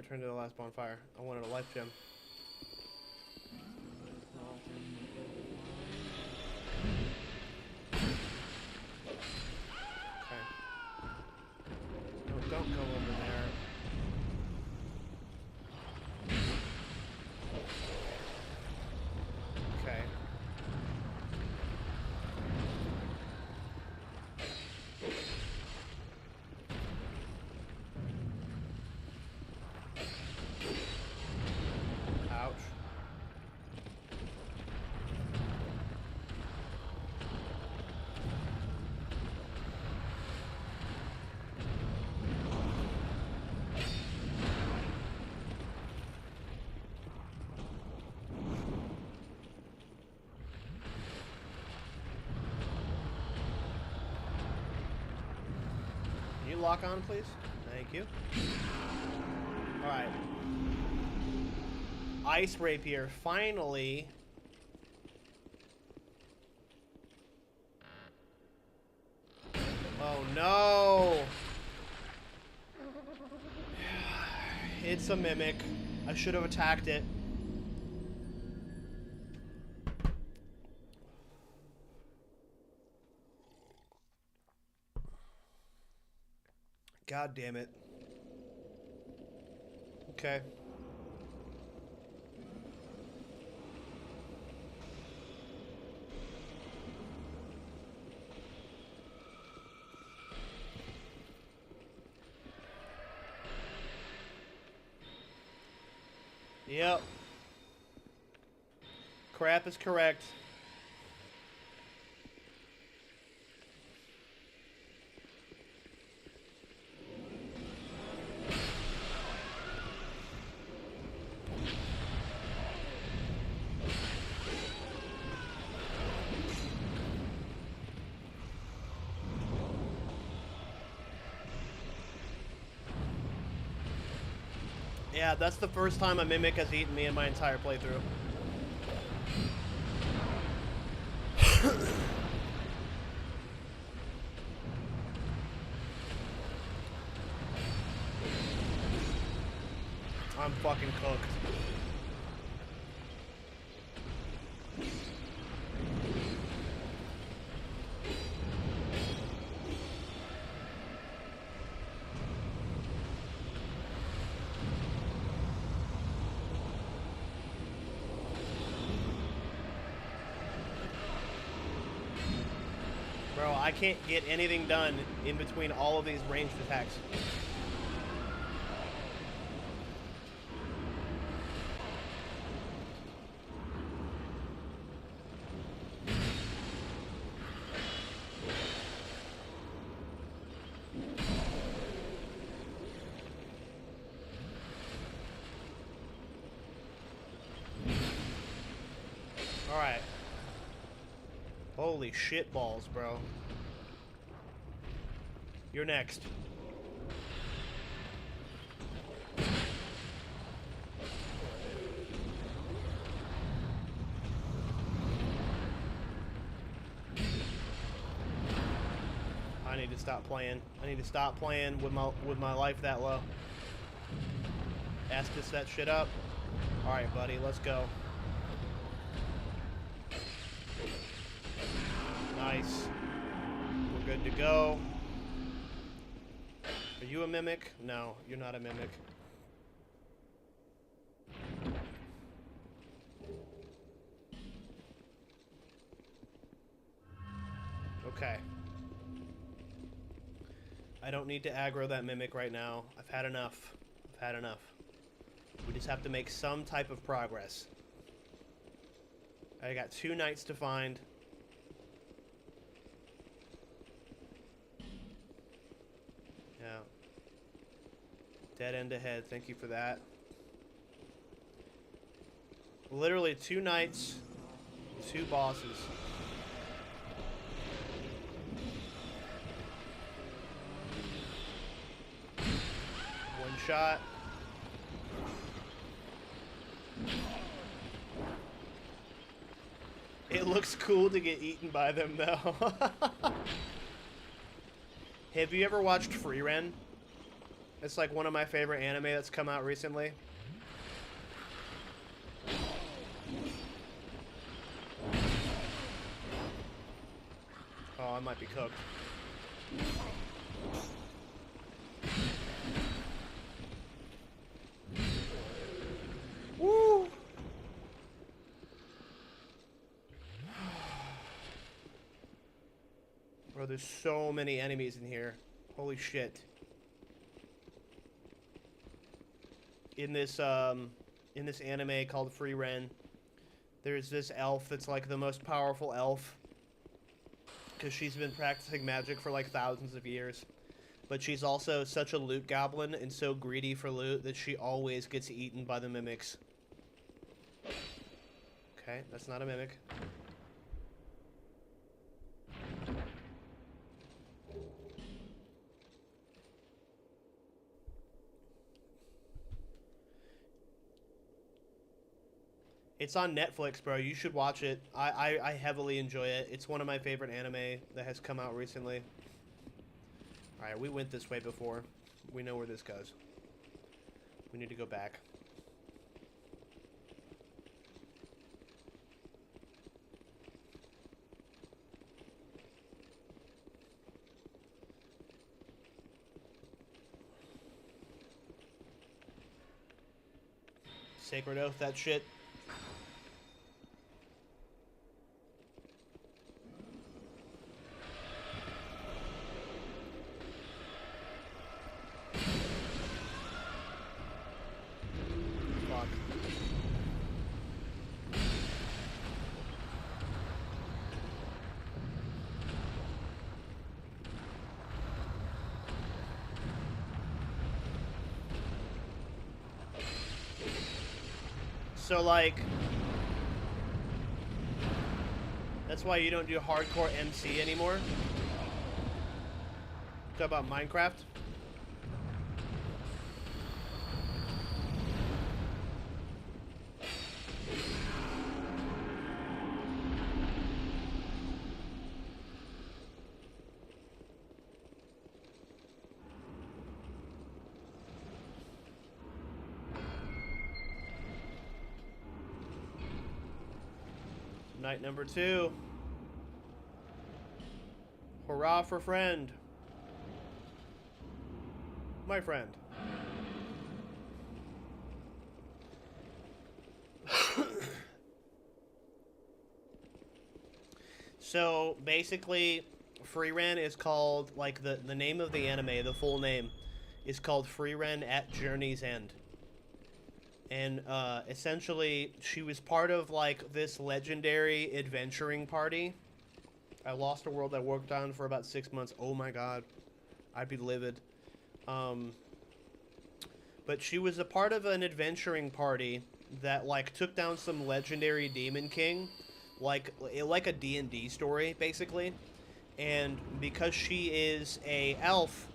Speaker 1: Return to the last bonfire. I wanted a life gem. Okay. No, don't go over there. Okay. Ouch. Can you lock on, please? Thank you. Alright. Ice Rapier, finally. Oh no! It's a mimic. I should have attacked it. God damn it. Okay. Yep. Crap is correct. Yeah, that's the first time a mimic has eaten me in my entire playthrough. I'm fucking cooked. Bro, I can't get anything done in between all of these ranged attacks. Alright. Holy shit balls, bro. You're next. I need to stop playing. I need to stop playing with my life that low. Estus that shit up. Alright, buddy, let's go. Nice. We're good to go. Are you a mimic? No, you're not a mimic. Okay. I don't need to aggro that mimic right now. I've had enough. I've had enough. We just have to make some type of progress. I got 2 knights to find. Yeah. Dead end ahead. Thank you for that. Literally 2 knights, 2 bosses. One shot. It looks cool to get eaten by them, though. Have you ever watched Free Ren? It's like one of my favorite anime that's come out recently. Oh, I might be cooked. Woo! Bro, there's so many enemies in here. Holy shit. In this anime called Frieren, there's this elf that's like the most powerful elf because she's been practicing magic for like thousands of years. But she's also such a loot goblin and so greedy for loot that she always gets eaten by the mimics. Okay, that's not a mimic. It's on Netflix, bro. You should watch it. I heavily enjoy it. It's one of my favorite anime that has come out recently. Alright, we went this way before. We know where this goes. We need to go back. Sacred Oath, that shit. Fuck. So, like, that's why you don't do hardcore MC anymore? Talk about Minecraft? Night number 2. Hurrah for friend. My friend. So, basically, Frieren is called, like, the name of the anime, the full name, is called Frieren at Journey's End. And essentially, she was part of like this legendary adventuring party. I Lost a World I worked on for about 6 months. Oh my god, I'd be livid. But she was a part of an adventuring party that like took down some legendary demon king, like a D&D story basically. And because she is a elf,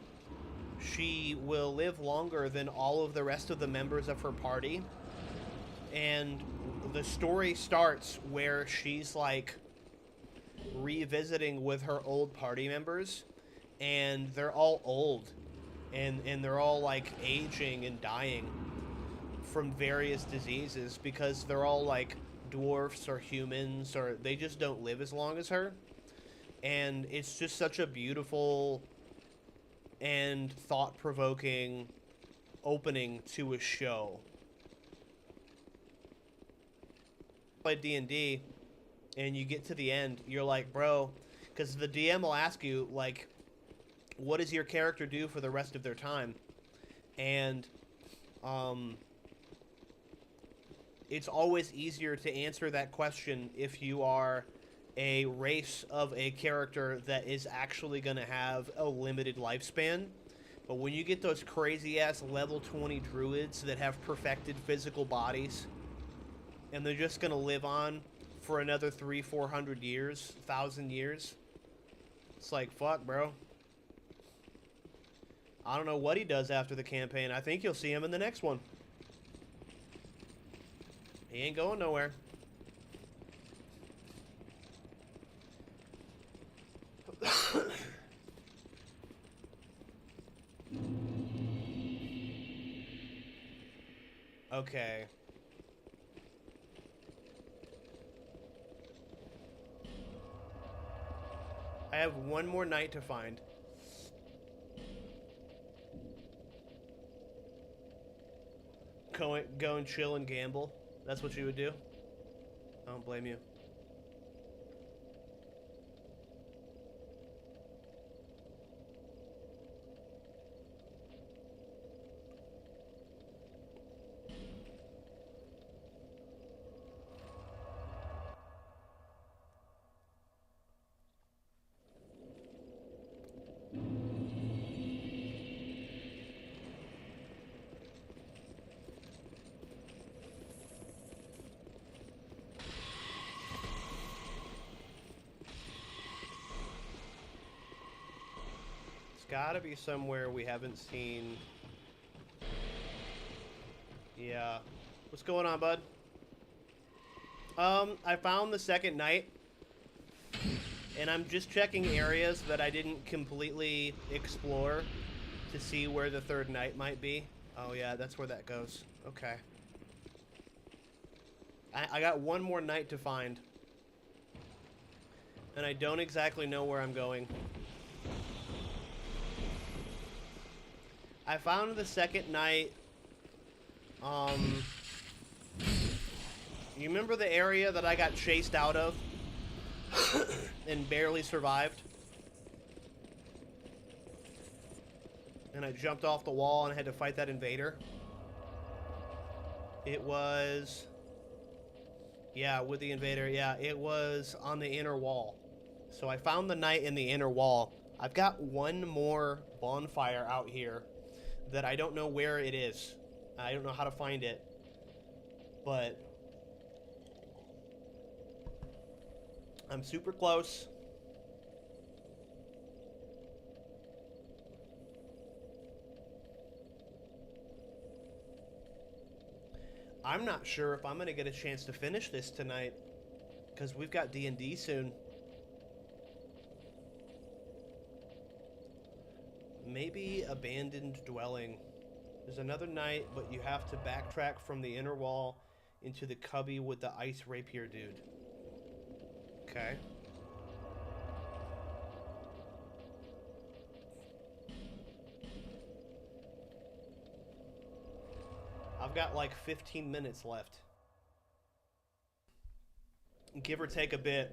Speaker 1: she will live longer than all of the rest of the members of her party. And the story starts where she's like revisiting with her old party members, and they're all old, and they're all like aging and dying from various diseases because they're all like dwarfs or humans, or they just don't live as long as her. And it's just such a beautiful and thought-provoking opening to a show. Play D&D, and you get to the end, you're like, bro, because the DM will ask you, like, what does your character do for the rest of their time? And, it's always easier to answer that question if you are a race of a character that is actually going to have a limited lifespan. But when you get those crazy-ass level 20 druids that have perfected physical bodies, and they're just going to live on for another 300-400 years, 1,000 years, it's like, fuck, bro. I don't know what he does after the campaign. I think you'll see him in the next one. He ain't going nowhere. Okay. I have one more night to find. Go and chill and gamble. That's what you would do? I don't blame you. It's gotta be somewhere we haven't seen. Yeah. What's going on, bud? I found the second night, and I'm just checking areas that I didn't completely explore to see where the third night might be. Oh yeah, that's where that goes. Okay. I got one more night to find, and I don't exactly know where I'm going. I found the second night. You remember the area that I got chased out of and barely survived? And I jumped off the wall and I had to fight that invader? It was... Yeah, with the invader. Yeah, it was on the inner wall. So I found the knight in the inner wall. I've got one more bonfire out here that I don't know where it is. I don't know how to find it. But I'm super close. I'm not sure if I'm going to get a chance to finish this tonight, because we've got D&D soon. Maybe Abandoned Dwelling. There's another night, but you have to backtrack from the inner wall into the cubby with the ice rapier dude. Okay. I've got like 15 minutes left. Give or take a bit.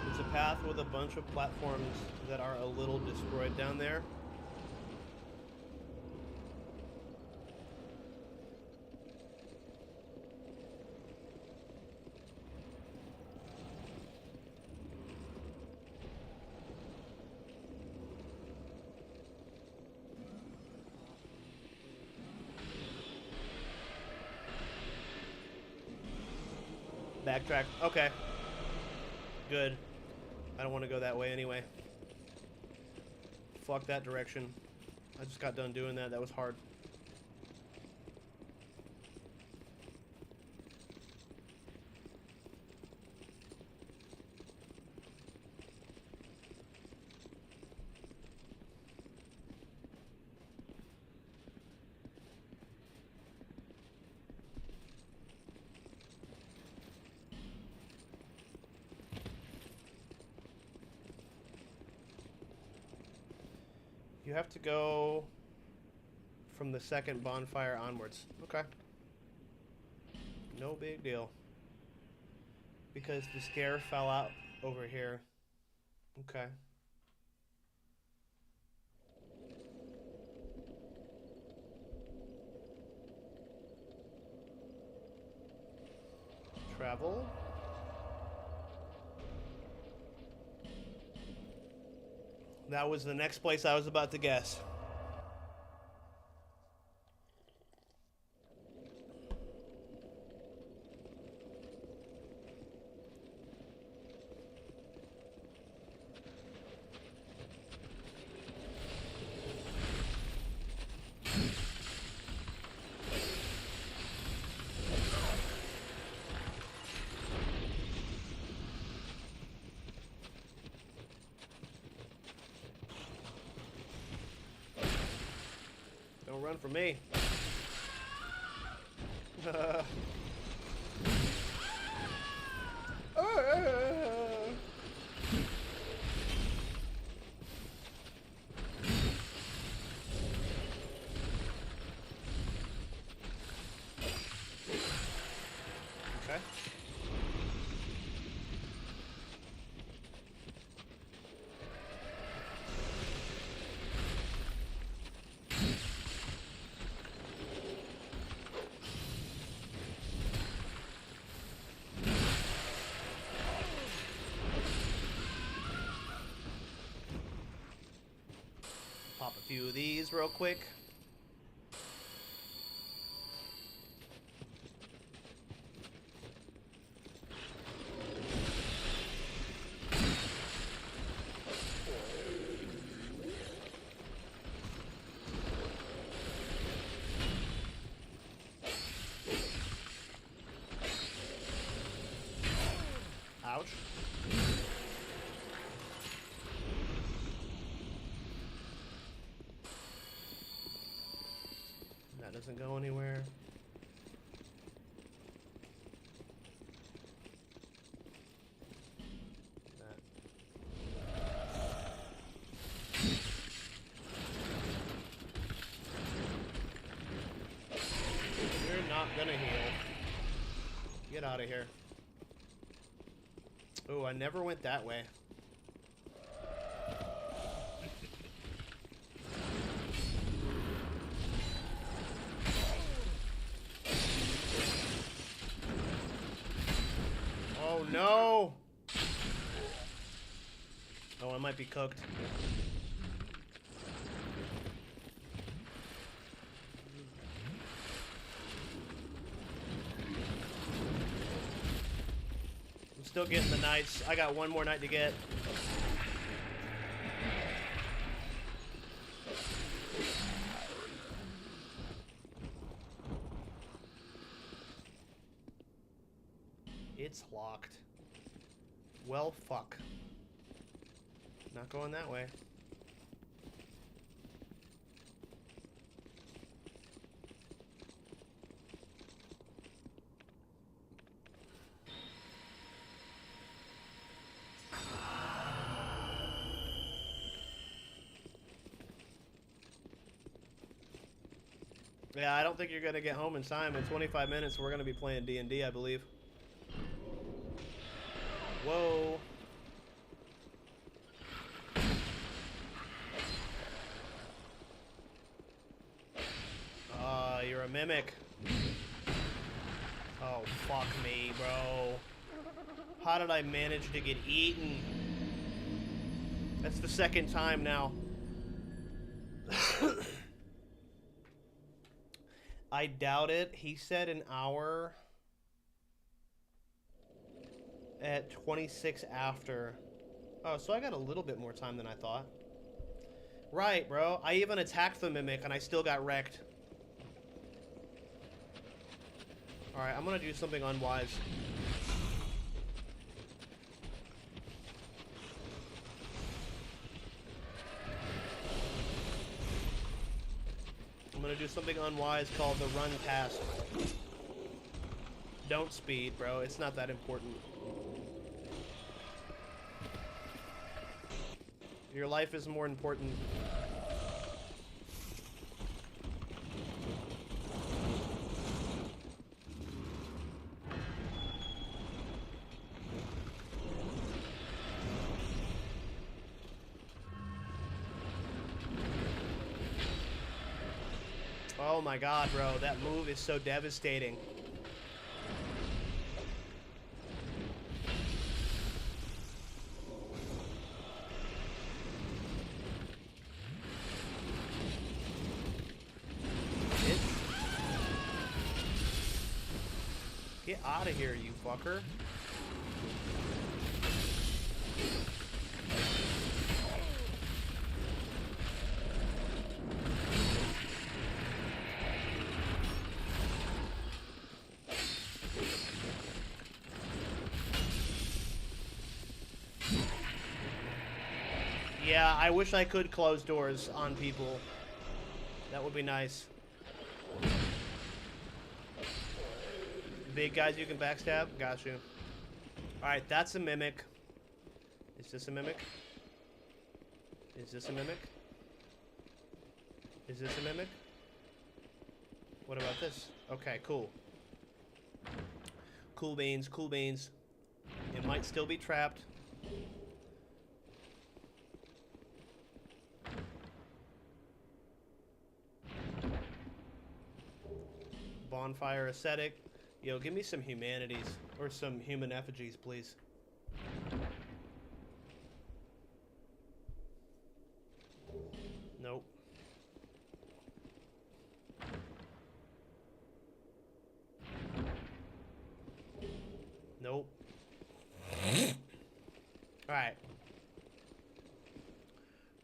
Speaker 1: It's a path with a bunch of platforms that are a little destroyed down there. Backtrack. Okay. Good. I don't want to go that way anyway. Fuck that direction. I just got done doing that. That was hard. You have to go from the second bonfire onwards. Okay. No big deal. Because the scare fell out over here. Okay. Travel. That was the next place I was about to guess. Don't run from me. Okay. Pop a few of these real quick. Ouch. That doesn't go anywhere. You're not gonna heal. Get out of here. Oh, I never went that way. Oh no! Oh, I might be cooked. I'm still getting the knights. I got one more knight to get. It's locked. Well, fuck. Not going that way. Yeah, I don't think you're gonna get home in time. In 25 minutes, we're gonna be playing D&D, I believe. Whoa. You're a mimic. Oh, fuck me, bro. How did I manage to get eaten? That's the second time now. I doubt it. He said an hour at 26 after. Oh, so I got a little bit more time than I thought. Right, bro. I even attacked the mimic and I still got wrecked. Alright, I'm gonna do something unwise. I'm gonna do something unwise called the run past. Don't speed, bro. It's not that important. Your life is more important. Oh my god, bro. That move is so devastating. Get out of here, you fucker. Yeah, I wish I could close doors on people. That would be nice. Big guys you can backstab? Got you. Alright, that's a mimic. Is this a mimic? Is this a mimic? Is this a mimic? What about this? Okay, cool. Cool beans, cool beans. It might still be trapped. Bonfire ascetic. Yo, give me some humanities. Or some human effigies, please. Nope. Nope. Alright.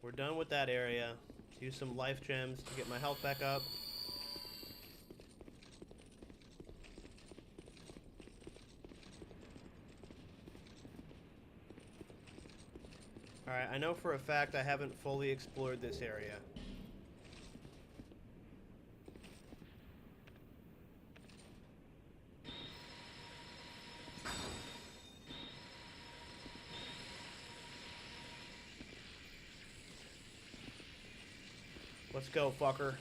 Speaker 1: We're done with that area. Let's use some life gems to get my health back up. Alright, I know for a fact I haven't fully explored this area. Let's go, fucker.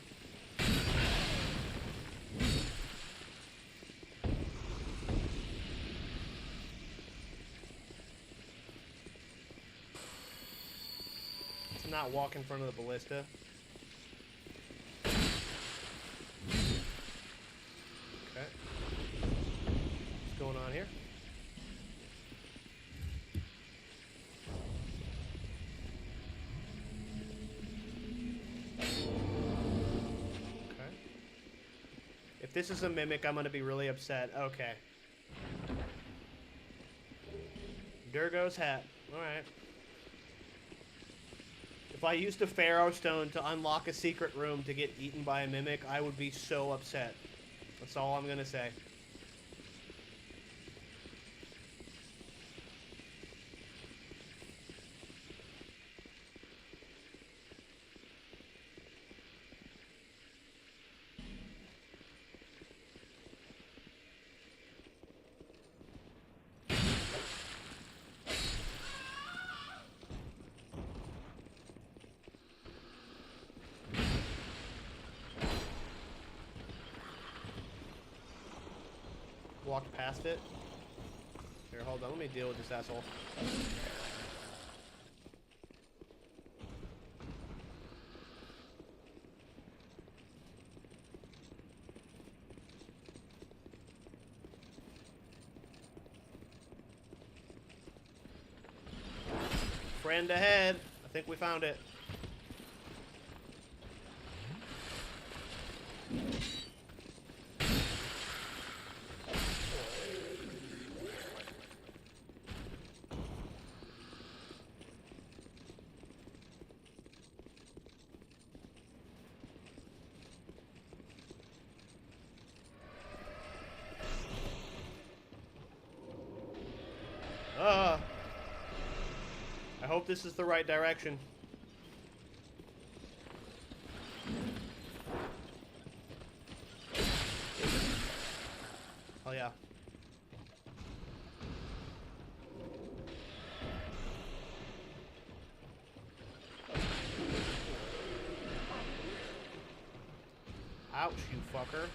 Speaker 1: Let's not walk in front of the ballista. Okay. What's going on here? If this is a mimic, I'm gonna be really upset. Okay. Durgo's hat. Alright. If I used a Pharaoh Stone to unlock a secret room to get eaten by a mimic, I would be so upset. That's all I'm gonna say. Walked past it. Here, hold on. Let me deal with this asshole. Friend ahead. I think we found it. I hope this is the right direction. Oh yeah. Ouch, you fucker.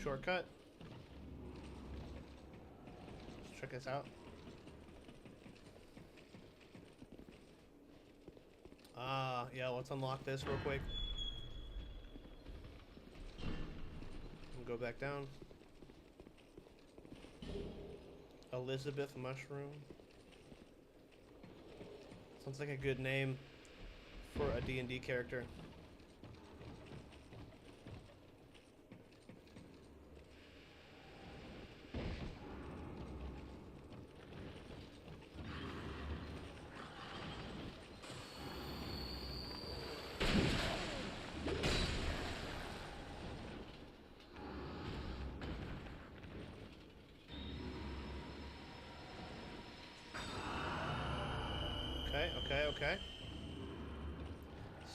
Speaker 1: Shortcut. Let's check this out. Yeah, let's unlock this real quick. We'll go back down. Elizabeth Mushroom. Sounds like a good name for a D&D character. Okay, okay, okay.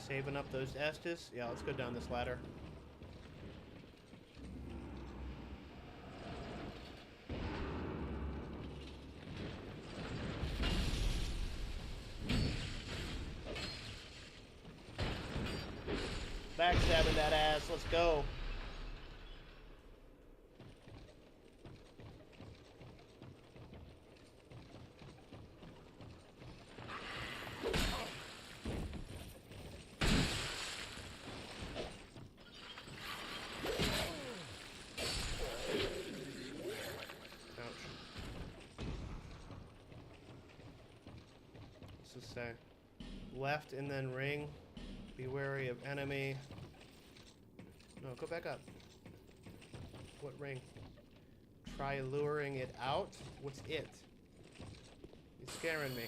Speaker 1: Saving up those Estus. Yeah, let's go down this ladder. Backstabbing that ass. Let's go. What's this say? Left and then ring. Be wary of enemy. No, go back up. What ring? Try luring it out? What's it? It's scaring me.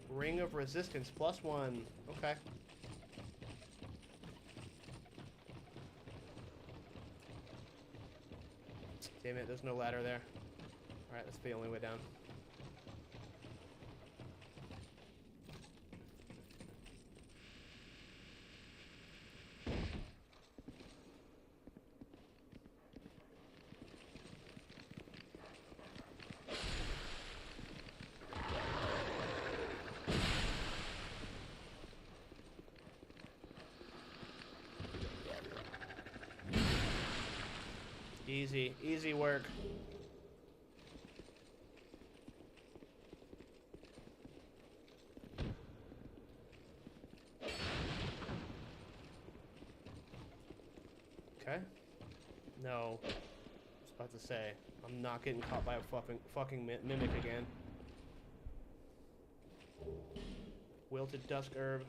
Speaker 1: Ring of resistance, +1. Okay. Damn it, there's no ladder there. Alright, that's the only way down. Easy, easy work. Okay. No. I was about to say, I'm not getting caught by a fucking mimic again. Wilted dusk herb.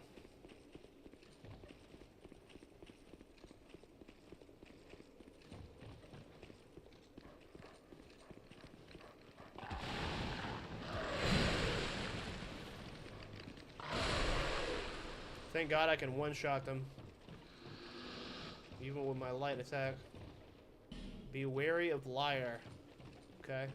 Speaker 1: Thank God I can one-shot them. Even with my light attack. Be wary of liar. Okay.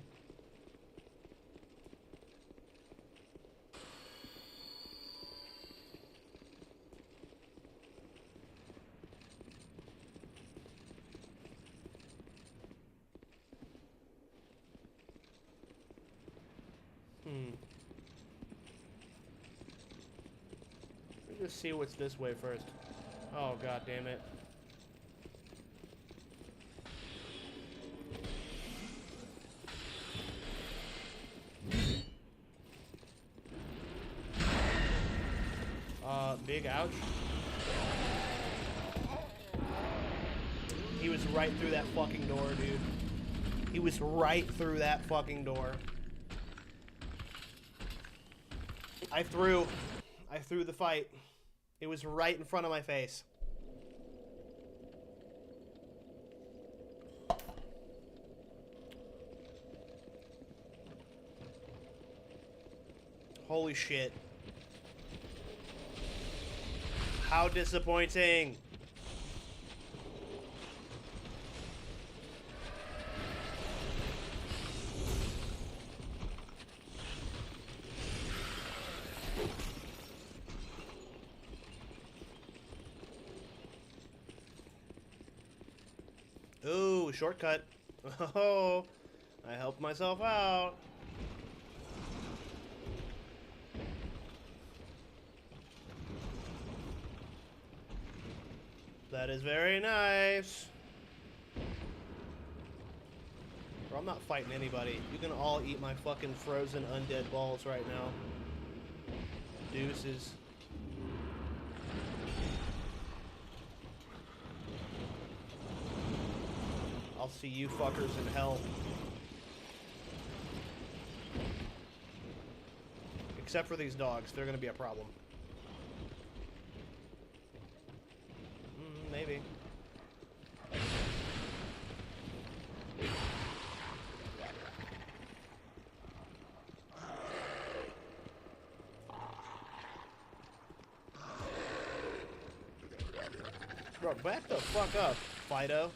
Speaker 1: Let's see what's this way first. Oh, God damn it. Big ouch. He was right through that fucking door, dude. He was right through that fucking door. I threw the fight. It was right in front of my face. Holy shit. How disappointing. Ooh, shortcut. Oh, I helped myself out. That is very nice. Bro, I'm not fighting anybody. You can all eat my fucking frozen undead balls right now. Deuces. I'll see you fuckers in hell. Except for these dogs. They're gonna be a problem. Maybe. Bro, back the fuck up, Fido.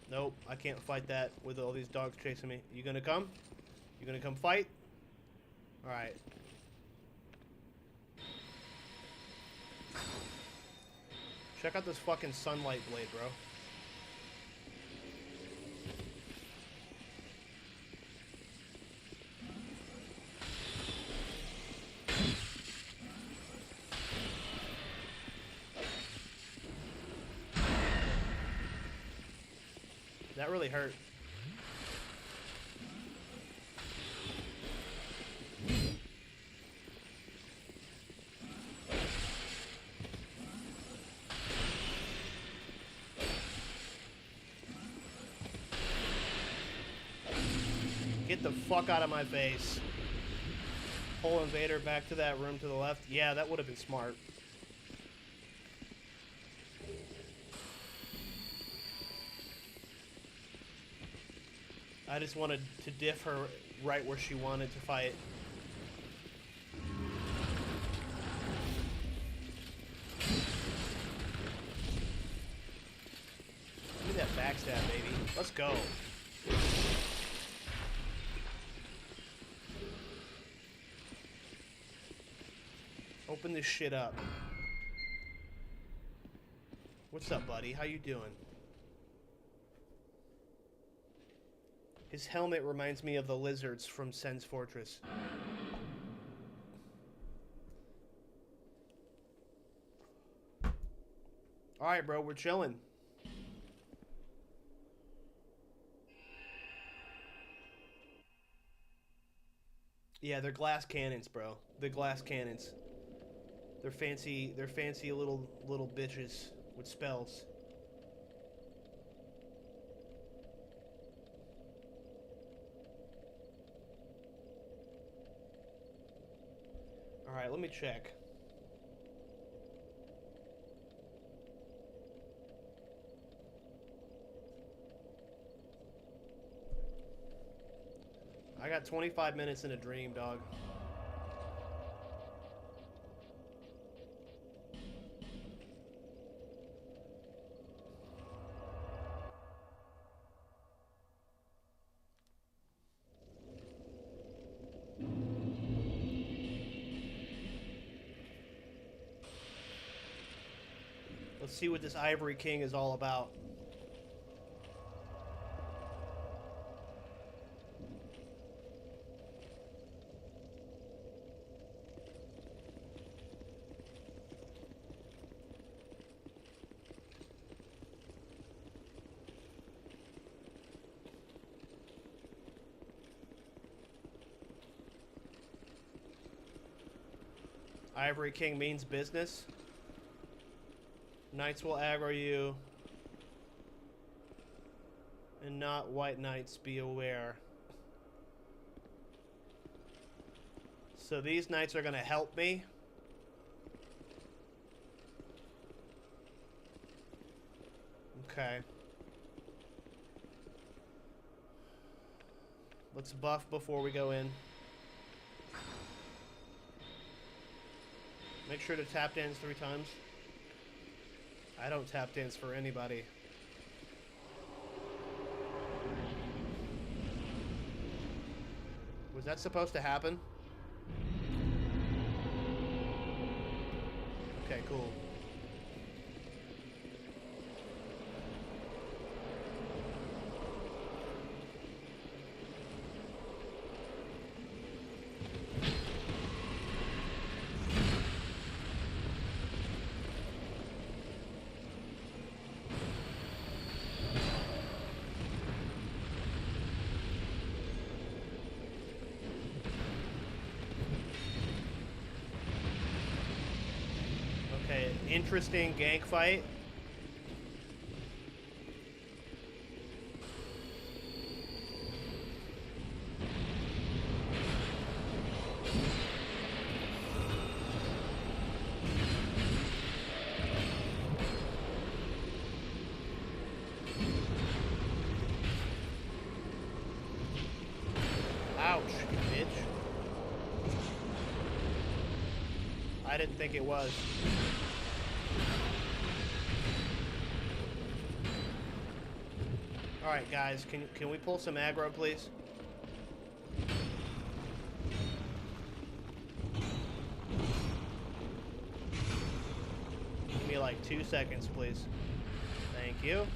Speaker 1: Nope, I can't fight that with all these dogs chasing me. You gonna come? You gonna come fight? Alright. Check out this fucking sunlight blade, bro. That really hurt. Get the fuck out of my face. Pull Invader back to that room to the left. Yeah, that would have been smart. I just wanted to diff her right where she wanted to fight. Give me that backstab, baby. Let's go. Open this shit up. What's up, buddy? How you doing? His helmet reminds me of the lizards from Sen's Fortress. Alright, bro, we're chilling. Yeah, they're glass cannons, bro. The glass cannons. They're fancy little bitches with spells. Alright, let me check. I got 25 minutes in a dream, dog. Let's see what this Ivory King is all about. Ivory King means business. Knights will aggro you. And not white knights, be aware. So these knights are gonna help me. Okay. Let's buff before we go in. Make sure to tap dance 3 times. I don't tap dance for anybody. Was that supposed to happen? Okay, cool. Okay, interesting gank fight. Ouch, you bitch. I didn't think it was. Alright, guys, can we pull some aggro, please? Give me like 2 seconds, please. Thank you.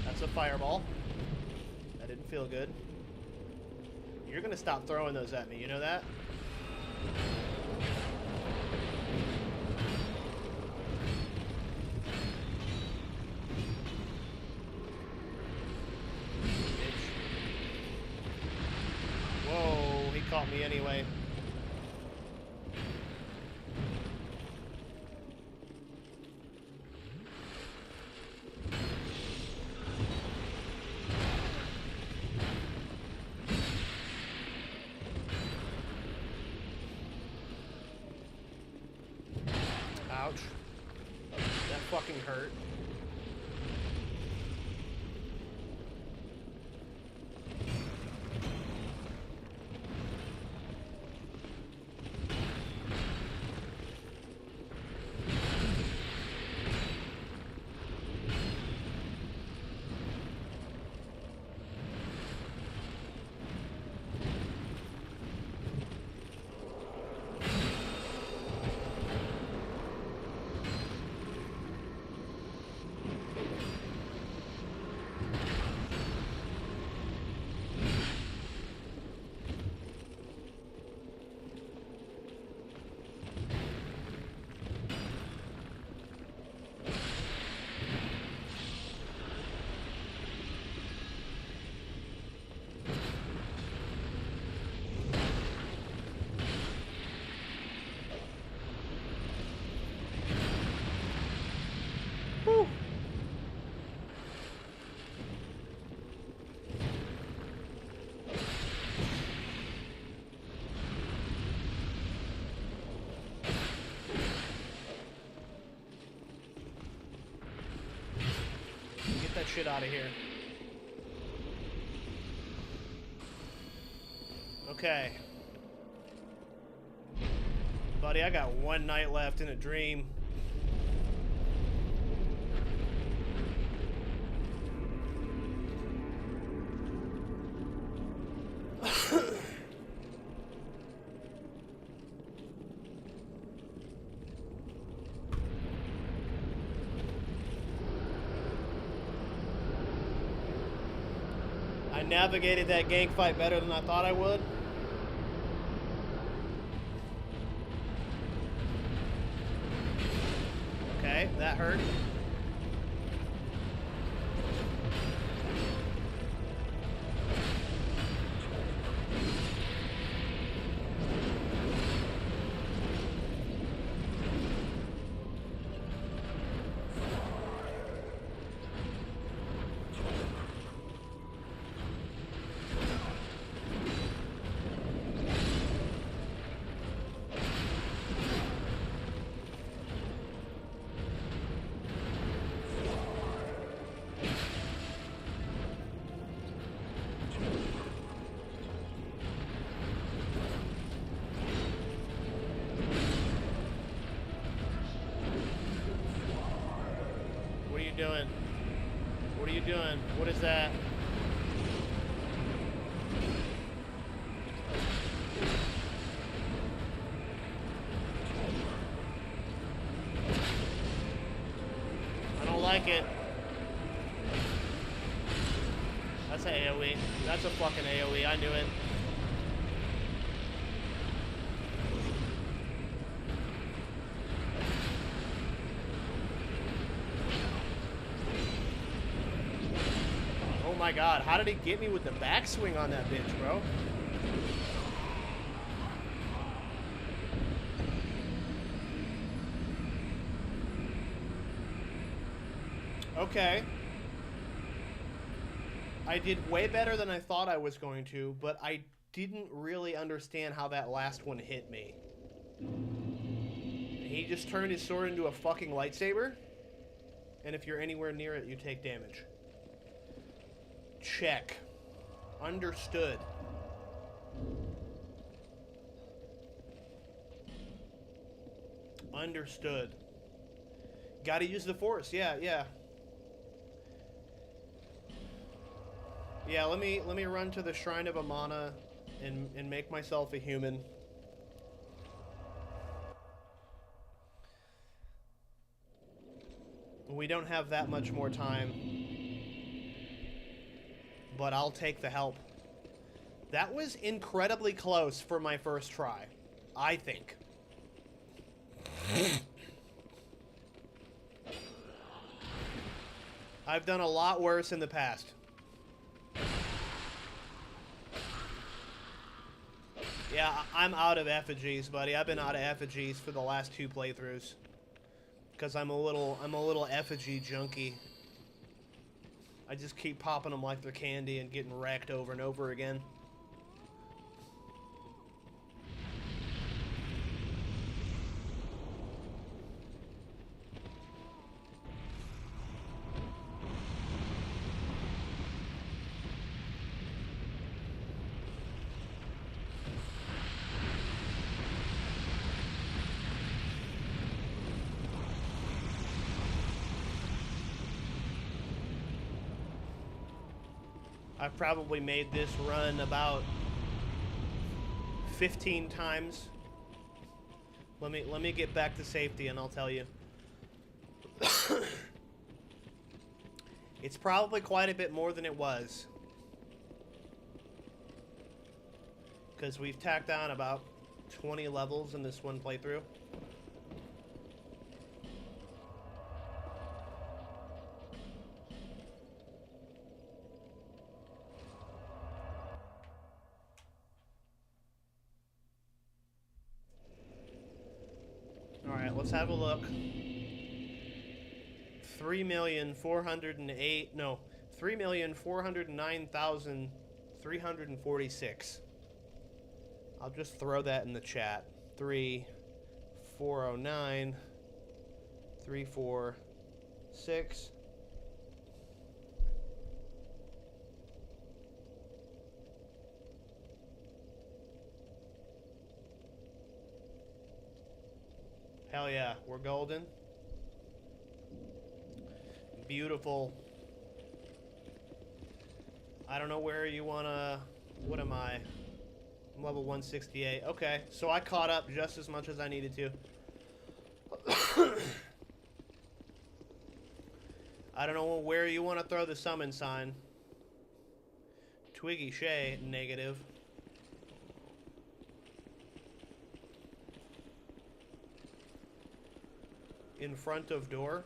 Speaker 1: That's a fireball. That didn't feel good. You're gonna stop throwing those at me, you know that? Whoa, he caught me anyway. Ouch. That fucking hurt. Whew. Get that shit out of here. Okay. Buddy, I got one night left in a dream. I navigated that gank fight better than I thought I would. Okay, that hurt. What are you doing? What are you doing? What is that? I don't like it. That's an AoE. That's a fucking AoE. I knew it. Oh my god, how did he get me with the backswing on that bitch, bro? Okay. I did way better than I thought I was going to, but I didn't really understand how that last one hit me. He just turned his sword into a fucking lightsaber, and if you're anywhere near it, you take damage. Check. Understood. Understood. Gotta use the Force. Yeah, yeah. Yeah, let me run to the Shrine of Amana and make myself a human. We don't have that much more time, but I'll take the help. That was incredibly close for my first try, I think. I've done a lot worse in the past. Yeah, I'm out of effigies, buddy. I've been out of effigies for the last 2 playthroughs. Because I'm a little effigy junkie. I just keep popping them like they're candy and getting wrecked over and over again. I've probably made this run about 15 times. Let me get back to safety and I'll tell you. It's probably quite a bit more than it was. Because we've tacked on about 20 levels in this one playthrough. Alright, let's have a look. 3,409,346. I'll just throw that in the chat. 3,409, 346. Hell yeah, we're golden. Beautiful. I don't know where you wanna... What am I? I'm level 168. Okay, so I caught up just as much as I needed to. I don't know where you want to throw the summon sign. Twiggy Shay, negative. In front of door.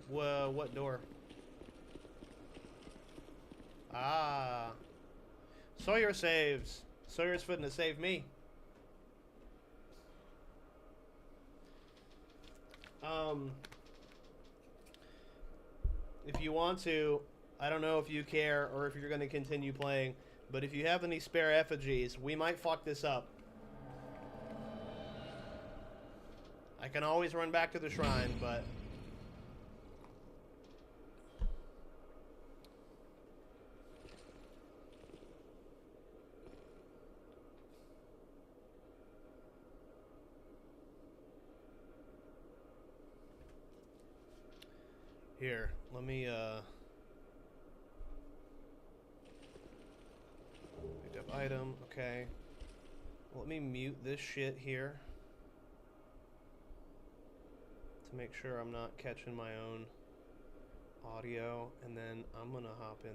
Speaker 1: Whoa, what door? Ah. Sawyer saves. Sawyer's fitting to save me. If you want to, I don't know if you care or if you're going to continue playing, but if you have any spare effigies, we might fuck this up. I can always run back to the shrine, but... Here, let me, pick up item, okay. Let me mute this shit here. To make sure I'm not catching my own audio, and then I'm gonna hop in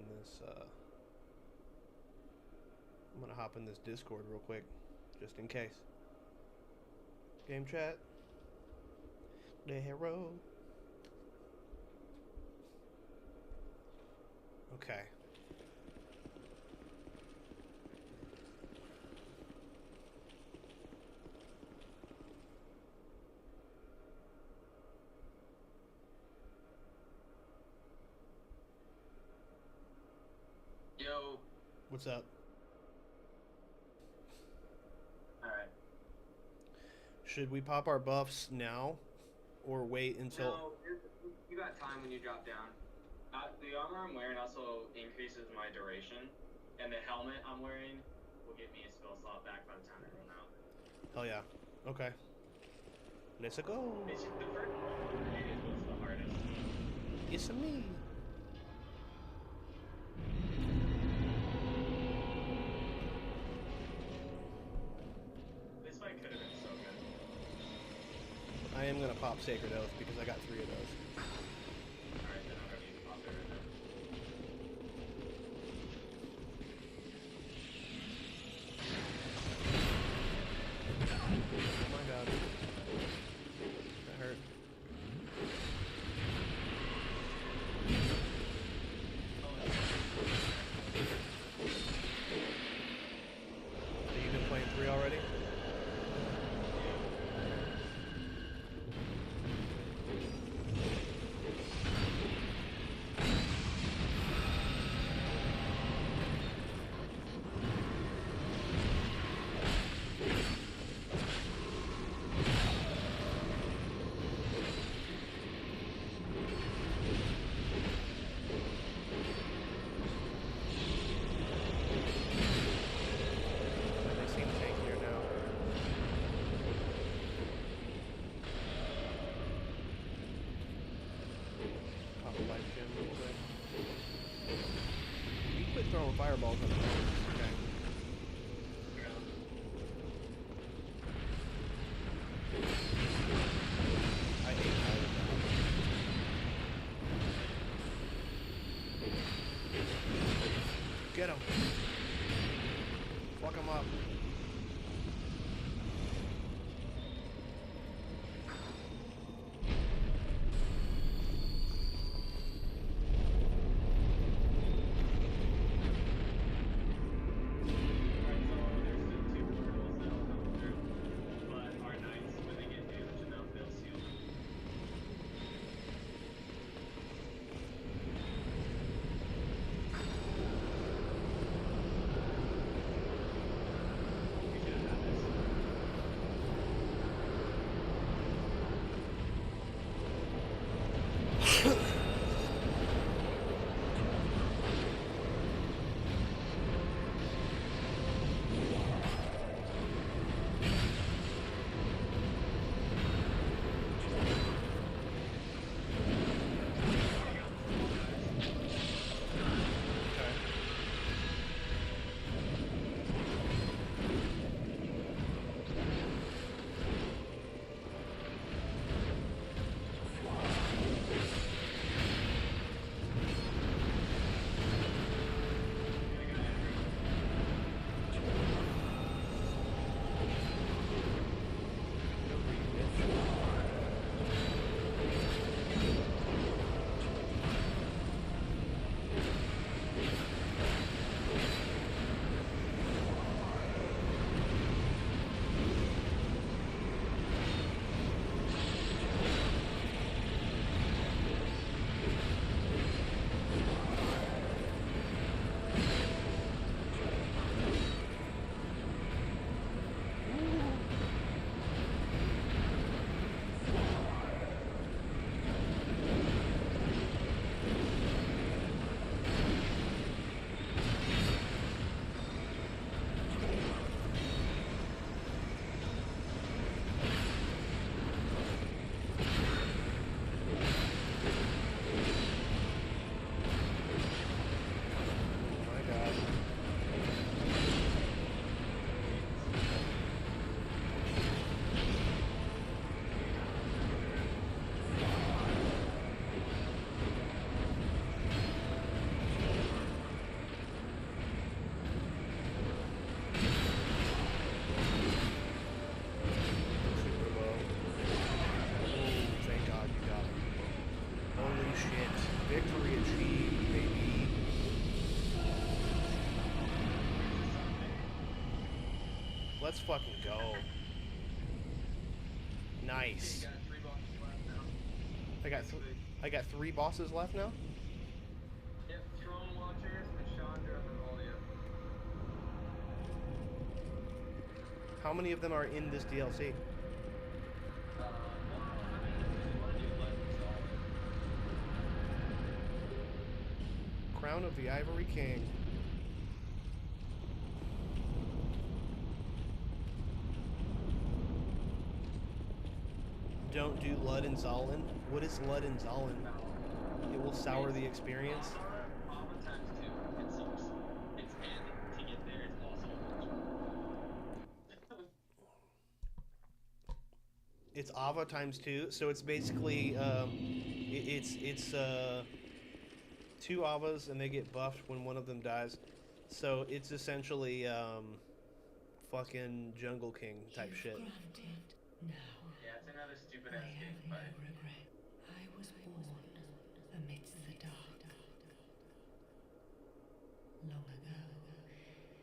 Speaker 1: this, Discord real quick, just in case. Game chat. The hero. Okay.
Speaker 4: Yo.
Speaker 1: What's up?
Speaker 4: Alright.
Speaker 1: Should we pop our buffs now? Or wait until...
Speaker 4: No, you got time when you drop down. The armor I'm wearing also increases my duration. And the helmet I'm wearing will give me a spell slot back by the time I run out.
Speaker 1: Hell yeah. Okay. Let's go.
Speaker 4: It's just the first one is what's the hardest.
Speaker 1: It's a me.
Speaker 4: This fight could have been so good.
Speaker 1: I am gonna pop Sacred Oath because I got 3 of those.
Speaker 4: Alright, then I'm gonna need to pop it right now.
Speaker 1: Oh my god. That hurt. So you've been playing 3 already? They seem tankier now. Pop a life gem real quick. You quit throwing fireballs on the ground. Okay. I hate how Get him. Fuck him up.
Speaker 4: Alright, so there's still 2 portals that'll come through. But our knights, when they get damage enough, they'll seal them. We should have had this.
Speaker 1: Okay. Oh my god. Super low. Ooh, thank god you got him. Holy shit. Victory achieved, baby. Let's fucking go. Nice.
Speaker 4: You got 3 bosses left now.
Speaker 1: I got 3 bosses left now?
Speaker 4: Yep, Throne Watcher, Chandra, and Olia.
Speaker 1: How many of them are in this DLC?
Speaker 4: Well, I mean, if you want to do less installment.
Speaker 1: Crown of the Ivory King. Don't do Lud and Zalin. What is Lud and Zalin? It will sour the experience.
Speaker 4: Ava times 2. It sucks. It's and to get there it's also a
Speaker 1: It's Ava times 2, so it's basically it's 2 Avas and they get buffed when one of them dies. So it's essentially fucking Jungle King type shit.
Speaker 3: Granted. Now,
Speaker 4: Yeah, it's another stupid
Speaker 3: I
Speaker 4: ass game,
Speaker 3: have no
Speaker 4: but
Speaker 3: regret. I was born amidst the dark. Long ago,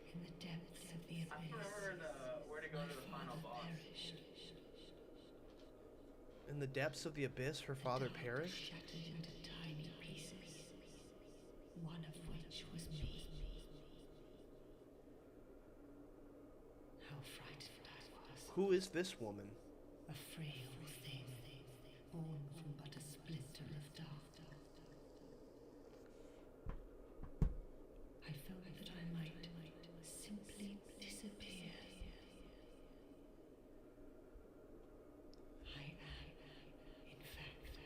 Speaker 3: in the depths of the
Speaker 4: I
Speaker 3: abyss,
Speaker 4: remember where to go
Speaker 3: my
Speaker 4: to the final
Speaker 3: father
Speaker 4: boss.
Speaker 3: perished.
Speaker 1: In the depths of the abyss, her father
Speaker 3: Dark
Speaker 1: perished?
Speaker 3: shattered into tiny pieces, one of which was me. How frightened I was.
Speaker 1: Who is this woman?
Speaker 3: A frail thing, born from but a splinter of dark. I felt that I might simply disappear. I am, in fact,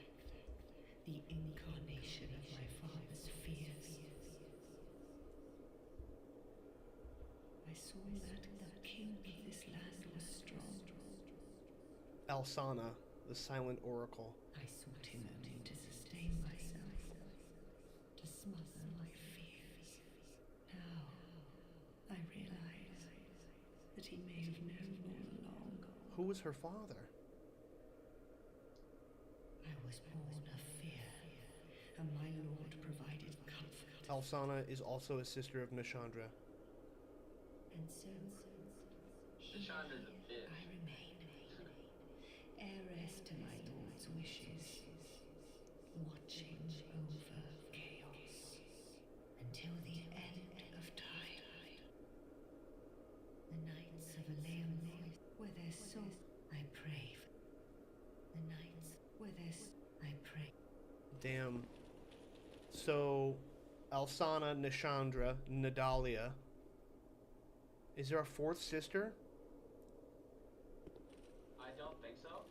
Speaker 3: the incarnation of my father's fears. I saw that the king of this land was strong.
Speaker 1: Alsana, the silent oracle.
Speaker 3: I sought him only to sustain myself, to smother my fears. Now, I realize that he may have known all along.
Speaker 1: Who was her father?
Speaker 3: I was born of fear, and my lord provided comfort.
Speaker 1: Alsana is also a sister of Nishandra.
Speaker 3: And so,
Speaker 4: Nishandra's a bitch.
Speaker 3: I remain, heiress to my lord's wishes, watching over chaos until the end of time. The Knights of Aleum, where their soul I pray. The Knights, where I pray.
Speaker 1: Damn. So, Alsana, Nishandra, Nadalia. Is there a 4th sister?
Speaker 4: I don't think so.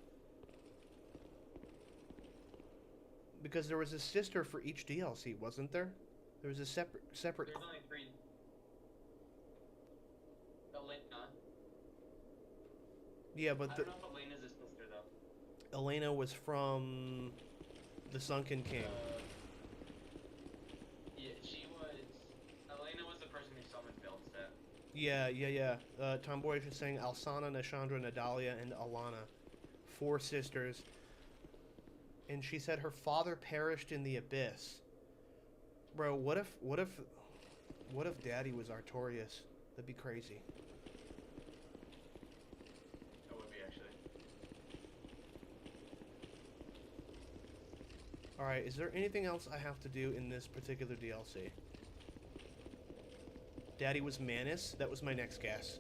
Speaker 1: Because there was a sister for each DLC, wasn't there? There was a separate.
Speaker 4: There's only 3. Elena.
Speaker 1: Yeah,
Speaker 4: I
Speaker 1: but
Speaker 4: don't know if Elena's a sister though.
Speaker 1: Elena was from the Sunken King.
Speaker 4: Yeah, she was. Elena was the person who summoned Bildstedt.
Speaker 1: Yeah. Tomboy is just saying Alsana, Nishandra, Nadalia, and Alana. 4 sisters. And she said her father perished in the abyss. Bro, what if Daddy was Artorias? That'd be crazy.
Speaker 4: That would be actually.
Speaker 1: Alright, is there anything else I have to do in this particular DLC? Daddy was Manus? That was my next guess.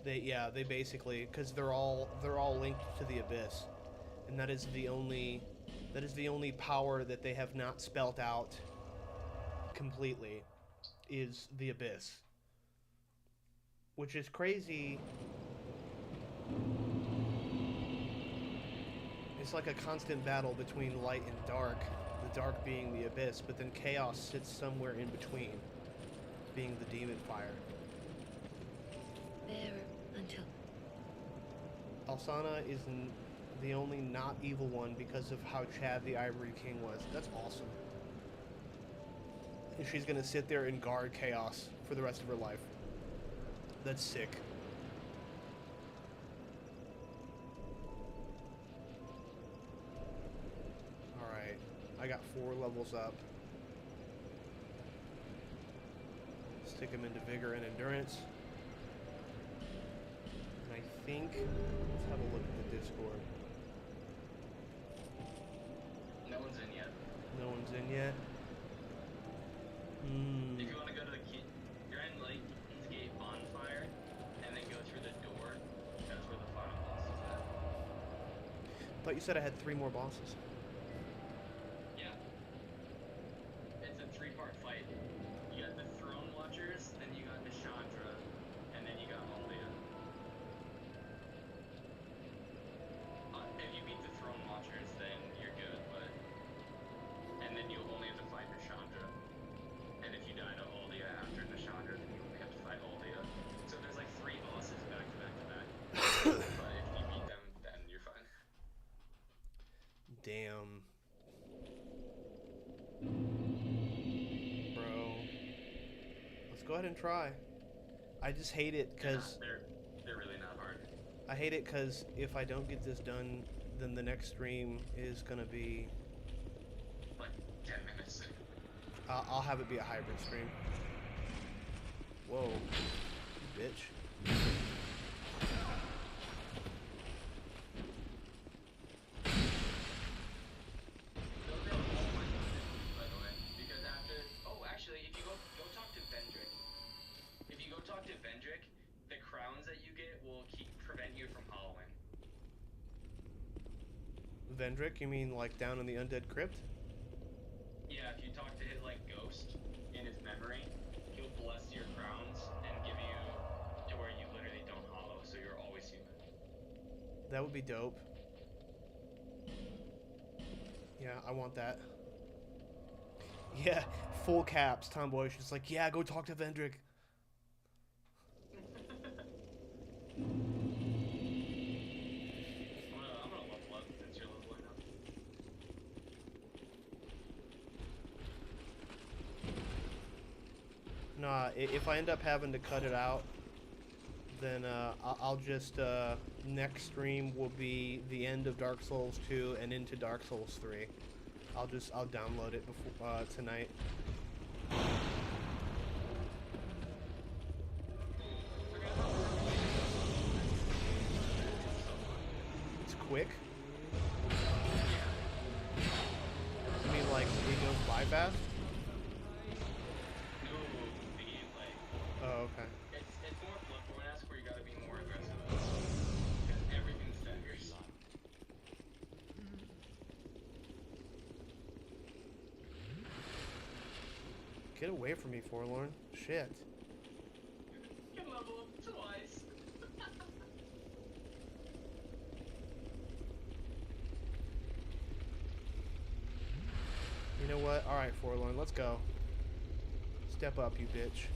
Speaker 1: They basically, because they're all linked to the abyss. And that is the only power that they have not spelt out completely is the abyss. Which is crazy. It's like a constant battle between light and dark, the dark being the abyss, but then chaos sits somewhere in between, being the demon fire.
Speaker 2: There until
Speaker 1: Alsana is the only not evil one because of how Chad the Ivory King was. That's awesome. And she's gonna sit there and guard chaos for the rest of her life. That's sick. Alright, I got 4 levels up. Stick them into Vigor and Endurance. And I think, let's have a look at the Discord.
Speaker 4: No one's in yet.
Speaker 1: No one's in yet.
Speaker 4: If you want to go to the you're in like Kingsgate Bonfire, and then go through the door. That's where the final boss is at.
Speaker 1: I thought you said I had 3 more bosses.
Speaker 4: Yeah. It's a 3-part fight. You got the Throne Watchers, then you got Nishandra, and then you got Aldia.
Speaker 1: Go ahead and try. I just hate it because
Speaker 4: They're really not hard.
Speaker 1: I hate it because if I don't get this done, then the next stream is gonna be.
Speaker 4: Like 10 minutes.
Speaker 1: I'll have it be a hybrid stream. Whoa, you bitch.
Speaker 4: Those are all my dungeons, by the way. Because after, actually, if you go talk to Vendrick. If you go talk to Vendrick, the crowns that you get will prevent you from hollowing.
Speaker 1: Vendrick, you mean like down in the undead crypt?
Speaker 4: Yeah, if you talk to his like ghost in his memory, he'll bless your crowns and give you to where you literally don't hollow, so you're always human.
Speaker 1: That would be dope. Yeah, I want that. Yeah, full caps. Tomboyish just like, yeah, go talk to Vendrick.
Speaker 4: I'm gonna level up since you're leveling up.
Speaker 1: Nah, if I end up having to cut it out, then I'll just next stream will be the end of Dark Souls 2 and into Dark Souls 3. I'll download it before tonight. It's quick. I mean, like it goes by fast.
Speaker 4: No, the gameplay.
Speaker 1: Oh, okay.
Speaker 4: It's more Bloodborne-esque where you gotta be more aggressive. Because everything staggers.
Speaker 1: Get away from me, Forlorn. Shit.
Speaker 4: You can level up twice.
Speaker 1: You know what? Alright, Forlorn, let's go. Step up, you bitch.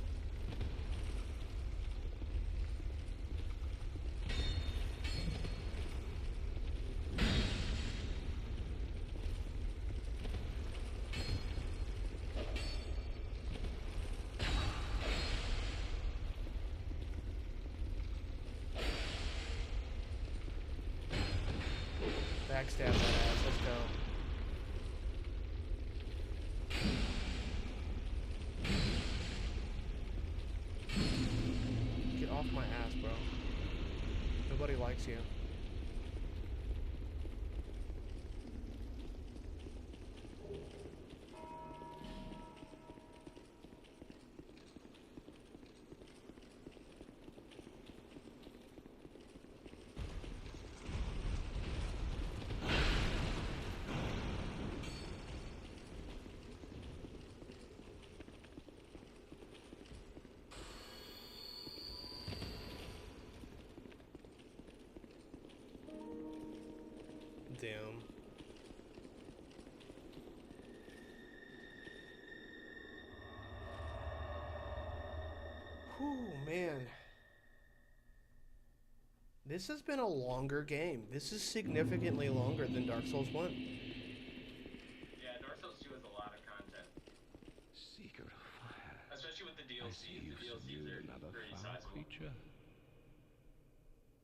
Speaker 1: Backstab that ass, let's go. Get off my ass, bro. Nobody likes you. Damn. Whew, man. This has been a longer game. This is significantly longer than Dark Souls 1.
Speaker 4: Yeah, Dark Souls 2 has a lot of content.
Speaker 5: Seeker of fire.
Speaker 4: Especially with the
Speaker 5: I see
Speaker 4: DLCs.
Speaker 5: you
Speaker 4: The DLCs
Speaker 5: subdued
Speaker 4: are
Speaker 5: another
Speaker 4: pretty
Speaker 5: foul
Speaker 4: sizable.
Speaker 5: creature.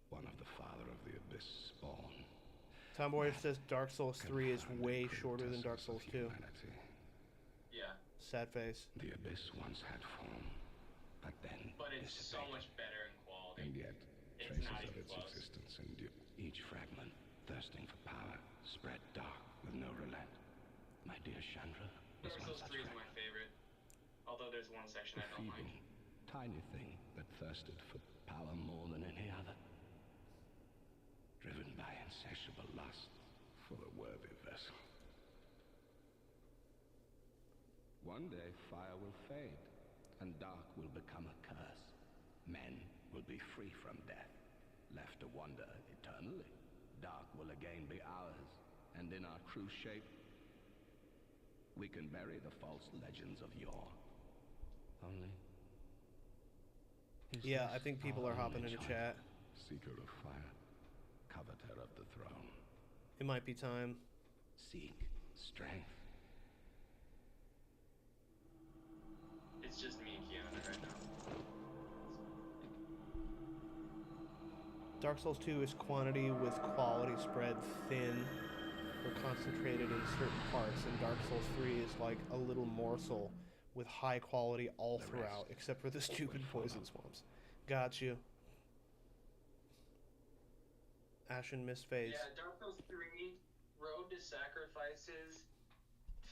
Speaker 5: One of the father of the abyss spawn.
Speaker 1: Tomboy says Dark Souls 3 is way shorter than Dark Souls 2.
Speaker 5: Humanity.
Speaker 4: Yeah,
Speaker 1: Sad face.
Speaker 5: The abyss once had form, but then
Speaker 4: but it's so
Speaker 5: dissipated.
Speaker 4: much better in quality.
Speaker 5: And yet,
Speaker 4: It's
Speaker 5: traces
Speaker 4: not
Speaker 5: of
Speaker 4: even
Speaker 5: its
Speaker 4: close.
Speaker 5: existence endure. Each fragment, thirsting for power, spread dark with no relent. My dear Chandra is
Speaker 4: Dark
Speaker 5: one
Speaker 4: Souls
Speaker 5: such
Speaker 4: 3 is my
Speaker 5: fragment.
Speaker 4: favorite. Although there's one section
Speaker 5: The
Speaker 4: I don't
Speaker 5: feeble,
Speaker 4: like.
Speaker 5: tiny thing that thirsted for power more than any other. Driven by insatiable lust for a worthy vessel. One day fire will fade, and dark will become a curse. Men will be free from death, left to wander eternally. Dark will again be ours, and in our true shape, we can bury the false legends of yore. Only... is
Speaker 1: Yeah,
Speaker 5: this
Speaker 1: I think people
Speaker 5: our
Speaker 1: are hopping
Speaker 5: only
Speaker 1: into
Speaker 5: choice?
Speaker 1: chat.
Speaker 5: Seeker of fire, coveter of the throne.
Speaker 1: It might be time.
Speaker 5: Seek strength.
Speaker 4: It's just me and Kiana right now.
Speaker 1: Dark Souls 2 is quantity with quality spread thin or concentrated in certain parts, and Dark Souls 3 is like a little morsel with high quality all throughout, except for the stupid poison swamps. Got you. Ashen Mist Phase.
Speaker 4: Yeah, Dark Souls 3, Road to Sacrifices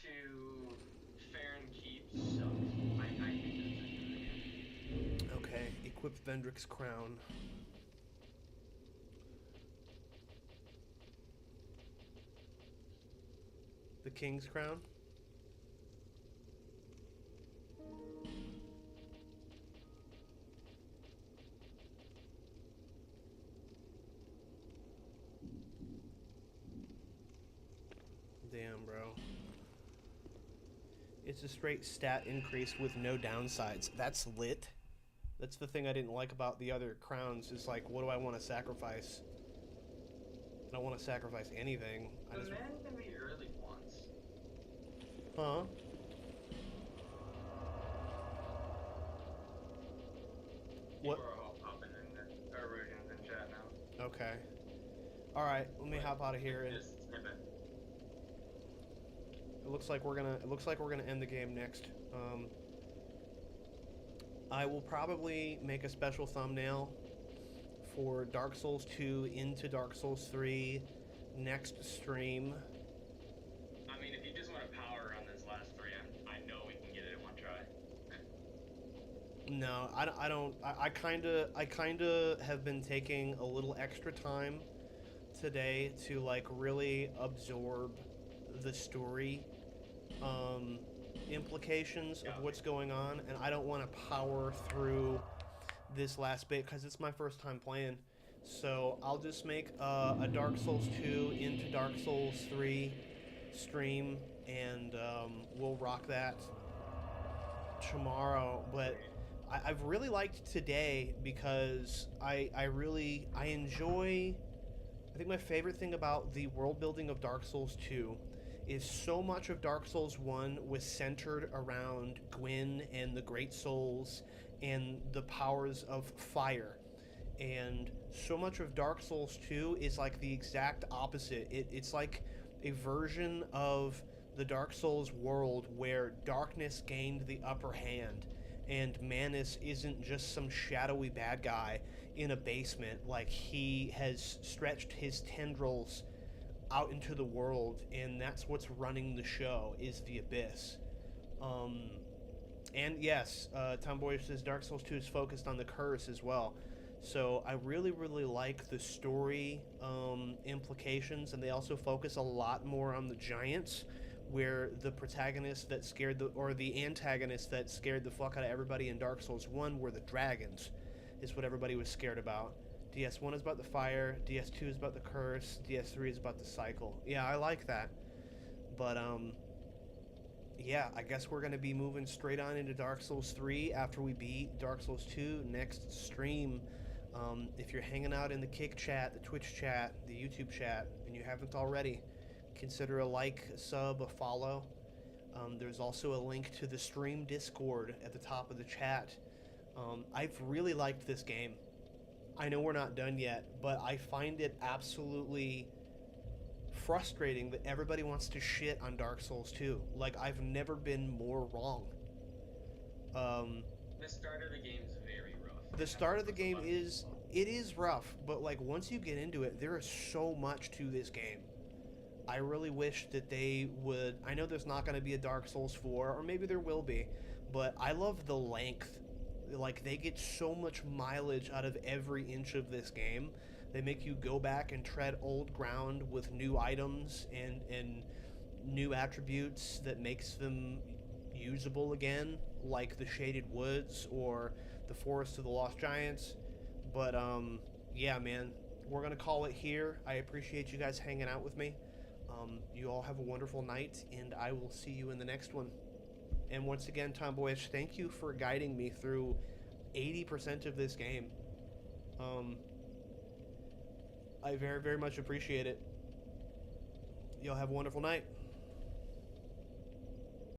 Speaker 4: to Farron Keep sucks. I hate that.
Speaker 1: Okay, equip Vendrick's crown. The King's crown? Damn, bro. It's a straight stat increase with no downsides. That's lit. That's the thing I didn't like about the other crowns, is like, what do I want to sacrifice? I don't want to sacrifice anything.
Speaker 4: The man can be early ones.
Speaker 1: Huh? What?
Speaker 4: People are all popping in the Erosions in chat now.
Speaker 1: Okay. Alright, let me hop out of here and
Speaker 4: Just skip it.
Speaker 1: it looks like we're gonna end the game next. I will probably make a special thumbnail for Dark Souls 2 into Dark Souls 3 next stream.
Speaker 4: I mean, if you just want to power on this last three, I know we can get it in one try.
Speaker 1: No, I don't. I kind of have been taking a little extra time today to like really absorb the story implications of what's going on, and I don't want to power through this last bit because it's my first time playing. So I'll just make a Dark Souls 2 into Dark Souls 3 stream, and we'll rock that tomorrow. But I've really liked today because I enjoy. I think my favorite thing about the world building of Dark Souls 2 is so much of Dark Souls 1 was centered around Gwyn and the Great Souls and the powers of fire. And so much of Dark Souls 2 is like the exact opposite. It's like a version of the Dark Souls world where darkness gained the upper hand, and Manus isn't just some shadowy bad guy in a basement. Like, he has stretched his tendrils out into the world, and that's what's running the show, is the Abyss. And yes, Tomboy says Dark Souls 2 is focused on the curse as well. So I really, really like the story implications, and they also focus a lot more on the giants, where the protagonist that scared the antagonist that scared the fuck out of everybody in Dark Souls 1 were the dragons, is what everybody was scared about. DS1 is about the fire, DS2 is about the curse, DS3 is about the cycle. Yeah, I like that. But, yeah, I guess we're going to be moving straight on into Dark Souls 3 after we beat Dark Souls 2 next stream. If you're hanging out in the Kick chat, the Twitch chat, the YouTube chat, and you haven't already, consider a like, a sub, a follow. There's also a link to the stream Discord at the top of the chat. I've really liked this game. I know we're not done yet, but I find it absolutely frustrating that everybody wants to shit on Dark Souls 2. Like, I've never been more wrong.
Speaker 4: The start of the game is very rough.
Speaker 1: The start of the game is rough, but like once you get into it, there is so much to this game. I really wish that they would. I know there's not going to be a Dark Souls 4, or maybe there will be, but I love the length. Like, they get so much mileage out of every inch of this game. They make you go back and tread old ground with new items and new attributes that makes them usable again, like the Shaded Woods or the Forest of the Lost Giants. But yeah, man, we're gonna call it here. I appreciate you guys hanging out with me. You all have a wonderful night, and I will see you in the next one. And once again, Tomboyish, thank you for guiding me through 80% of this game. I very, very much appreciate it. Y'all have a wonderful night.